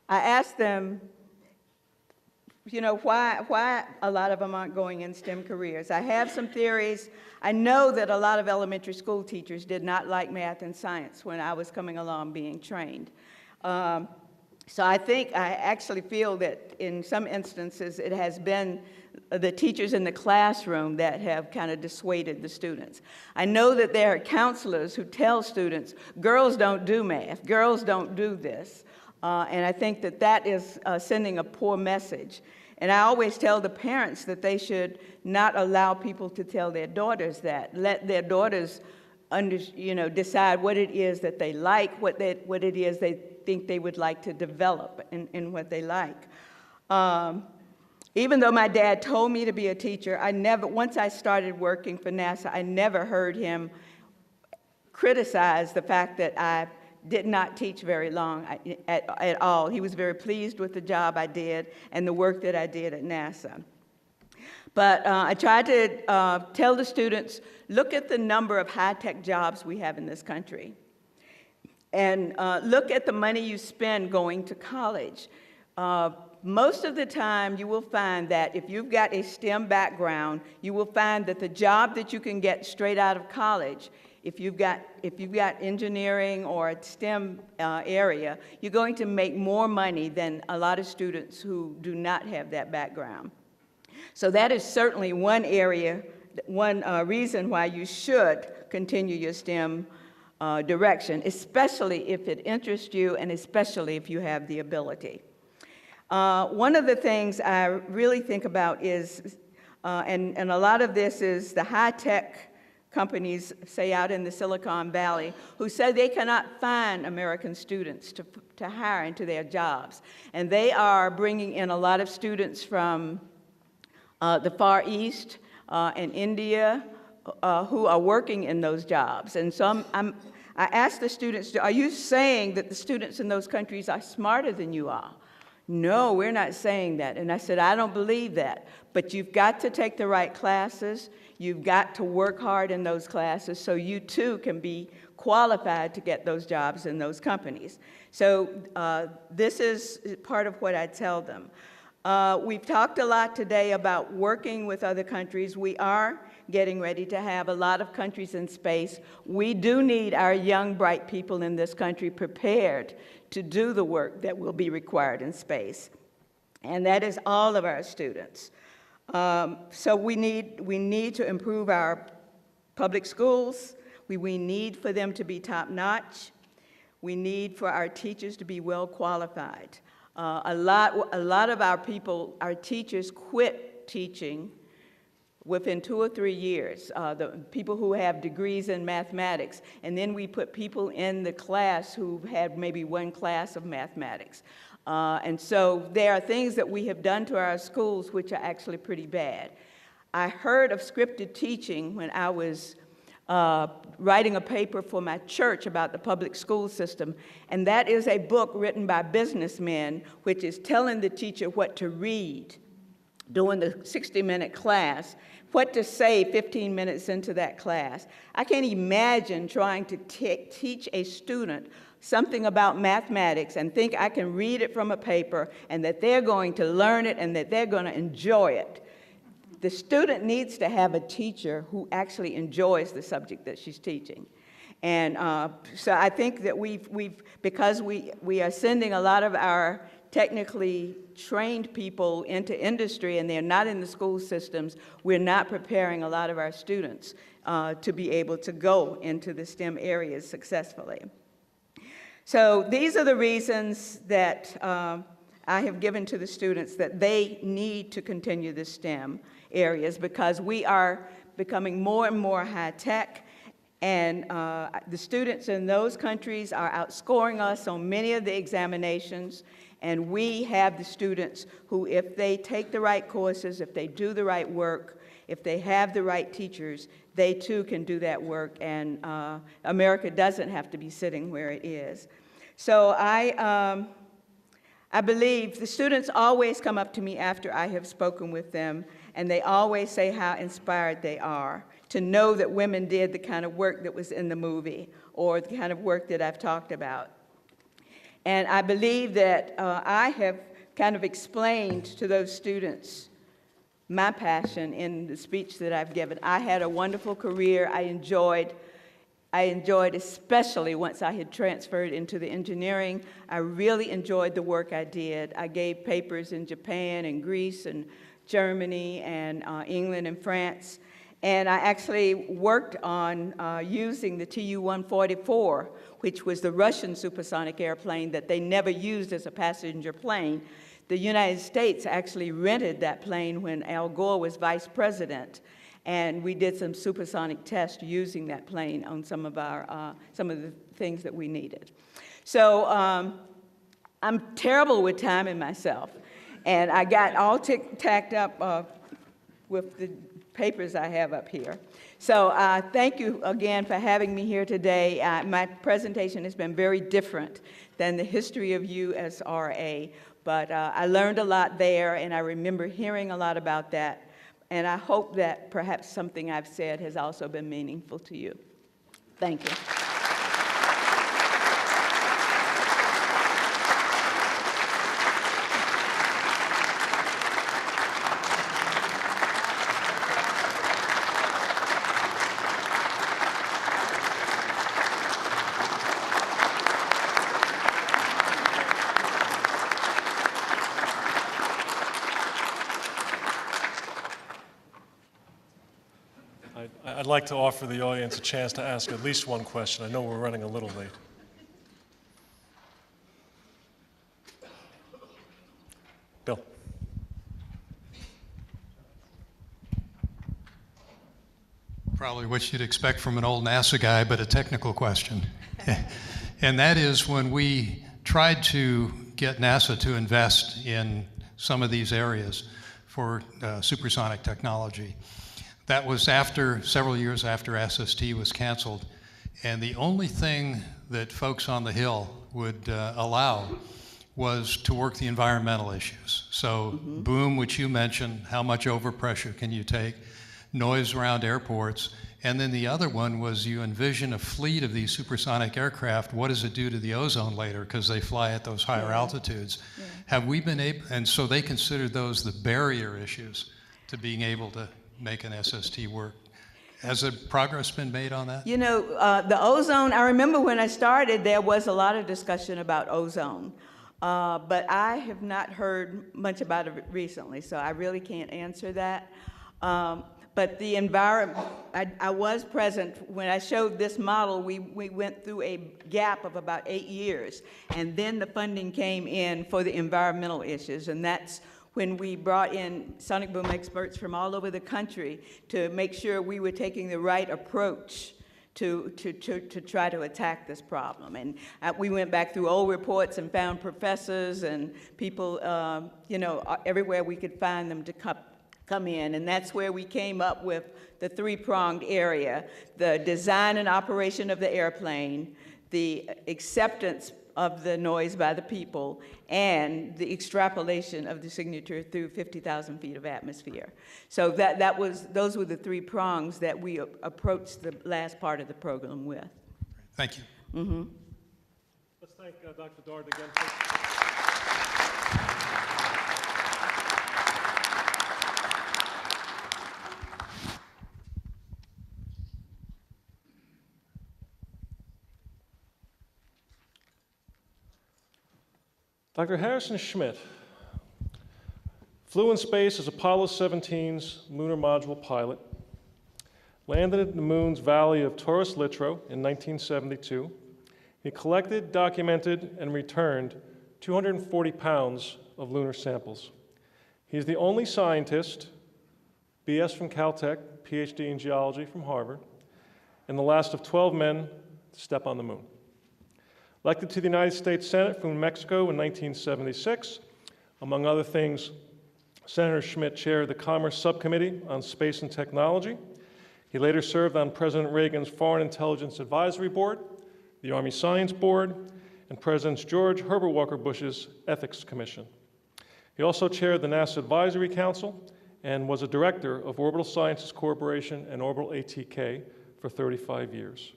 asked them, you know, why a lot of them aren't going in STEM careers. I have some theories. I know that a lot of elementary school teachers did not like math and science when I was coming along being trained. So I actually feel that in some instances it has been the teachers in the classroom that have kind of dissuaded the students. I know that there are counselors who tell students, girls don't do math, girls don't do this. And I think that that is sending a poor message. And I always tell the parents that they should not allow people to tell their daughters that. Let their daughters decide what it is that they like, what it is they think they would like to develop in what they like. Even though my dad told me to be a teacher, once I started working for NASA, I never heard him criticize the fact that I did not teach very long at all. He was very pleased with the job I did and the work that I did at NASA. But I tried to tell the students, look at the number of high-tech jobs we have in this country. And look at the money you spend going to college. Most of the time, you will find that if you've got a STEM background, you will find that the job that you can get straight out of college, if you've got engineering or a STEM area, you're going to make more money than a lot of students who do not have that background. So that is certainly one area, one reason why you should continue your STEM direction, especially if it interests you and especially if you have the ability. One of the things I really think about is, and a lot of this is the high-tech companies, say out in the Silicon Valley, who say they cannot find American students to hire into their jobs. And they are bringing in a lot of students from the Far East and India who are working in those jobs. And so I asked the students, are you saying that the students in those countries are smarter than you are? No, we're not saying that. And I said, I don't believe that. But you've got to take the right classes. You've got to work hard in those classes so you too can be qualified to get those jobs in those companies. So this is part of what I tell them. We've talked a lot today about working with other countries. We are getting ready to have a lot of countries in space. We do need our young, bright people in this country prepared to do the work that will be required in space. And that is all of our students. So we need to improve our public schools. We need for them to be top-notch. We need for our teachers to be well qualified. A lot of our teachers quit teaching within 2 or 3 years, the people who have degrees in mathematics, and then we put people in the class who had maybe one class of mathematics. And so there are things that we have done to our schools which are actually pretty bad. I heard of scripted teaching when I was writing a paper for my church about the public school system, and that is a book written by businessmen which is telling the teacher what to read during the 60-minute class, what to say 15 minutes into that class. I can't imagine trying to teach a student something about mathematics and think I can read it from a paper and that they're going to learn it and that they're going to enjoy it. The student needs to have a teacher who actually enjoys the subject that she's teaching. And so I think that because we are sending a lot of our technically trained people into industry and they're not in the school systems, we're not preparing a lot of our students to be able to go into the STEM areas successfully. So these are the reasons that I have given to the students that they need to continue the STEM areas, because we are becoming more and more high-tech, and the students in those countries are outscoring us on many of the examinations, and we have the students who, if they take the right courses, if they do the right work, if they have the right teachers, they too can do that work, and America doesn't have to be sitting where it is. So I believe the students always come up to me after I have spoken with them, and they always say how inspired they are to know that women did the kind of work that was in the movie or the kind of work that I've talked about. And I believe that I have kind of explained to those students my passion in the speech that I've given. I had a wonderful career. I enjoyed especially once I had transferred into the engineering. I really enjoyed the work I did. I gave papers in Japan and Greece and Germany and England and France. And I actually worked on using the Tu-144, which was the Russian supersonic airplane that they never used as a passenger plane. The United States actually rented that plane when Al Gore was vice president. And we did some supersonic tests using that plane on some of the things that we needed. So I'm terrible with time in myself. And I got all tacked up with the papers I have up here. So thank you again for having me here today. My presentation has been very different than the history of USRA, but I learned a lot there, and I remember hearing a lot about that. And I hope that perhaps something I've said has also been meaningful to you. Thank you. I'd like to offer the audience a chance to ask at least one question. I know we're running a little late. Bill. Probably what you'd expect from an old NASA guy, but a technical question. And that is, when we tried to get NASA to invest in some of these areas for supersonic technology, that was several years after SST was canceled, and the only thing that folks on the Hill would allow was to work the environmental issues. So boom, which you mentioned, how much overpressure can you take, noise around airports, and then the other one was you envision a fleet of these supersonic aircraft, what does it do to the ozone layer, because they fly at those higher altitudes. Yeah. Have we been able, and so they considered those the barrier issues to being able to make an SST work. Has progress been made on that? You know, the ozone, I remember when I started, there was a lot of discussion about ozone, but I have not heard much about it recently, so I really can't answer that. But the environment, I was present when I showed this model. We went through a gap of about 8 years, and then the funding came in for the environmental issues, and that's when we brought in sonic boom experts from all over the country to make sure we were taking the right approach to try to attack this problem. And we went back through old reports and found professors and people, you know, everywhere we could find them to come in. And that's where we came up with the three-pronged area: the design and operation of the airplane, the acceptance of the noise by the people, and the extrapolation of the signature through 50,000 feet of atmosphere. So those were the three prongs that we approached the last part of the program with. Thank you. Mm-hmm. Let's thank Dr. Dard again. Please. Dr. Harrison Schmitt flew in space as Apollo 17's lunar module pilot, landed at the moon's valley of Taurus Littrow in 1972. He collected, documented, and returned 240 pounds of lunar samples. He's the only scientist, BS from Caltech, PhD in geology from Harvard, and the last of 12 men to step on the moon. Elected to the United States Senate from New Mexico in 1976. Among other things, Senator Schmitt chaired the Commerce Subcommittee on Space and Technology. He later served on President Reagan's Foreign Intelligence Advisory Board, the Army Science Board, and President George Herbert Walker Bush's Ethics Commission. He also chaired the NASA Advisory Council and was a director of Orbital Sciences Corporation and Orbital ATK for 35 years.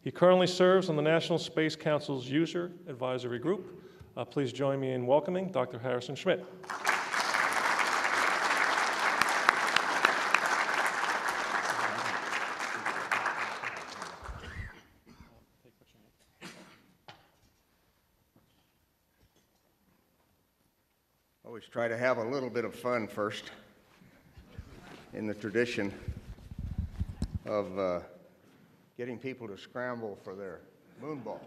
He currently serves on the National Space Council's User Advisory Group. Please join me in welcoming Dr. Harrison Schmitt. Always try to have a little bit of fun first, in the tradition of getting people to scramble for their moon ball.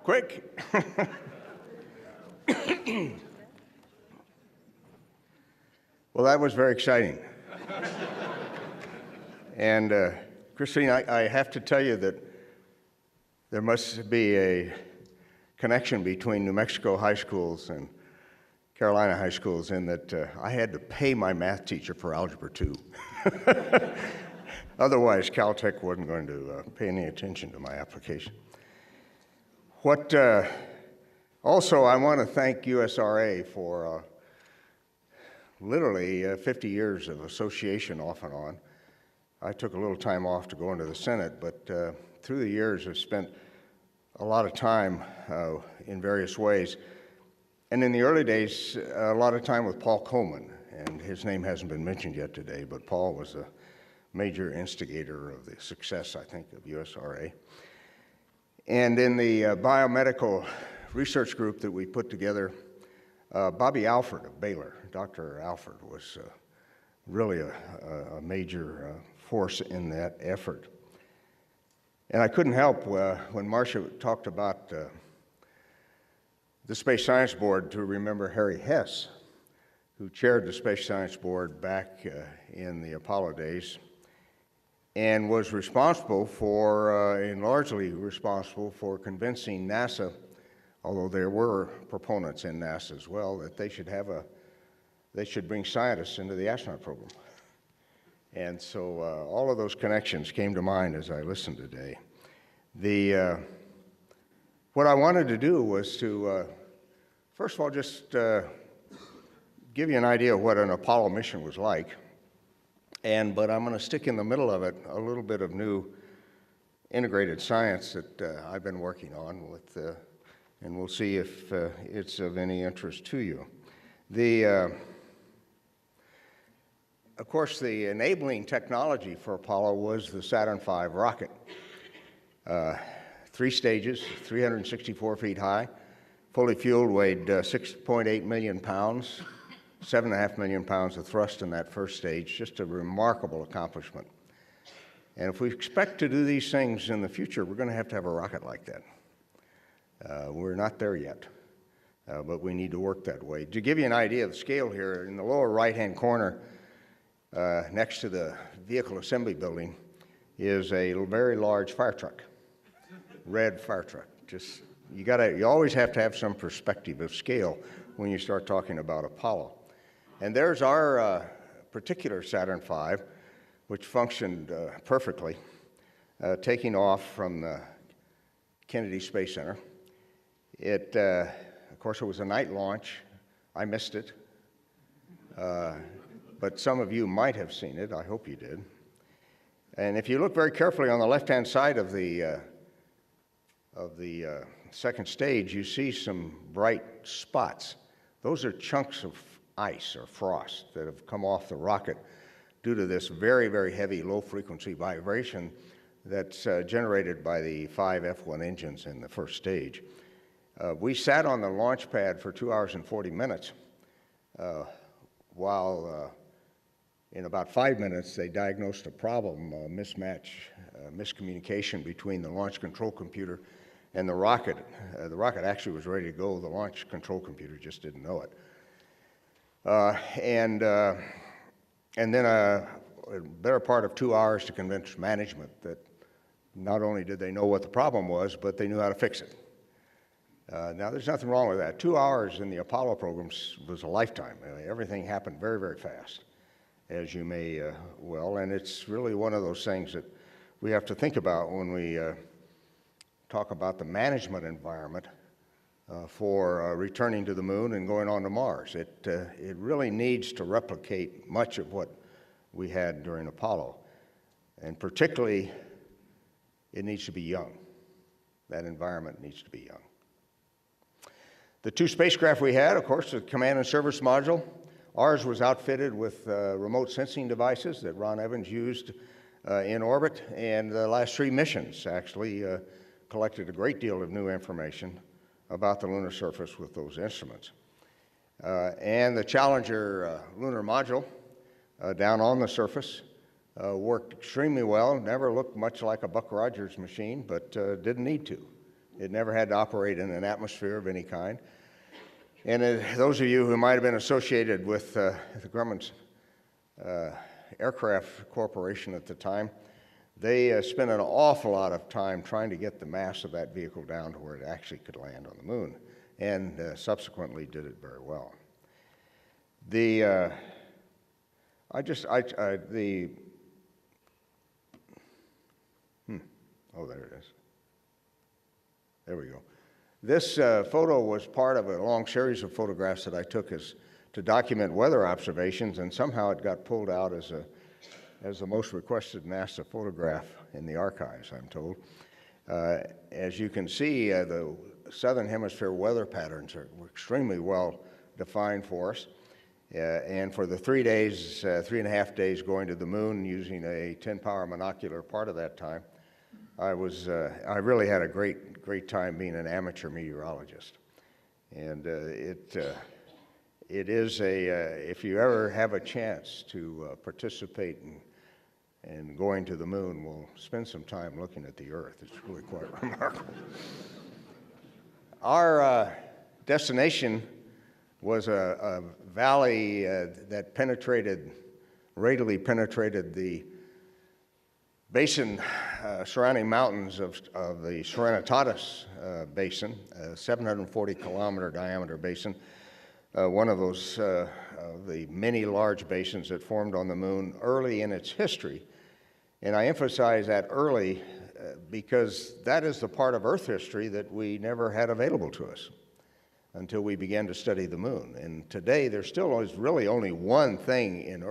Quick. Well, that was very exciting. And Christine, I have to tell you that there must be a connection between New Mexico high schools and Carolina high schools in that I had to pay my math teacher for Algebra 2. Otherwise, Caltech wasn't going to pay any attention to my application. Also, I want to thank USRA for literally 50 years of association off and on. I took a little time off to go into the Senate, but through the years I've spent a lot of time in various ways. And in the early days, a lot of time with Paul Coleman, and his name hasn't been mentioned yet today, but Paul was a major instigator of the success, I think, of USRA. And in the biomedical research group that we put together, Bobby Alford of Baylor, Dr. Alford, was really a major force in that effort. And I couldn't help when Marcia talked about the Space Science Board to remember Harry Hess, who chaired the Space Science Board back in the Apollo days and was responsible for, and largely responsible for convincing NASA, although there were proponents in NASA as well, that they should bring scientists into the astronaut program. And so all of those connections came to mind as I listened today. What I wanted to do was to, first of all, just give you an idea of what an Apollo mission was like. But I'm going to stick in the middle of it a little bit of new integrated science that I've been working on with, and we'll see if it's of any interest to you. Of course, the enabling technology for Apollo was the Saturn V rocket. 3 stages, 364 feet high, fully fueled, weighed 6.8 million pounds, 7.5 million pounds of thrust in that first stage, just a remarkable accomplishment. And if we expect to do these things in the future, we're going to have a rocket like that. We're not there yet, but we need to work that way. To give you an idea of the scale here, in the lower right-hand corner, next to the vehicle assembly building, is a very large fire truck, red fire truck. Just you always have to have some perspective of scale when you start talking about Apollo. And there's our particular Saturn V, which functioned perfectly, taking off from the Kennedy Space Center. Of course, it was a night launch. I missed it. But some of you might have seen it. I hope you did. And if you look very carefully on the left-hand side of the second stage, you see some bright spots. Those are chunks of ice or frost that have come off the rocket due to this very, very heavy low-frequency vibration that's generated by the 5 F1 engines in the first stage. We sat on the launch pad for 2 hours and 40 minutes while in about 5 minutes they diagnosed a problem, miscommunication between the launch control computer and the rocket. The rocket actually was ready to go. The launch control computer just didn't know it. And then a better part of 2 hours to convince management that not only did they know what the problem was, but they knew how to fix it. Now, there's nothing wrong with that. 2 hours in the Apollo programs was a lifetime. Everything happened very, very fast, as you may well, and it's really one of those things that we have to think about when we talk about the management environment for returning to the moon and going on to Mars. It really needs to replicate much of what we had during Apollo, and particularly it needs to be young. That environment needs to be young. The two spacecraft we had, of course, the command and service module. Ours was outfitted with remote sensing devices that Ron Evans used in orbit, and the last 3 missions actually collected a great deal of new information about the lunar surface with those instruments. And the Challenger lunar module down on the surface worked extremely well. Never looked much like a Buck Rogers machine, but didn't need to. It never had to operate in an atmosphere of any kind. And those of you who might have been associated with the Grumman's Aircraft Corporation at the time, they spent an awful lot of time trying to get the mass of that vehicle down to where it actually could land on the moon, and subsequently did it very well. Oh, there it is. There we go. This photo was part of a long series of photographs that I took to document weather observations, and somehow it got pulled out as the most requested NASA photograph in the archives, I'm told. As you can see, the southern hemisphere weather patterns are extremely well defined for us. And for the 3.5 days going to the moon using a 10-power monocular part of that time, I really had a great time being an amateur meteorologist. And it is if you ever have a chance to participate in going to the moon, we'll spend some time looking at the Earth. It's really quite remarkable. Our destination was a valley that readily penetrated the basin surrounding mountains of the Serenitatis Basin, a 740-kilometer diameter basin, one of those the many large basins that formed on the moon early in its history. And I emphasize that early because that is the part of Earth history that we never had available to us until we began to study the moon. And today there still is really only one thing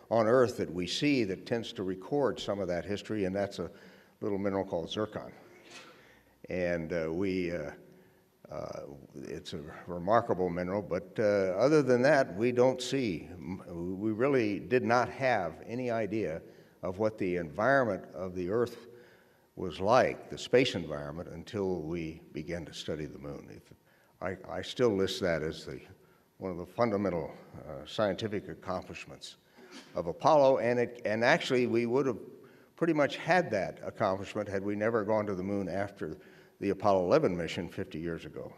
on Earth that we see that tends to record some of that history, and that's a little mineral called zircon. And it's a remarkable mineral, but other than that, we really did not have any idea of what the environment of the Earth was like, the space environment, until we began to study the moon. I still list that as one of the fundamental scientific accomplishments of Apollo, and actually we would have pretty much had that accomplishment had we never gone to the moon after the Apollo 11 mission 50 years ago.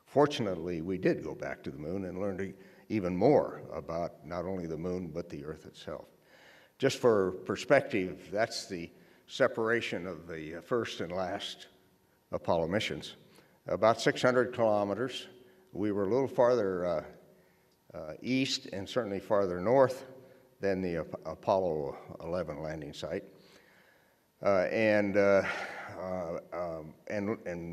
Fortunately, we did go back to the moon and learned even more about not only the moon, but the Earth itself. Just for perspective, that's the separation of the first and last Apollo missions. About 600 kilometers. We were a little farther east and certainly farther north than the Apollo 11 landing site. And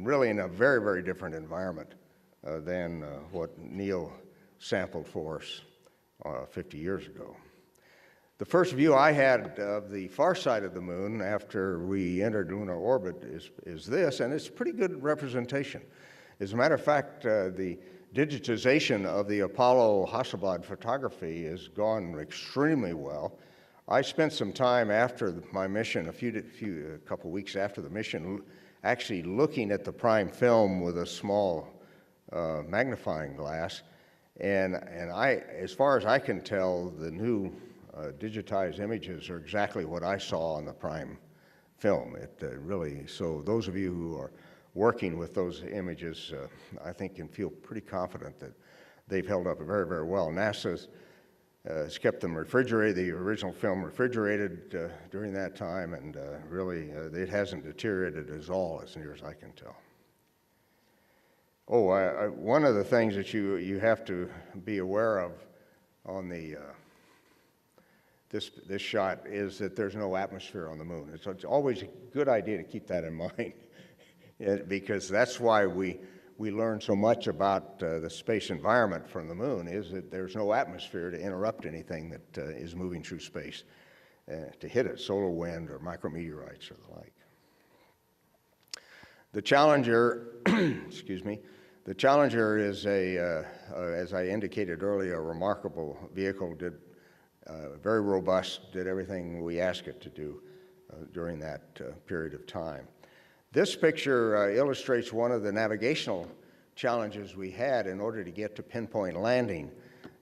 really in a very, very different environment than what Neil sampled for us 50 years ago. The first view I had of the far side of the moon after we entered lunar orbit is this, and it's a pretty good representation. As a matter of fact, the digitization of the Apollo Hasselblad photography has gone extremely well. I spent some time after my mission, a couple weeks after the mission, actually looking at the prime film with a small magnifying glass, and as far as I can tell, the new digitized images are exactly what I saw on the prime film. So those of you who are working with those images, I think can feel pretty confident that they've held up very, very well. NASA has kept them refrigerated, the original film refrigerated during that time, and really it hasn't deteriorated at all as near as I can tell. Oh, one of the things that you have to be aware of on the this shot is that there's no atmosphere on the moon. It's always a good idea to keep that in mind because that's why we learn so much about the space environment from the moon is that there's no atmosphere to interrupt anything that is moving through space to hit it, solar wind or micrometeorites or the like. The Challenger, excuse me, the Challenger is as I indicated earlier, a remarkable vehicle, very robust, did everything we asked it to do during that period of time. This picture illustrates one of the navigational challenges we had in order to get to pinpoint landing.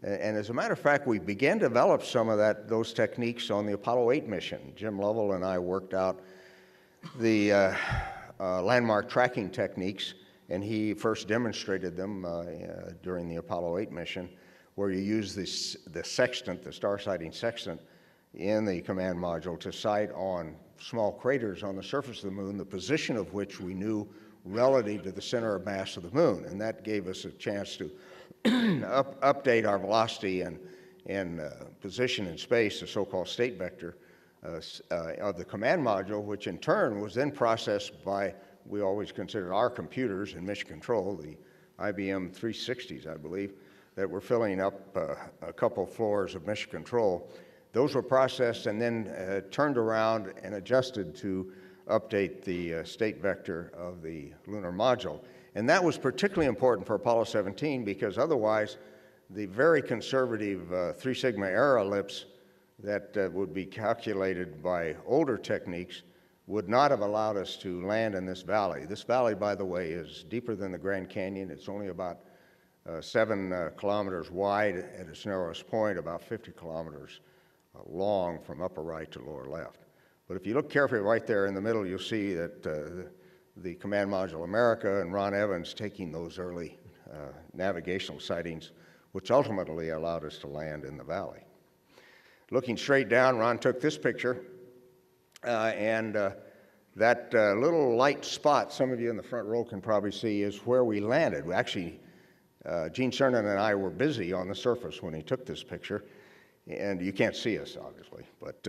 And as a matter of fact, we began to develop some of those techniques on the Apollo 8 mission. Jim Lovell and I worked out the landmark tracking techniques, and he first demonstrated them during the Apollo 8 mission, where you use the sextant, the star sighting sextant, in the command module to sight on small craters on the surface of the moon, the position of which we knew relative to the center of mass of the moon. And that gave us a chance to update our velocity and position in space, the so-called state vector of the command module, which in turn was then processed by, we always considered our computers in mission control, the IBM 360s, I believe, that were filling up a couple floors of mission control. Those were processed and then turned around and adjusted to update the state vector of the lunar module. And that was particularly important for Apollo 17 because otherwise the very conservative 3 sigma error ellipse that would be calculated by older techniques would not have allowed us to land in this valley. This valley, by the way, is deeper than the Grand Canyon. It's only about 7 kilometers wide at its narrowest point, about 50 kilometers long from upper right to lower left. But if you look carefully right there in the middle, you'll see that the Command Module America and Ron Evans taking those early navigational sightings, which ultimately allowed us to land in the valley. Looking straight down, Ron took this picture, and that little light spot, some of you in the front row can probably see, is where we landed. We actually, Gene Cernan and I were busy on the surface when he took this picture, and you can't see us, obviously, but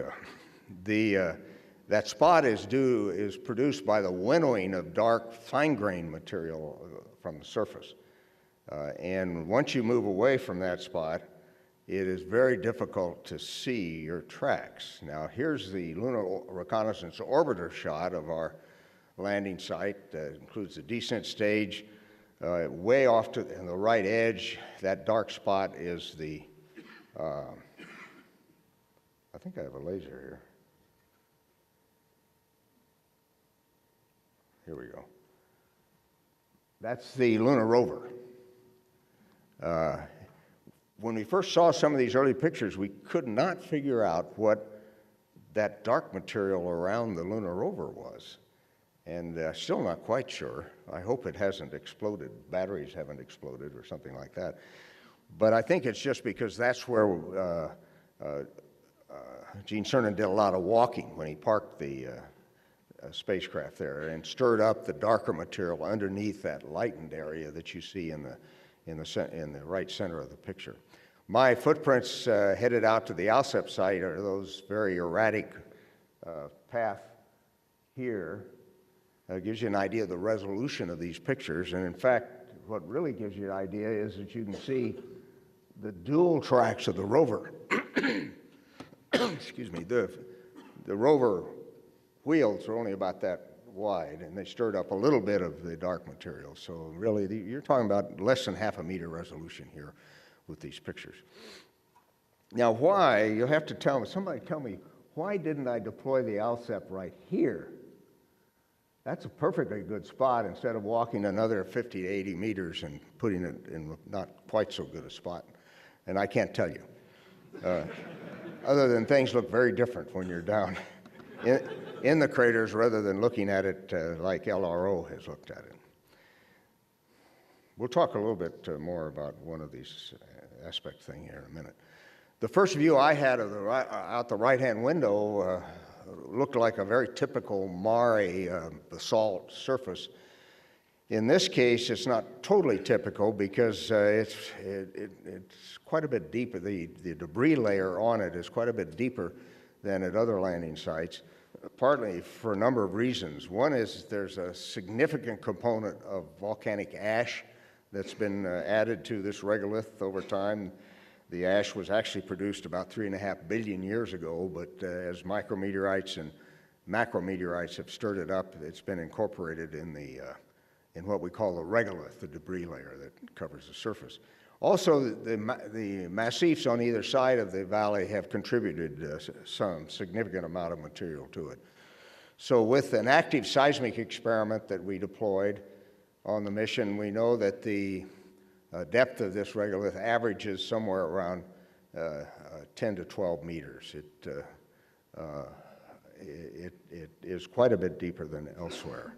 that spot is produced by the winnowing of dark, fine-grained material from the surface. And once you move away from that spot, it is very difficult to see your tracks. Now, here's the Lunar Reconnaissance Orbiter shot of our landing site. That includes the descent stage. Way off to the right edge, that dark spot is the, I think I have a laser here. Here we go. That's the lunar rover. When we first saw some of these early pictures, we could not figure out what that dark material around the lunar rover was. And still not quite sure. I hope it hasn't exploded. Batteries haven't exploded or something like that. But I think it's just because that's where Gene Cernan did a lot of walking when he parked the spacecraft there and stirred up the darker material underneath that lightened area that you see in the right center of the picture. My footprints headed out to the Alsep site are those very erratic path here. Gives you an idea of the resolution of these pictures. And in fact, what really gives you an idea is that you can see the dual tracks of the rover. Excuse me, the rover wheels are only about that wide, and they stirred up a little bit of the dark material. So really, you're talking about less than half a meter resolution here with these pictures. Now why, you'll have to tell me, somebody tell me, why didn't I deploy the Alsep right here? That's a perfectly good spot instead of walking another 50 to 80 meters and putting it in not quite so good a spot. And I can't tell you. Other than things look very different when you're down in the craters rather than looking at it like LRO has looked at it. We'll talk a little bit more about one of these aspect thing here in a minute. The first view I had of out the right-hand window looked like a very typical Mare basalt surface. In this case, it's not totally typical because it's quite a bit deeper. The debris layer on it is quite a bit deeper than at other landing sites, partly for a number of reasons. One is there's a significant component of volcanic ash that's been added to this regolith over time. The ash was actually produced about 3.5 billion years ago, but as micrometeorites and macrometeorites have stirred it up, it's been incorporated in what we call the regolith, the debris layer that covers the surface. Also, the massifs on either side of the valley have contributed some significant amount of material to it. So with an active seismic experiment that we deployed on the mission, we know that the depth of this regolith averages somewhere around 10 to 12 meters. It is quite a bit deeper than elsewhere.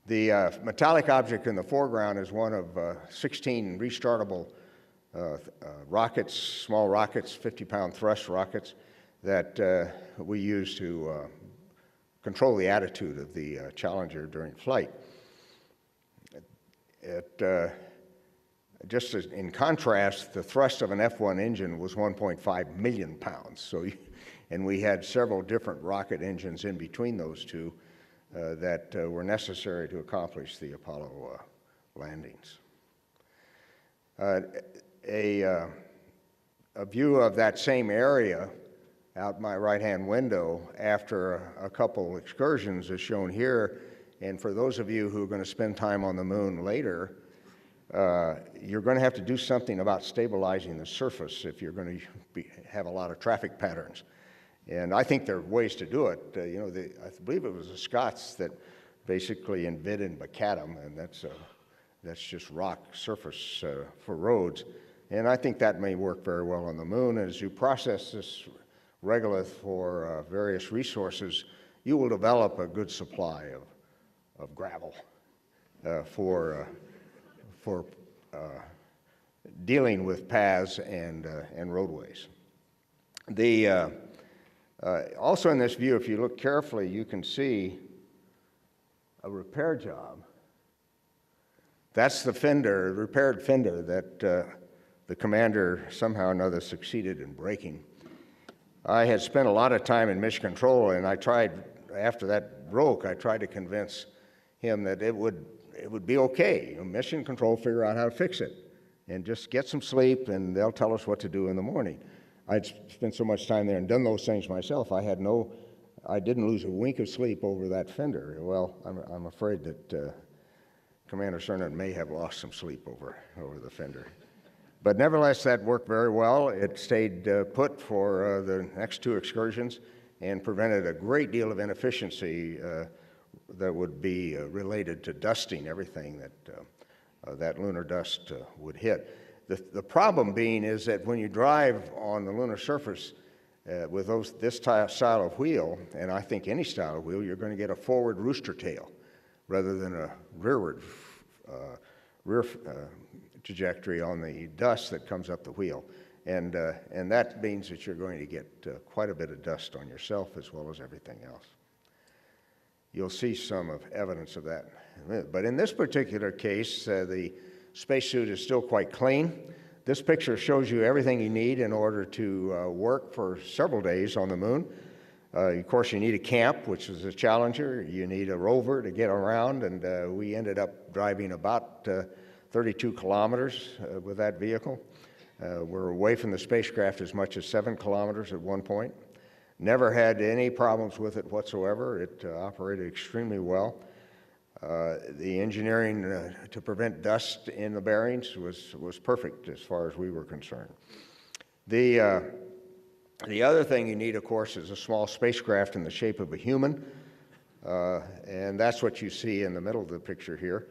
The metallic object in the foreground is one of 16 restartable rockets, small rockets, 50-pound thrust rockets that we use to control the attitude of the Challenger during flight. Just as in contrast, the thrust of an F-1 engine was 1.5 million pounds. And we had several different rocket engines in between those two that were necessary to accomplish the Apollo landings. A view of that same area out my right-hand window after a couple excursions is shown here. And for those of you who are going to spend time on the moon later, you're going to have to do something about stabilizing the surface if you're going to have a lot of traffic patterns. And I think there are ways to do it. I believe it was the Scots that basically invented macadam, and that's just rock surface for roads. And I think that may work very well on the moon. As you process this regolith for various resources, you will develop a good supply of gravel for dealing with paths and roadways. Also in this view, if you look carefully, you can see a repair job. That's the fender, repaired fender that the commander somehow or another succeeded in breaking. I had spent a lot of time in mission control, and I tried, after that broke, I tried to convince him that it would be okay. Mission control figure out how to fix it, and just get some sleep, and they'll tell us what to do in the morning. I'd spent so much time there and done those things myself. I didn't lose a wink of sleep over that fender. Well, I'm afraid that Commander Cernan may have lost some sleep over the fender. But nevertheless, that worked very well. It stayed put for the next two excursions and prevented a great deal of inefficiency that would be related to dusting everything that lunar dust would hit. The problem being is that when you drive on the lunar surface, This style of wheel, and I think any style of wheel, you're going to get a forward rooster tail rather than a rear trajectory on the dust that comes up the wheel. And that means that you're going to get quite a bit of dust on yourself as well as everything else. You'll see some evidence of that in a minute. But in this particular case, the spacesuit is still quite clean. This picture shows you everything you need in order to work for several days on the moon. Of course, you need a camp, which is a Challenger. You need a rover to get around, and we ended up driving about 32 kilometers with that vehicle. We're away from the spacecraft as much as 7 kilometers at one point. Never had any problems with it whatsoever. It operated extremely well. The engineering to prevent dust in the bearings was perfect as far as we were concerned. The other thing you need, of course, is a small spacecraft in the shape of a human, and that's what you see in the middle of the picture here.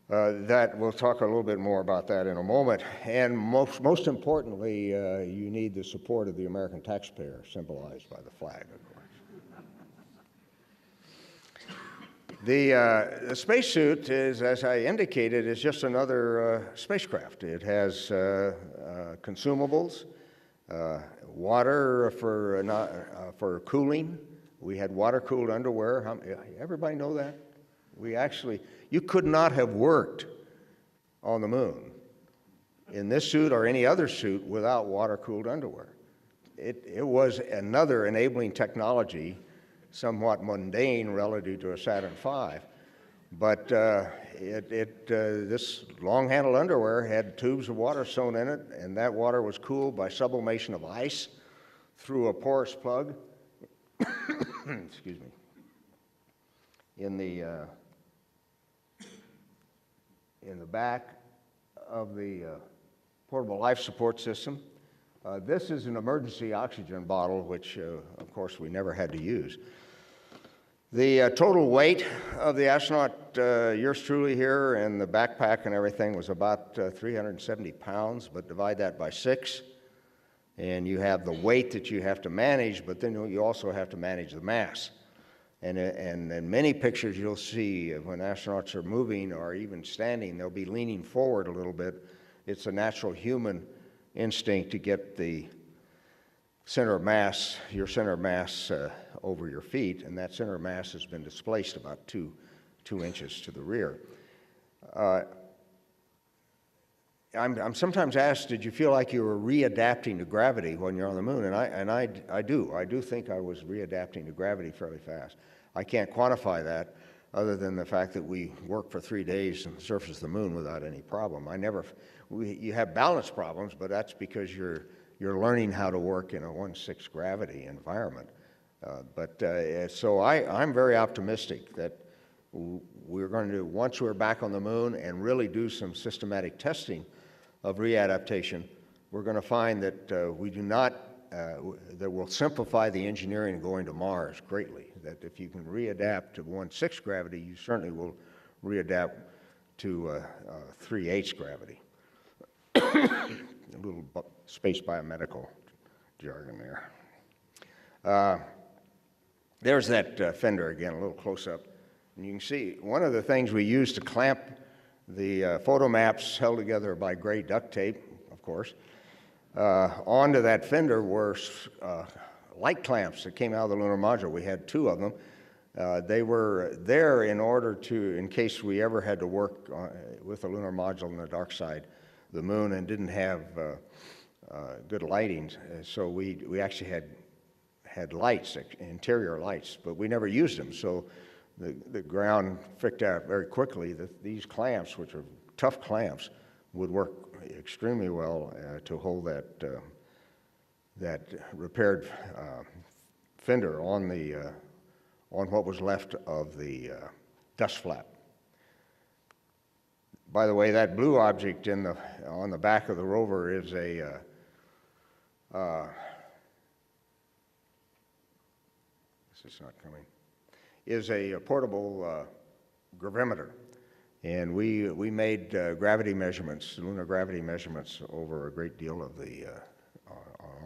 We'll talk a little bit more about that in a moment. And most importantly, you need the support of the American taxpayer, symbolized by the flag, of course. The spacesuit is, as I indicated, is just another spacecraft. It has consumables, water for cooling. We had water-cooled underwear. Everybody know that? You could not have worked on the moon in this suit or any other suit without water-cooled underwear. It was another enabling technology, somewhat mundane relative to a Saturn V, but this long-handled underwear had tubes of water sewn in it, and that water was cooled by sublimation of ice through a porous plug, excuse me, in the back of the portable life support system. This is an emergency oxygen bottle, which, of course, we never had to use. The total weight of the astronaut, yours truly here, and the backpack and everything was about 370 pounds, but divide that by 6, and you have the weight that you have to manage, but then you also have to manage the mass. And in many pictures you'll see when astronauts are moving or even standing, they'll be leaning forward a little bit. It's a natural human instinct to get the center of mass, your center of mass over your feet, and that center of mass has been displaced about 2 inches to the rear. I'm sometimes asked, did you feel like you were readapting to gravity when you're on the moon? And I do think I was readapting to gravity fairly fast. I can't quantify that other than the fact that we worked for 3 days on the surface of the moon without any problem. You have balance problems, but that's because you're learning how to work in a 1/6 gravity environment. So I'm very optimistic that we're going to, once we're back on the moon and really do some systematic testing of readaptation, we're going to find that that will simplify the engineering of going to Mars greatly. That if you can readapt to 1/6 gravity, you certainly will readapt to 3/8 gravity. A little space biomedical jargon there. There's that fender again, a little close up. And you can see one of the things we used to clamp the photo maps, held together by gray duct tape, of course, onto that fender were light clamps that came out of the lunar module. We had 2 of them. They were there in order to, in case we ever had to work with the lunar module on the dark side of the moon and didn't have good lighting. So we actually had lights, interior lights, but we never used them. So the ground figured out very quickly that these clamps, which are tough clamps, would work extremely well to hold that repaired fender on what was left of the dust flap. By the way, that blue object on the back of the rover is a portable gravimeter. And we made gravity measurements, lunar gravity measurements, over a great deal of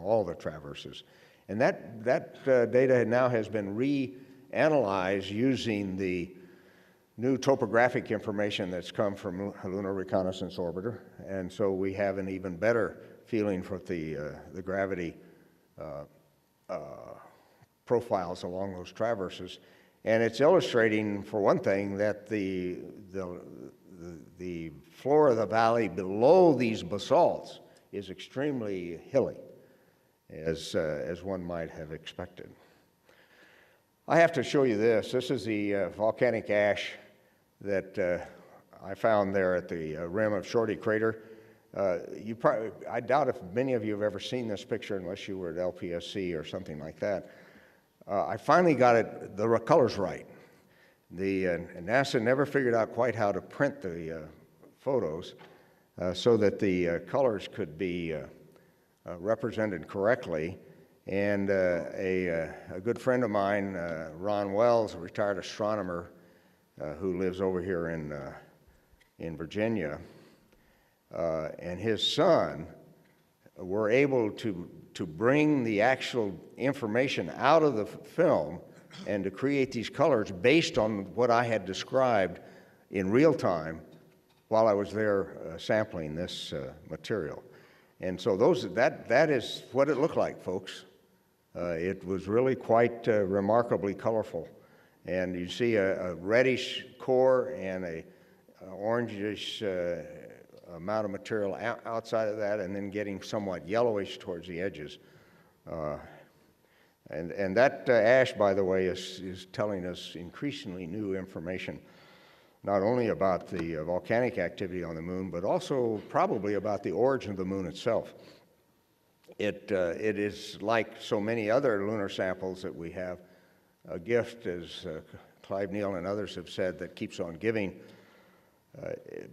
all the traverses. And that data now has been reanalyzed using the new topographic information that's come from Lunar Reconnaissance Orbiter. And so we have an even better feeling for the gravity profiles along those traverses. And it's illustrating, for one thing, that the floor of the valley below these basalts is extremely hilly, as one might have expected. I have to show you this. This is the volcanic ash that I found there at the rim of Shorty Crater. I doubt if many of you have ever seen this picture unless you were at LPSC or something like that. I finally got the colors right. NASA never figured out quite how to print the photos so that the colors could be represented correctly. And a good friend of mine, Ron Wells, a retired astronomer who lives over here in Virginia, and his son were able to bring the actual information out of the film and to create these colors based on what I had described in real time while I was there sampling this material. And so that is what it looked like, folks. It was really quite remarkably colorful. And you see a reddish core and a orangish amount of material outside of that, and then getting somewhat yellowish towards the edges. And that ash, by the way, is telling us increasingly new information, not only about the volcanic activity on the moon, but also probably about the origin of the moon itself. It is like so many other lunar samples that we have, a gift, as Clive Neal and others have said, that keeps on giving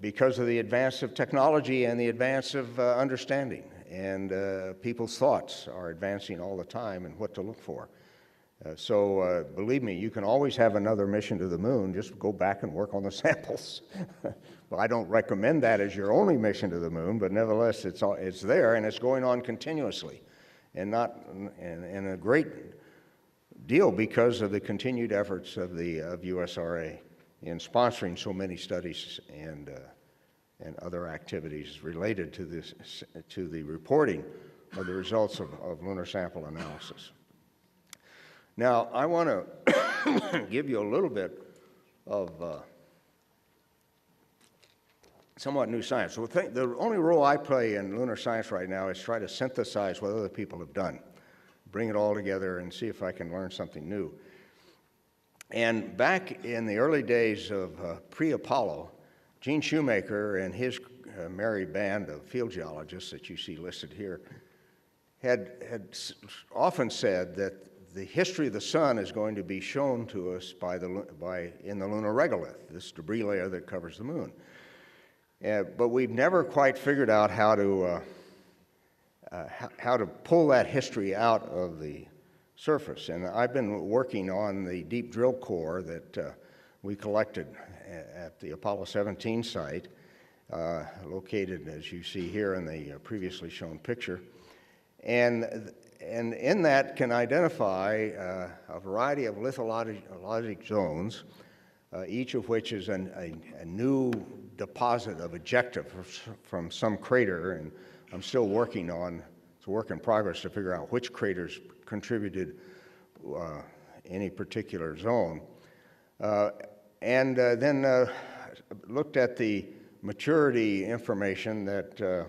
because of the advance of technology and the advance of understanding. And people's thoughts are advancing all the time and what to look for. So believe me, you can always have another mission to the moon. Just go back and work on the samples. Well, I don't recommend that as your only mission to the moon, but nevertheless, it's there and it's going on continuously, and a great deal because of the continued efforts of USRA in sponsoring so many studies and other activities related to the reporting of the results of lunar sample analysis. Now, I want to give you a little bit of somewhat new science. So the only role I play in lunar science right now is try to synthesize what other people have done, bring it all together and see if I can learn something new. And back in the early days of pre-Apollo, Gene Shoemaker and his merry band of field geologists that you see listed here had often said that the history of the sun is going to be shown to us in the lunar regolith, this debris layer that covers the moon. But we've never quite figured out how to pull that history out of the surface. And I've been working on the deep drill core that we collected at the Apollo 17 site, located, as you see here in the previously shown picture. And in that can identify a variety of lithologic zones, each of which is a new deposit of ejecta from some crater, and I'm still working on, it's a work in progress to figure out which craters contributed any particular zone. And then looked at the maturity information that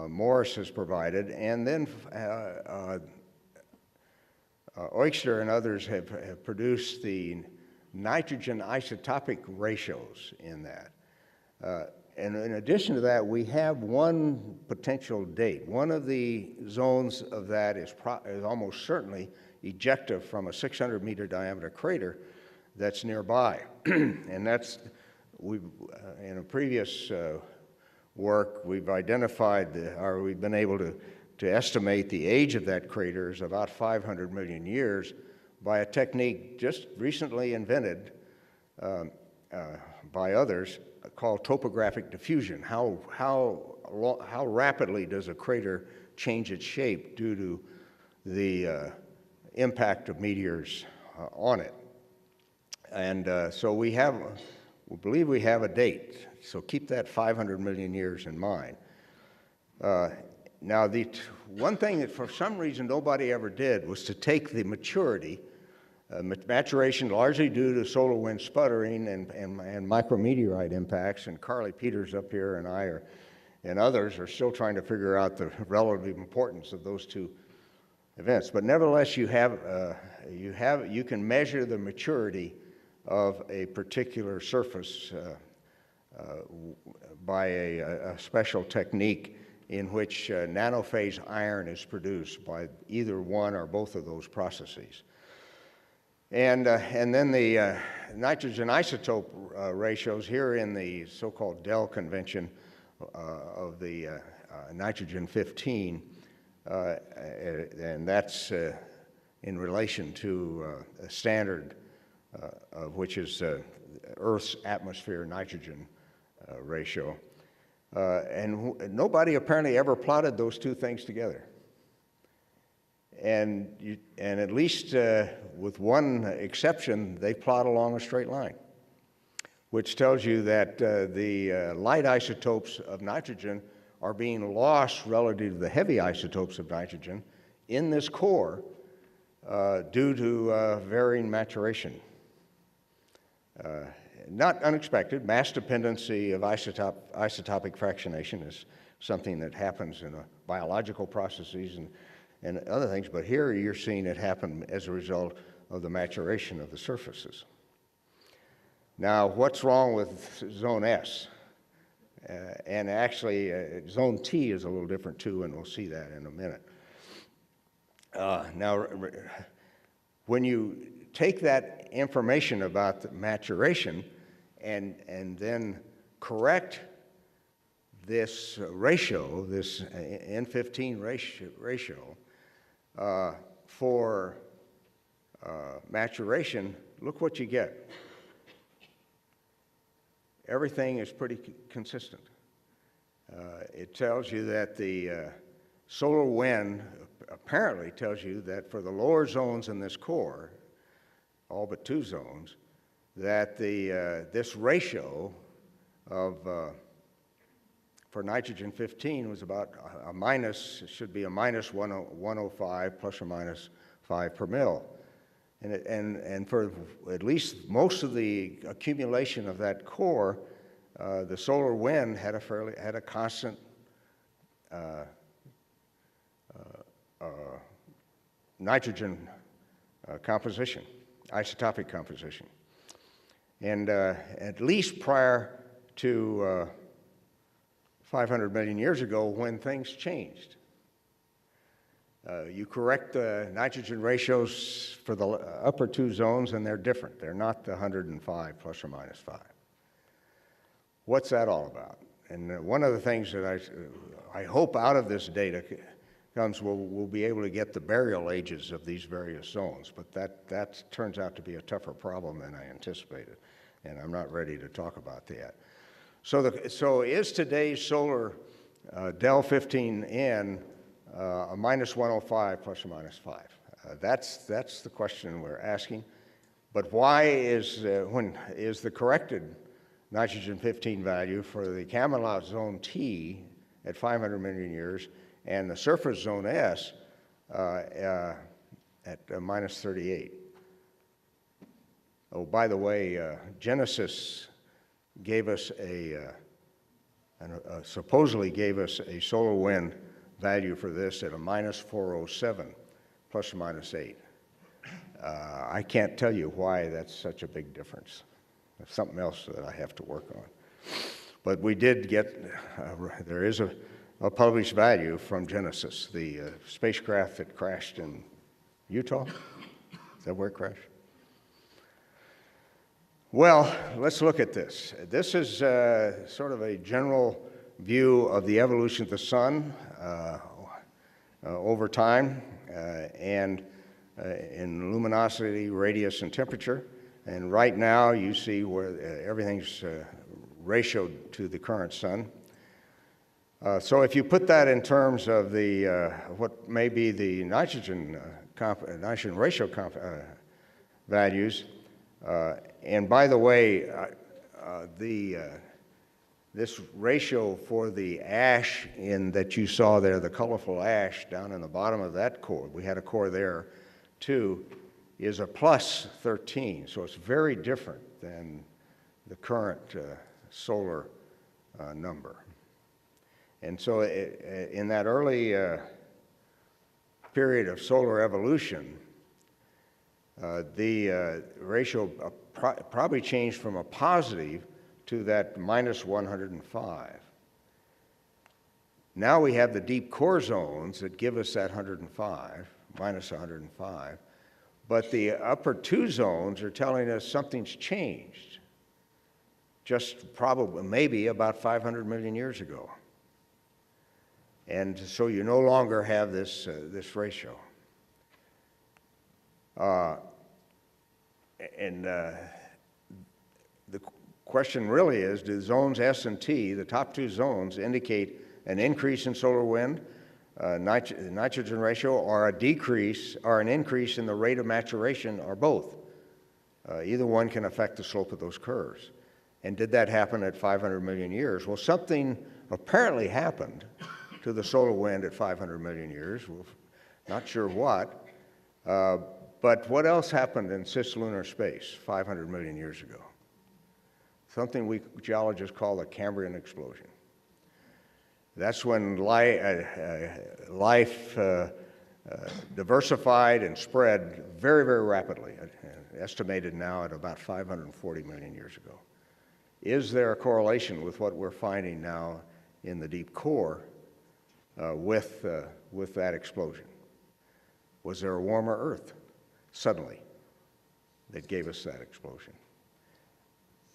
Morris has provided, and then Oyster and others have produced the nitrogen isotopic ratios in that. And in addition to that, we have one potential date. One of the zones of that is almost certainly ejecta from a 600-meter diameter crater that's nearby. And that's, in a previous work, we've identified, we've been able to estimate the age of that crater is about 500 million years by a technique just recently invented by others called topographic diffusion. How how rapidly does a crater change its shape due to the impact of meteors on it. And so we believe we have a date, so keep that 500 million years in mind. Now, the one thing that for some reason nobody ever did was to take the maturity, maturation largely due to solar wind sputtering and micrometeorite impacts, and Carly Peters up here and I and others are still trying to figure out the relative importance of those two events. But nevertheless, you can measure the maturity of a particular surface by a special technique in which nanophase iron is produced by either one or both of those processes. And then the nitrogen isotope ratios here in the so-called Dell convention of the nitrogen-15, and that's in relation to a standard of which is Earth's atmosphere nitrogen ratio. And nobody apparently ever plotted those two things together. And at least with one exception, they plot along a straight line, which tells you that the light isotopes of nitrogen are being lost relative to the heavy isotopes of nitrogen in this core due to varying maturation. Not unexpected, mass dependency of isotopic fractionation is something that happens in biological processes and other things, but here you're seeing it happen as a result of the maturation of the surfaces. Now, what's wrong with zone S? And actually, zone T is a little different too, and we'll see that in a minute. Now, when you take that information about the maturation and then correct this ratio, this N15 ratio for maturation, look what you get. Everything is pretty consistent. It tells you that the solar wind apparently tells you that for the lower zones in this core, all but two zones, that this ratio of for nitrogen-15 was about a minus, it should be a minus 105 plus or minus 5 per mil. And for at least most of the accumulation of that core, the solar wind had a constant nitrogen composition, isotopic composition. And at least prior to 500 million years ago, when things changed. You correct the nitrogen ratios for the upper two zones, and they're different. They're not the 105 plus or minus 5. What's that all about? And one of the things that I hope out of this data comes, we'll be able to get the burial ages of these various zones, but that turns out to be a tougher problem than I anticipated, and I'm not ready to talk about that. So is today's solar Del 15N a minus 105 plus or minus 5? That's the question we're asking. But why is the corrected nitrogen-15 value for the Camelot zone T at 500 million years and the surface zone S at minus 38? Oh, by the way, Genesis gave us supposedly gave us a solar wind value for this at a minus 407 plus or minus 8. I can't tell you why that's such a big difference. That's something else that I have to work on. But we did get, there is a published value from Genesis, the spacecraft that crashed in Utah. Is that where it crashed? Well, let's look at this. This is sort of a general view of the evolution of the sun over time and in luminosity, radius, and temperature. And right now you see where everything's ratioed to the current sun. So if you put that in terms of the, what may be the nitrogen ratio values, and by the way, this ratio for the ash that you saw there, the colorful ash down in the bottom of that core, we had a core there too, is a plus 13. So it's very different than the current solar number. And so in that early period of solar evolution, the ratio probably changed from a positive to that minus 105. Now we have the deep core zones that give us that 105, minus 105, but the upper two zones are telling us something's changed, just probably, maybe about 500 million years ago. And so you no longer have this, this ratio. The question really is, do zones S and T, the top two zones, indicate an increase in solar wind, nitrogen ratio, or a decrease or an increase in the rate of maturation, or both? Either one can affect the slope of those curves. And did that happen at 500 million years? Well, something apparently happened to the solar wind at 500 million years. We're not sure what. But what else happened in cislunar space 500 million years ago? Something we geologists call the Cambrian explosion. That's when life diversified and spread very, very rapidly, estimated now at about 540 million years ago. Is there a correlation with what we're finding now in the deep core with that explosion? Was there a warmer Earth suddenly that gave us that explosion?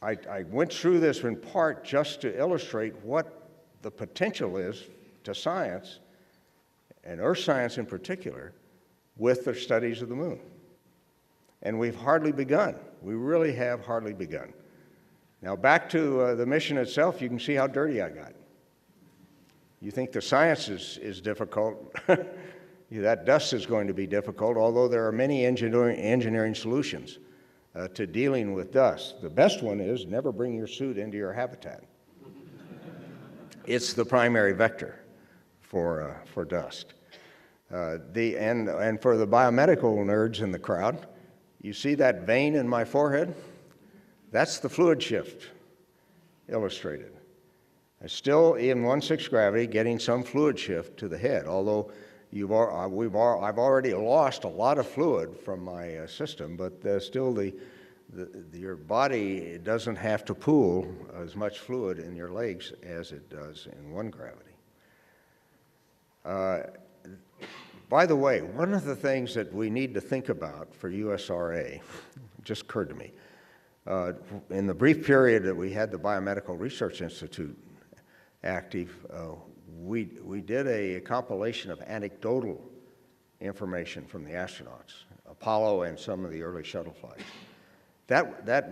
I went through this in part just to illustrate what the potential is to science, and earth science in particular, with the studies of the moon. And we've hardly begun. We really have hardly begun. Now back to the mission itself, you can see how dirty I got. You think the science is difficult. That dust is going to be difficult, although there are many engineering solutions to dealing with dust. The best one is never bring your suit into your habitat. It's the primary vector for dust. And for the biomedical nerds in the crowd, you see that vein in my forehead? That's the fluid shift illustrated. I'm still in 1/6 gravity getting some fluid shift to the head, although I've already lost a lot of fluid from my system, but still your body doesn't have to pool as much fluid in your legs as it does in 1 gravity. By the way, one of the things that we need to think about for USRA just occurred to me. In the brief period that we had the Biomedical Research Institute active, we did a compilation of anecdotal information from the astronauts, Apollo and some of the early shuttle flights. That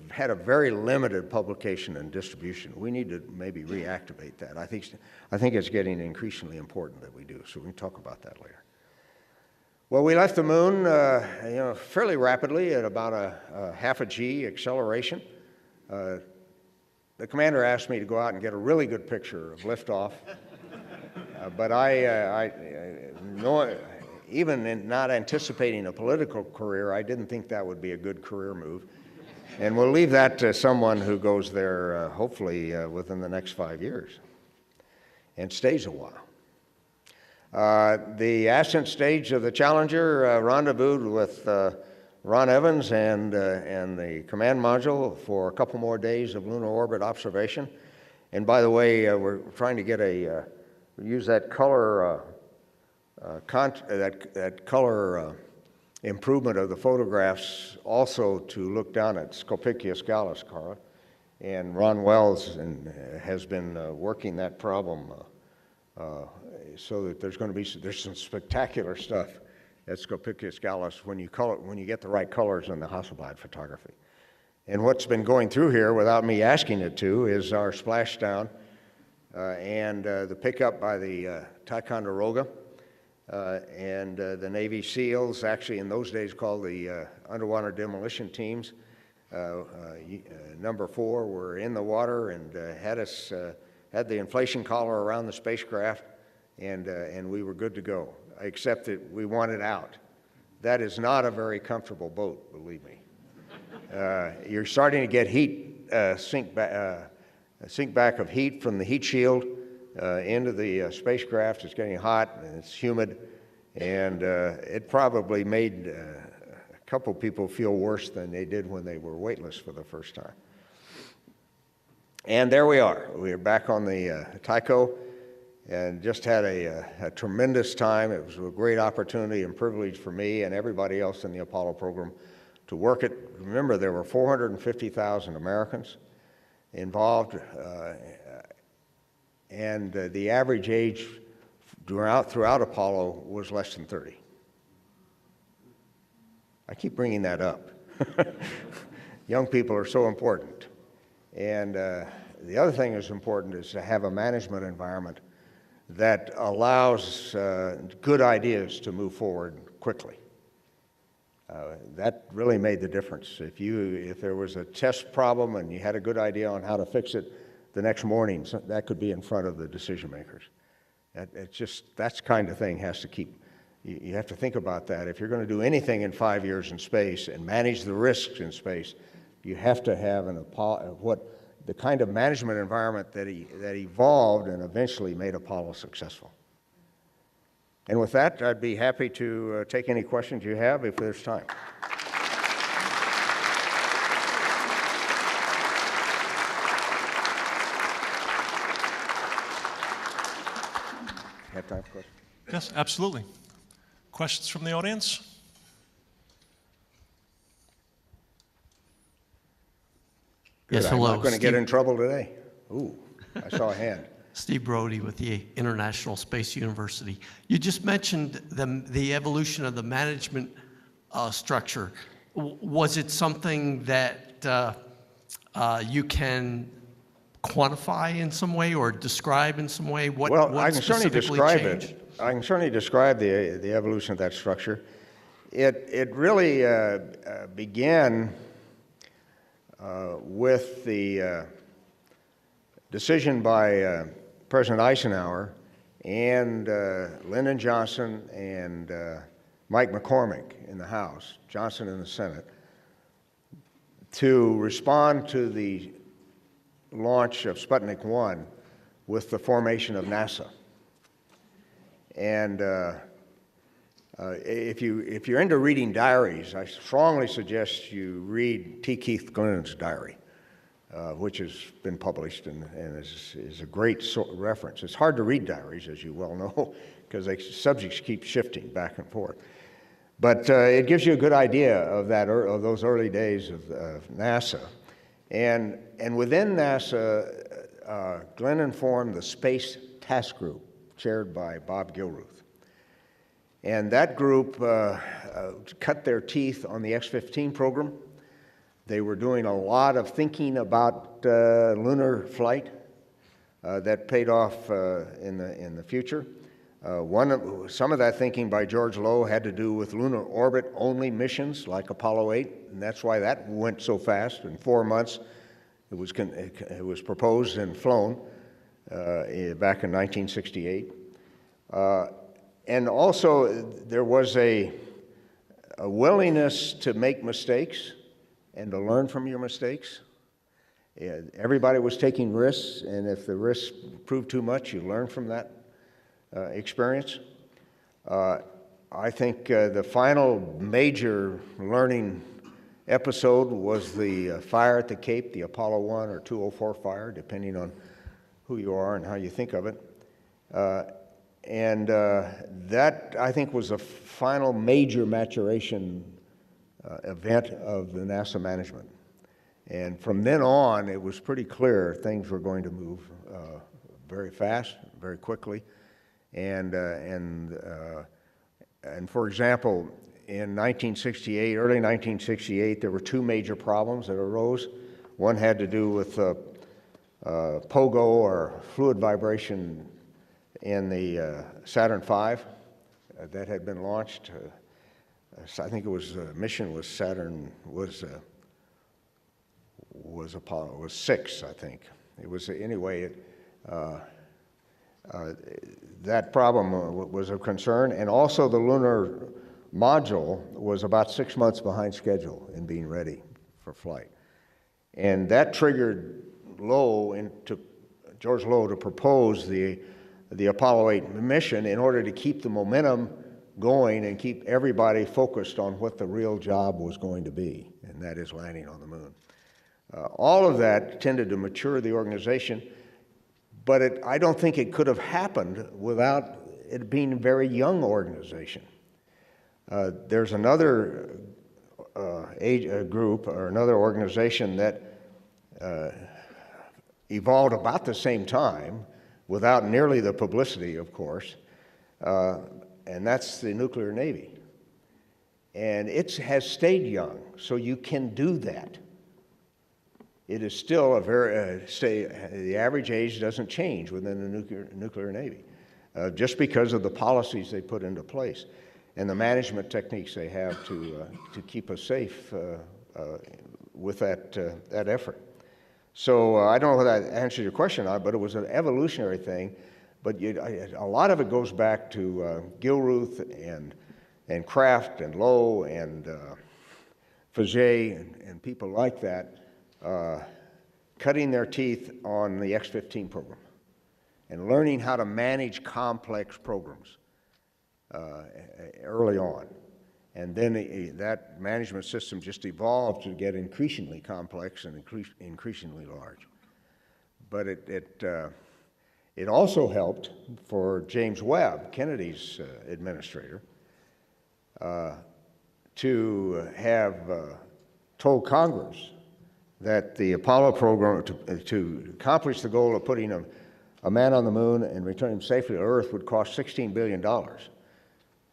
had a very limited publication and distribution. We need to maybe reactivate that. I think it's getting increasingly important that we do, so we can talk about that later. Well, we left the moon fairly rapidly at about a half a G acceleration. The commander asked me to go out and get a really good picture of liftoff, but even in not anticipating a political career, I didn't think that would be a good career move. And we'll leave that to someone who goes there, hopefully, within the next 5 years and stays a while. The ascent stage of the Challenger rendezvoused with Ron Evans and the command module for a couple more days of lunar orbit observation. And by the way, we're trying to get use that color improvement of the photographs also to look down at Scopicius Gallus, Carla. And Ron Wells has been working that problem so that there's some spectacular stuff at Scopicius Gallus when you get the right colors in the Hasselblad photography. And what's been going through here without me asking it to is our splashdown and the pickup by the Ticonderoga, and the Navy SEALs, actually in those days called the Underwater Demolition Teams, number 4, were in the water and had the inflation collar around the spacecraft, and we were good to go, except that we wanted out. That is not a very comfortable boat, believe me. You're starting to get heat, sink back of heat from the heat shield into the spacecraft. It's getting hot and it's humid, and it probably made a couple people feel worse than they did when they were weightless for the first time. And there we are. We are back on the Tycho, and just had a tremendous time. It was a great opportunity and privilege for me and everybody else in the Apollo program to work it. Remember, there were 450,000 Americans involved, and the average age throughout Apollo was less than 30. I keep bringing that up. Young people are so important. And the other thing that's important is to have a management environment that allows good ideas to move forward quickly. That really made the difference. If there was a test problem and you had a good idea on how to fix it, the next morning that could be in front of the decision makers. That kind of thing has to keep. You have to think about that. If you're going to do anything in 5 years in space and manage the risks in space, you have to have the kind of management environment that evolved and eventually made Apollo successful. And with that, I'd be happy to take any questions you have if there's time. Have time for questions? Yes, absolutely. Questions from the audience? Good. Yes, hello. I'm not going to get in trouble today. Ooh, I saw a hand. Steve Brody with the International Space University. You just mentioned the evolution of the management structure. Was it something that you can quantify in some way or describe in some way? What I can certainly describe it. I can certainly describe the evolution of that structure. It really began with the decision by President Eisenhower and Lyndon Johnson and Mike McCormick in the House, Johnson in the Senate, to respond to the launch of Sputnik 1 with the formation of NASA. And if you're into reading diaries, I strongly suggest you read T. Keith Glennon's diary, which has been published and is a great reference. It's hard to read diaries, as you well know, because subjects keep shifting back and forth. But it gives you a good idea of those early days of NASA. And within NASA, Glennon formed the Space Task Group, chaired by Bob Gilruth. And that group cut their teeth on the X-15 program. They were doing a lot of thinking about lunar flight that paid off in the future. Some of that thinking by George Low had to do with lunar orbit-only missions like Apollo 8, and that's why that went so fast. In 4 months, it was proposed and flown back in 1968. And also, there was a willingness to make mistakes and to learn from your mistakes. Everybody was taking risks, and if the risks proved too much, you learn from that experience. I think the final major learning episode was the fire at the Cape, the Apollo 1 or 204 fire, depending on who you are and how you think of it. And that, I think, was the final major maturation event of the NASA management. And from then on, it was pretty clear things were going to move very fast, very quickly. And for example, in 1968, early 1968, there were 2 major problems that arose. One had to do with pogo or fluid vibration in the Saturn V that had been launched. I think it was mission was Saturn was Apollo was 6, I think. It was anyway. That problem was of concern, and also the lunar module was about 6 months behind schedule in being ready for flight, and that triggered George Low to propose the Apollo 8 mission in order to keep the momentum going and keep everybody focused on what the real job was going to be, and that is landing on the moon. All of that tended to mature the organization, but I don't think it could have happened without it being a very young organization. There's another group or another organization that evolved about the same time without nearly the publicity, of course, and that's the nuclear Navy. And it has stayed young, so you can do that. It is still a very, the average age doesn't change within the nuclear Navy, just because of the policies they put into place and the management techniques they have to keep us safe with that effort. So I don't know whether that answers your question or not, but it was an evolutionary thing. But a lot of it goes back to Gilruth and Kraft and Lowe and Faget and people like that cutting their teeth on the X-15 program and learning how to manage complex programs early on. And then that management system just evolved to get increasingly complex and increasingly large. But it also helped for James Webb, Kennedy's administrator, to have told Congress that the Apollo program, to accomplish the goal of putting a man on the moon and returning him safely to Earth, would cost $16 billion.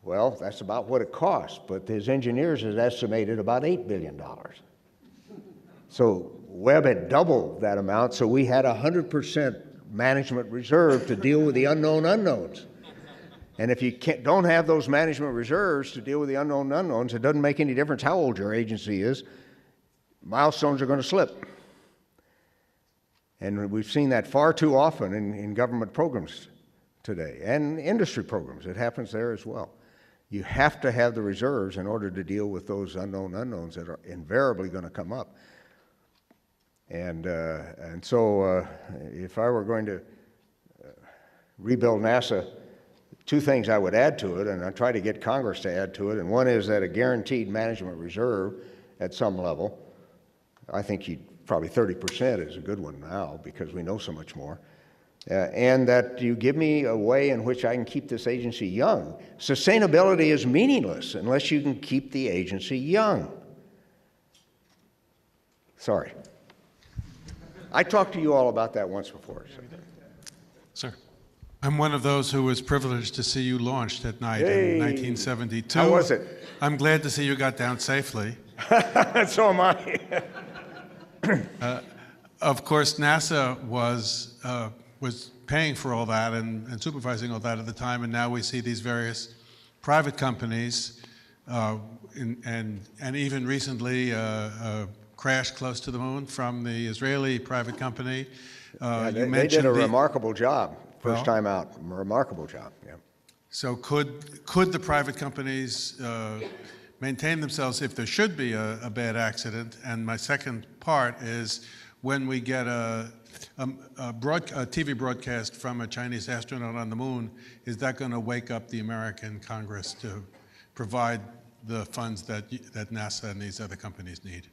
Well, that's about what it cost, but his engineers had estimated about $8 billion. So Webb had doubled that amount, so we had 100% management reserve to deal with the unknown unknowns. And if you don't have those management reserves to deal with the unknown unknowns, it doesn't make any difference how old your agency is. Milestones are going to slip. And we've seen that far too often in government programs today and industry programs. It happens there as well. You have to have the reserves in order to deal with those unknown unknowns that are invariably going to come up. And so if I were going to rebuild NASA, two things I would add to it, and I try to get Congress to add to it, and one is that a guaranteed management reserve at some level. I think probably 30% is a good one now because we know so much more. And that you give me a way in which I can keep this agency young. Sustainability is meaningless unless you can keep the agency young. Sorry. I talked to you all about that once before. So. Sir. I'm one of those who was privileged to see you launched at night in 1972. How was it? I'm glad to see you got down safely. So am I. Of course, NASA was paying for all that and supervising all that at the time, and now we see these various private companies, and even recently a crash close to the moon from the Israeli private company. They did a remarkable job, first time out, remarkable job, yeah. So could the private companies maintain themselves if there should be a bad accident? And my second part is, when we get a TV broadcast from a Chinese astronaut on the moon, is that going to wake up the American Congress to provide the funds that NASA and these other companies need?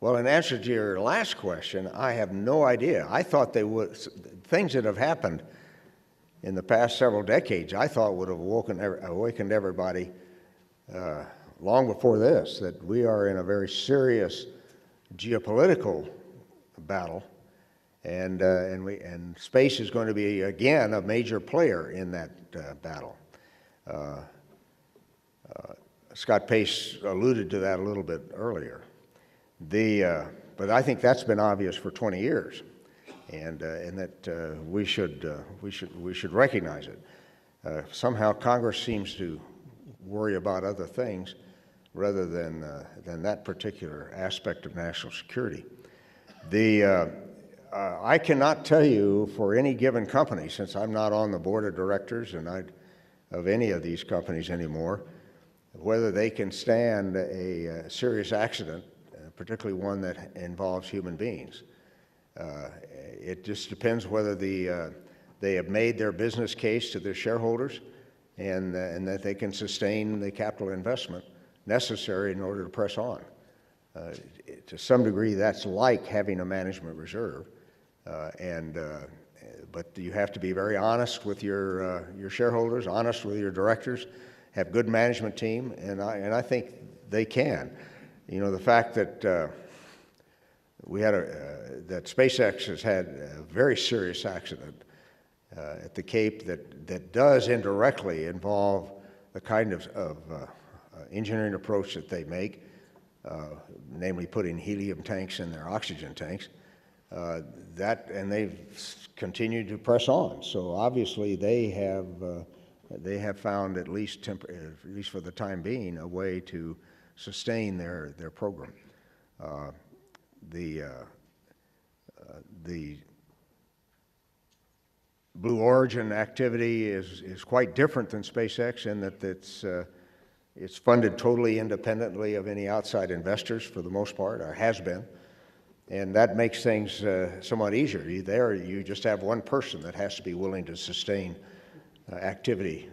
Well, in answer to your last question, I have no idea. I thought they would, things that have happened in the past several decades, I thought would have awakened everybody long before this, that we are in a very serious geopolitical battle, and space is going to be, again, a major player in that battle. Scott Pace alluded to that a little bit earlier. But I think that's been obvious for 20 years. and that we should recognize it. Somehow Congress seems to worry about other things rather than that particular aspect of national security. I cannot tell you for any given company, since I'm not on the board of directors of any of these companies anymore, whether they can stand a serious accident, particularly one that involves human beings. It just depends whether they have made their business case to their shareholders and that they can sustain the capital investment necessary in order to press on. To some degree, that's like having a management reserve, but you have to be very honest with your shareholders, honest with your directors, have good management team, and I think they can. You know, the fact that that SpaceX has had a very serious accident at the Cape that does indirectly involve the kind of engineering approach that they make, namely putting helium tanks in their oxygen tanks, and they've continued to press on. So obviously they have found, at least for the time being, a way to sustain their program. The Blue Origin activity is quite different than SpaceX in that it's funded totally independently of any outside investors for the most part, or has been, and that makes things somewhat easier. You just have one person that has to be willing to sustain activity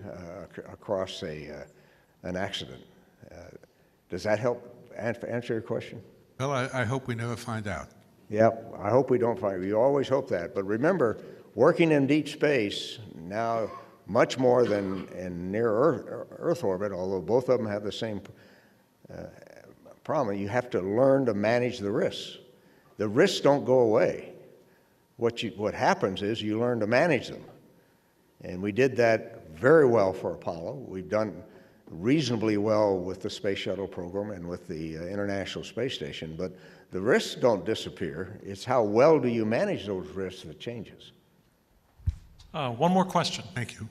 across an accident. Does that help answer your question? Well, I hope we never find out. Yeah, I hope we don't find. We always hope that. But remember, working in deep space now, much more than in near Earth orbit, although both of them have the same problem, you have to learn to manage the risks. The risks don't go away. What happens is you learn to manage them. And we did that very well for Apollo. We've done reasonably well with the Space Shuttle program and with the International Space Station, but the risks don't disappear. It's how well do you manage those risks that changes. One more question. Thank you.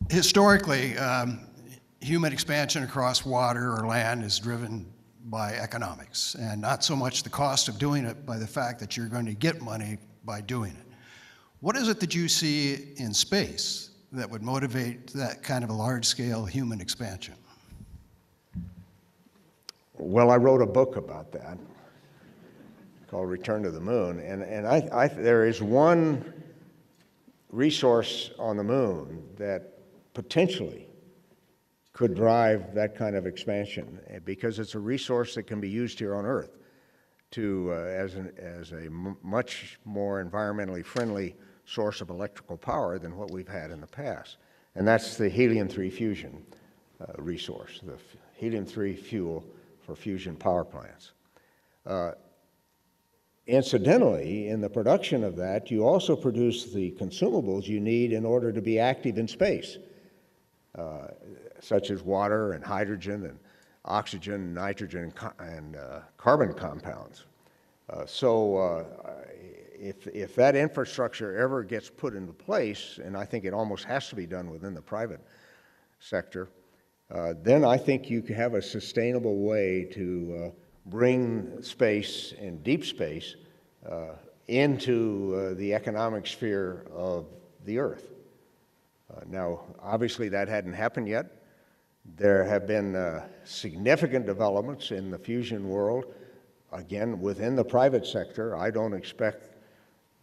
Historically, human expansion across water or land is driven by economics, and not so much the cost of doing it by the fact that you're going to get money by doing it. What is it that you see in space that would motivate that kind of a large-scale human expansion? Well, I wrote a book about that called Return to the Moon, and there is one resource on the moon that potentially could drive that kind of expansion, because it's a resource that can be used here on Earth as a much more environmentally friendly source of electrical power than what we've had in the past. And that's the helium-3 fusion resource, the helium-3 fuel for fusion power plants. Incidentally, in the production of that, you also produce the consumables you need in order to be active in space, such as water and hydrogen and oxygen, nitrogen, and carbon compounds. If that infrastructure ever gets put into place, and I think it almost has to be done within the private sector, then I think you can have a sustainable way to bring space and deep space into the economic sphere of the Earth. Now, obviously that hadn't happened yet. There have been significant developments in the fusion world. Again, within the private sector, I don't expect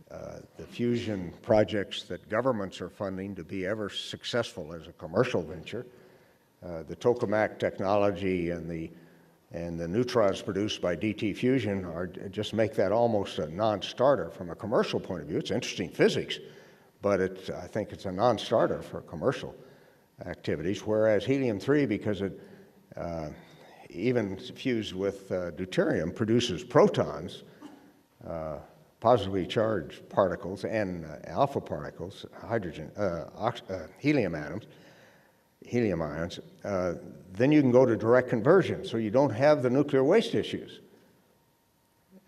the fusion projects that governments are funding to be ever successful as a commercial venture. The tokamak technology and the neutrons produced by DT fusion just make that almost a non-starter from a commercial point of view. It's interesting physics, but I think it's a non-starter for commercial activities, whereas helium-3, because it even fused with deuterium, produces protons, positively charged particles, and alpha particles, hydrogen, helium ions, then you can go to direct conversion, so you don't have the nuclear waste issues.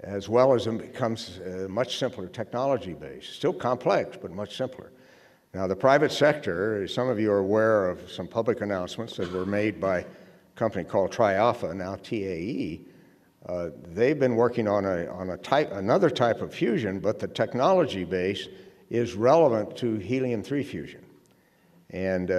as well as it becomes much simpler technology based. Still complex, but much simpler. Now, the private sector, some of you are aware of some public announcements that were made by a company called TriAlpha, now TAE. They've been working on another type of fusion, but the technology base is relevant to helium-3 fusion. And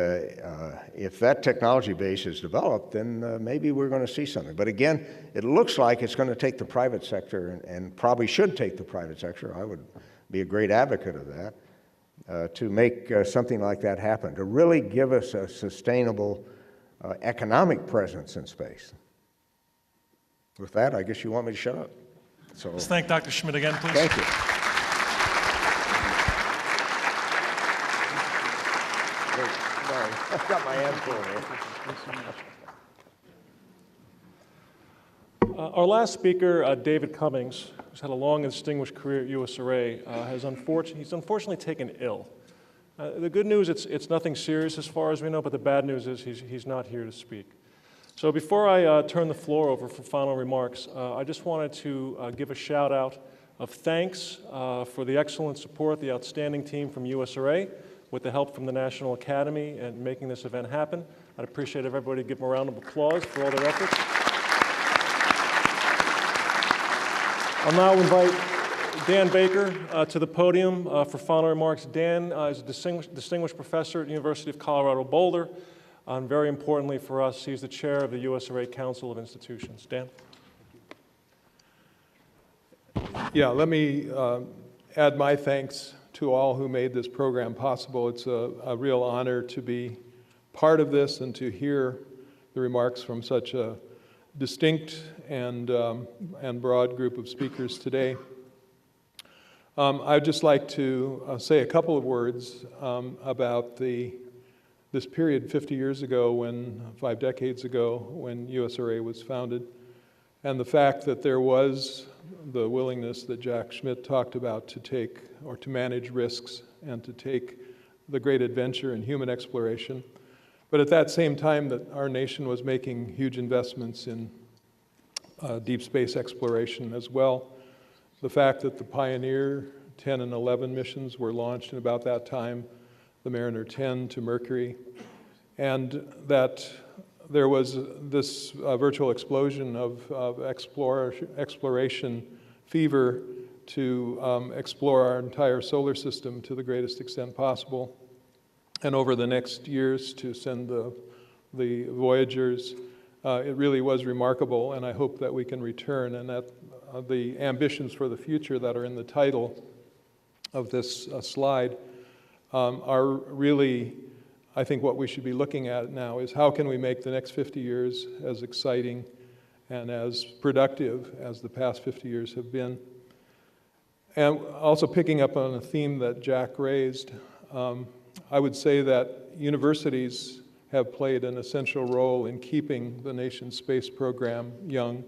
if that technology base is developed, then maybe we're going to see something. But again, it looks like it's going to take the private sector, and probably should take the private sector. I would be a great advocate of that, to make something like that happen, to really give us a sustainable economic presence in space. With that, I guess you want me to shut up. So, let's thank Dr. Schmidt again, please. Thank you. Sorry, I've got my hands full here. Our last speaker, David Cummings, who's had a long and distinguished career at USRA, he's unfortunately taken ill. The good news, it's nothing serious as far as we know, but the bad news is he's not here to speak. So before I turn the floor over for final remarks, I just wanted to give a shout out of thanks for the excellent support, the outstanding team from USRA, with the help from the National Academy and making this event happen. I'd appreciate if everybody give them a round of applause for all their efforts. I'll now invite Dan Baker to the podium for final remarks. Dan is a distinguished professor at the University of Colorado Boulder. And very importantly for us, he's the chair of the USRA Council of Institutions. Dan? Yeah, let me add my thanks to all who made this program possible. It's a real honor to be part of this and to hear the remarks from such a distinct and broad group of speakers today. I'd just like to say a couple of words about this period 50 years ago, 5 decades ago, when USRA was founded, and the fact that there was the willingness that Jack Schmidt talked about to take or to manage risks and to take the great adventure in human exploration. But at that same time that our nation was making huge investments in deep space exploration as well. The fact that the Pioneer 10 and 11 missions were launched in about that time, the Mariner 10 to Mercury, and that there was this virtual explosion of exploration fever to explore our entire solar system to the greatest extent possible, and over the next years to send the Voyagers. It really was remarkable, and I hope that we can return, and that the ambitions for the future that are in the title of this slide are really, I think, what we should be looking at now is how can we make the next 50 years as exciting and as productive as the past 50 years have been. And also picking up on a theme that Jack raised, I would say that universities have played an essential role in keeping the nation's space program young.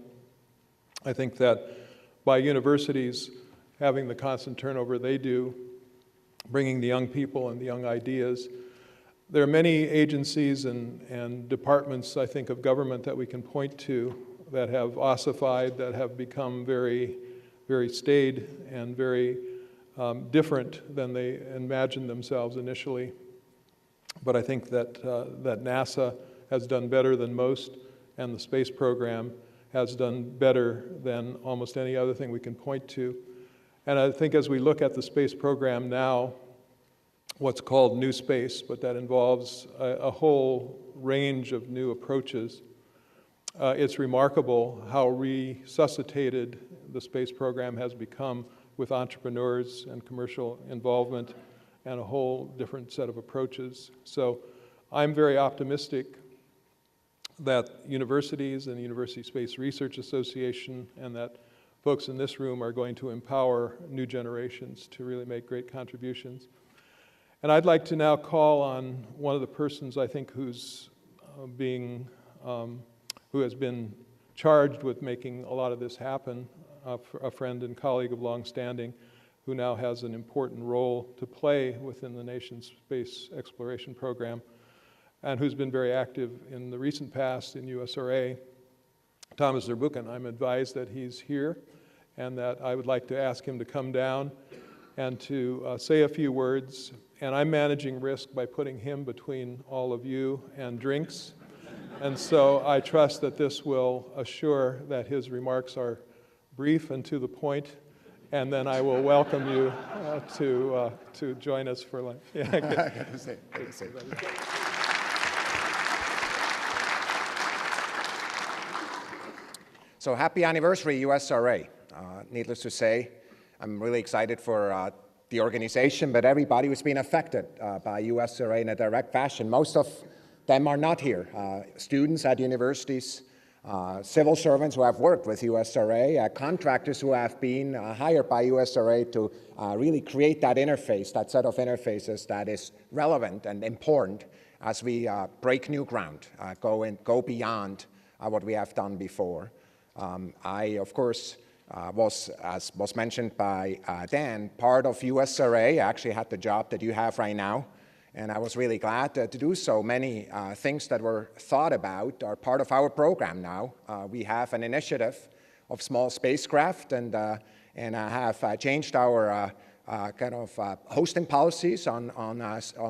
I think that by universities having the constant turnover they do, bringing the young people and the young ideas, there are many agencies and departments, I think, of government that we can point to that have ossified, that have become very, very staid and very different than they imagined themselves initially. But I think that NASA has done better than most, and the space program has done better than almost any other thing we can point to. And I think as we look at the space program now, what's called new space, but that involves a whole range of new approaches, it's remarkable how resuscitated the space program has become with entrepreneurs and commercial involvement and a whole different set of approaches. So I'm very optimistic that universities and the University Space Research Association and that folks in this room are going to empower new generations to really make great contributions. And I'd like to now call on one of the persons I think who has been charged with making a lot of this happen, a friend and colleague of long standing, who now has an important role to play within the nation's space exploration program, and who's been very active in the recent past in USRA, Thomas Zurbuchen. I'm advised that he's here, and that I would like to ask him to come down and to say a few words. And I'm managing risk by putting him between all of you and drinks. And so I trust that this will assure that his remarks are brief and to the point, and then I will welcome you to join us for lunch. Yeah, good to see you. So happy anniversary, USRA. Needless to say, I'm really excited for the organization, but everybody who's been affected by USRA in a direct fashion. Most of them are not here. Students at universities, civil servants who have worked with USRA, contractors who have been hired by USRA to really create that interface, that set of interfaces that is relevant and important as we break new ground, go beyond what we have done before. I, of course, as was mentioned by Dan, part of USRA. I actually had the job that you have right now, and I was really glad to do so. Many things that were thought about are part of our program now. We have an initiative of small spacecraft, and have changed our hosting policies on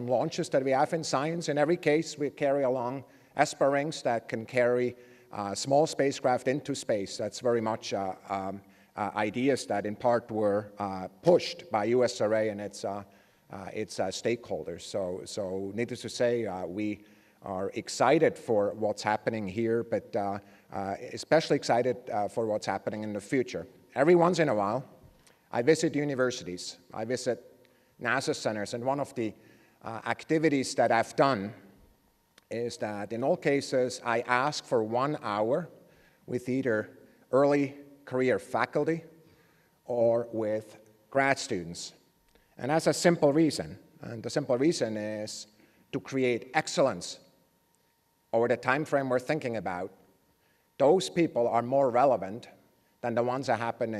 launches that we have in science. In every case, we carry along ESPA rings that can carry small spacecraft into space. That's very much ideas that in part were pushed by USRA and its stakeholders. So needless to say, we are excited for what's happening here, but especially excited for what's happening in the future. Every once in a while, I visit universities, I visit NASA centers, and one of the activities that I've done is that in all cases, I ask for 1 hour with either early career faculty or with grad students. And that's a simple reason. And the simple reason is to create excellence over the time frame we're thinking about. Those people are more relevant than the ones that happen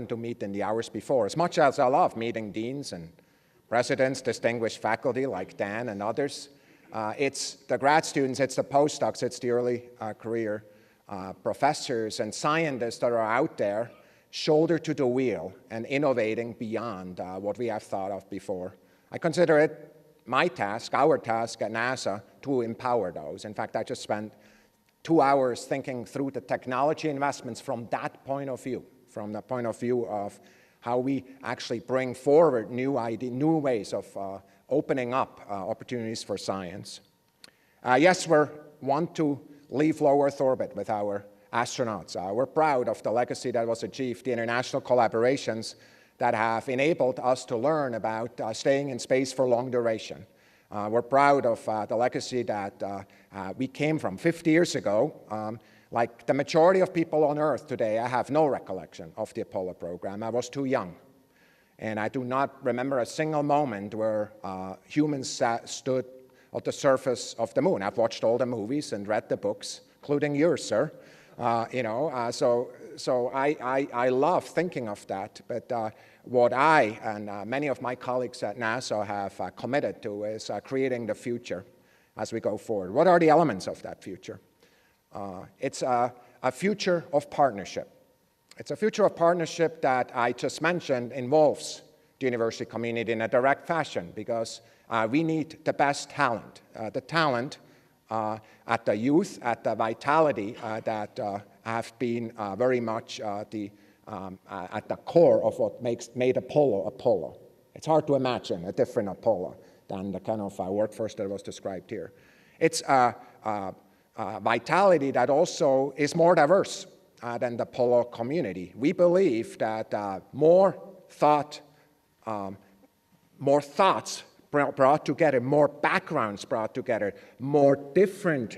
to meet in the hours before. As much as I love meeting deans and presidents, distinguished faculty like Dan and others, it's the grad students, it's the postdocs, it's the early career professors and scientists that are out there, shoulder to the wheel and innovating beyond what we have thought of before. I consider it my task, our task at NASA, to empower those. In fact, I just spent 2 hours thinking through the technology investments from that point of view, from the point of view of how we actually bring forward new ways of opening up opportunities for science. Yes, we want to leave low Earth orbit with our astronauts. We're proud of the legacy that was achieved, the international collaborations that have enabled us to learn about staying in space for long duration. We're proud of the legacy that we came from 50 years ago. Like the majority of people on Earth today, I have no recollection of the Apollo program. I was too young. And I do not remember a single moment where humans stood at the surface of the moon. I've watched all the movies and read the books, including yours, sir. So I love thinking of that. But what I and many of my colleagues at NASA have committed to is creating the future as we go forward. What are the elements of that future? It's a future of partnership. It's a future of partnership that I just mentioned involves the university community in a direct fashion because we need the best talent. The talent at the youth, at the vitality that have been very much at the core of what made Apollo Apollo. It's hard to imagine a different Apollo than the kind of workforce that was described here. It's vitality that also is more diverse than the Apollo community. We believe that more thoughts brought together, more backgrounds brought together, more different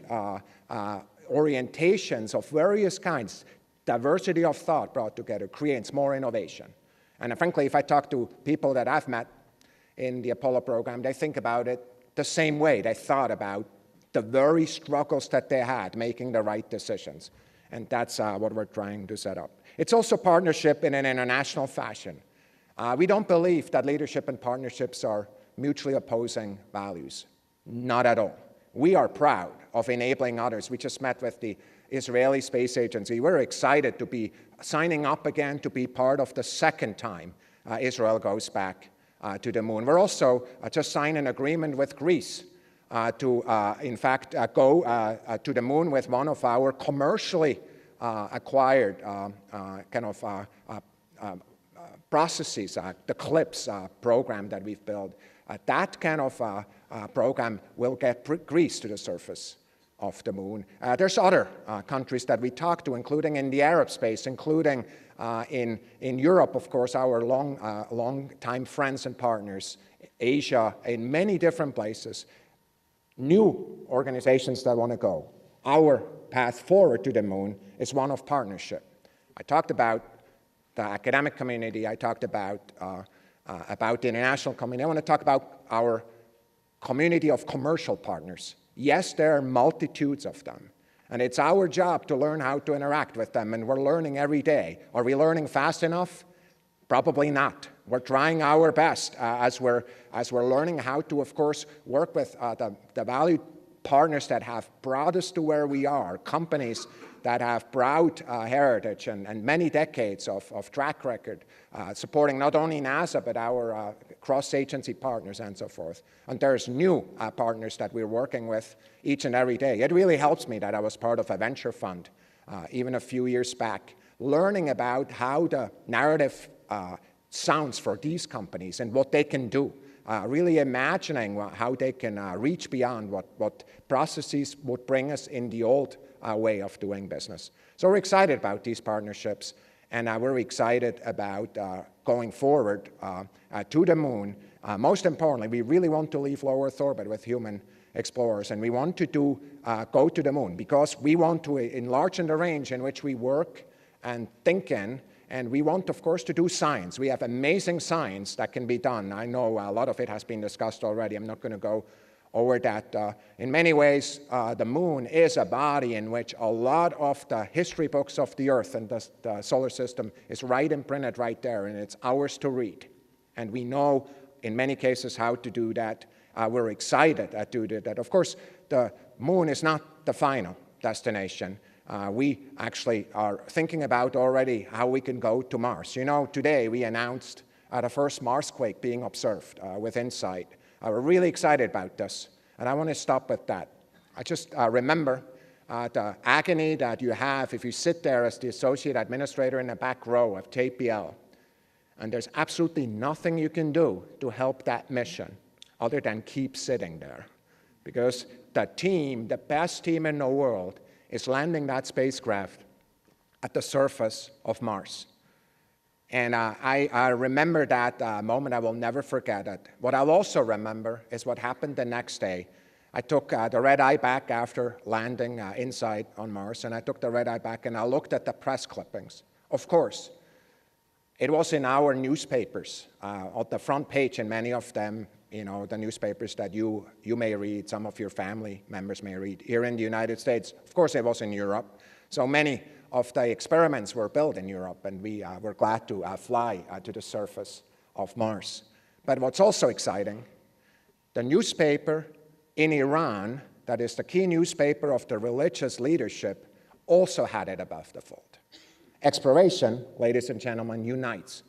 orientations of various kinds, diversity of thought brought together creates more innovation. And frankly, if I talk to people that I've met in the Apollo program, they think about it the same way. They thought about the very struggles that they had making the right decisions. And that's what we're trying to set up. It's also partnership in an international fashion. We don't believe that leadership and partnerships are mutually opposing values. Not at all. We are proud of enabling others. We just met with the Israeli Space Agency. We're excited to be signing up again to be part of the second time Israel goes back to the moon. We're also just signed an agreement with Greece to, in fact, go to the moon with one of our commercially acquired processes, the CLIPS program that we've built. That kind of program will get Greece to the surface of the moon. There's other countries that we talk to, including in the Arab space, including in Europe, of course, our long-time friends and partners, Asia, in many different places. New organizations that want to go. Our path forward to the moon is one of partnership. I talked about the academic community. I talked about the international community. I want to talk about our community of commercial partners. Yes, there are multitudes of them, and it's our job to learn how to interact with them, and we're learning every day. Are we learning fast enough? Probably not. We're trying our best as we're learning how to, of course, work with the valued partners that have brought us to where we are, companies that have proud heritage and many decades of track record, supporting not only NASA, but our cross-agency partners and so forth. And there's new partners that we're working with each and every day. It really helps me that I was part of a venture fund even a few years back, learning about how the narrative sounds for these companies and what they can do. Really imagining how they can reach beyond what processes would bring us in the old way of doing business. So we're excited about these partnerships, and we're excited about going forward to the moon. Most importantly, we really want to leave low Earth orbit with human explorers, and we want to go to the moon because we want to enlarge the range in which we work and think in. And we want, of course, to do science. We have amazing science that can be done. I know a lot of it has been discussed already. I'm not going to go over that. In many ways, the moon is a body in which a lot of the history books of the Earth and the solar system is right imprinted right there, and it's ours to read. And we know, in many cases, how to do that. We're excited to do that. Of course, the moon is not the final destination. We actually are thinking about already how we can go to Mars. You know, today we announced the first Marsquake being observed with InSight. We're really excited about this, and I want to stop with that. I just remember the agony that you have if you sit there as the associate administrator in the back row of JPL, and there's absolutely nothing you can do to help that mission other than keep sitting there, because the team, the best team in the world, is landing that spacecraft at the surface of Mars. And I remember that moment. I will never forget it. What I'll also remember is what happened the next day. I took the red eye back after landing InSight on Mars, and I took the red eye back and I looked at the press clippings. Of course, it was in our newspapers, on the front page in many of them, you know, the newspapers that you may read, some of your family members may read. Here in the United States, of course, it was in Europe. So many of the experiments were built in Europe, and we were glad to fly to the surface of Mars. But what's also exciting, the newspaper in Iran, that is the key newspaper of the religious leadership, also had it above the fold. Exploration, ladies and gentlemen, unites.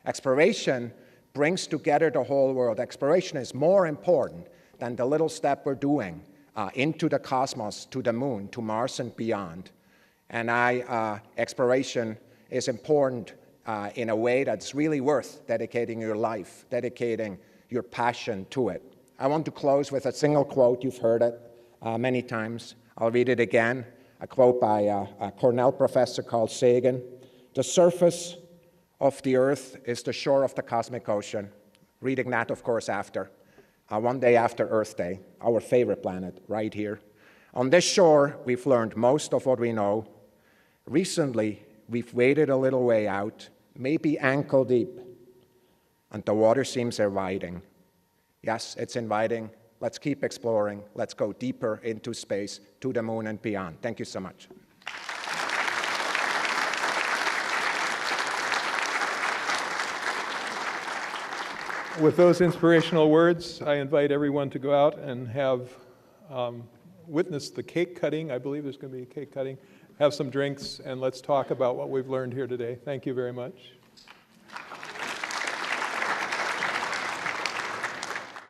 Exploration brings together the whole world. Exploration is more important than the little step we're doing into the cosmos, to the moon, to Mars and beyond. And exploration is important in a way that's really worth dedicating your life, dedicating your passion to it. I want to close with a single quote. You've heard it many times. I'll read it again. A quote by a Cornell professor called Sagan. "The surface of the Earth is the shore of the cosmic ocean." Reading that, of course, one day after Earth Day, our favorite planet, right here. "On this shore, we've learned most of what we know. Recently, we've waded a little way out, maybe ankle deep, and the water seems inviting. Yes, it's inviting. Let's keep exploring. Let's go deeper into space, to the moon and beyond." Thank you so much. With those inspirational words, I invite everyone to go out and have witnessed the cake cutting. I believe there's going to be a cake cutting have some drinks, and let's talk about what we've learned here today. Thank you very much.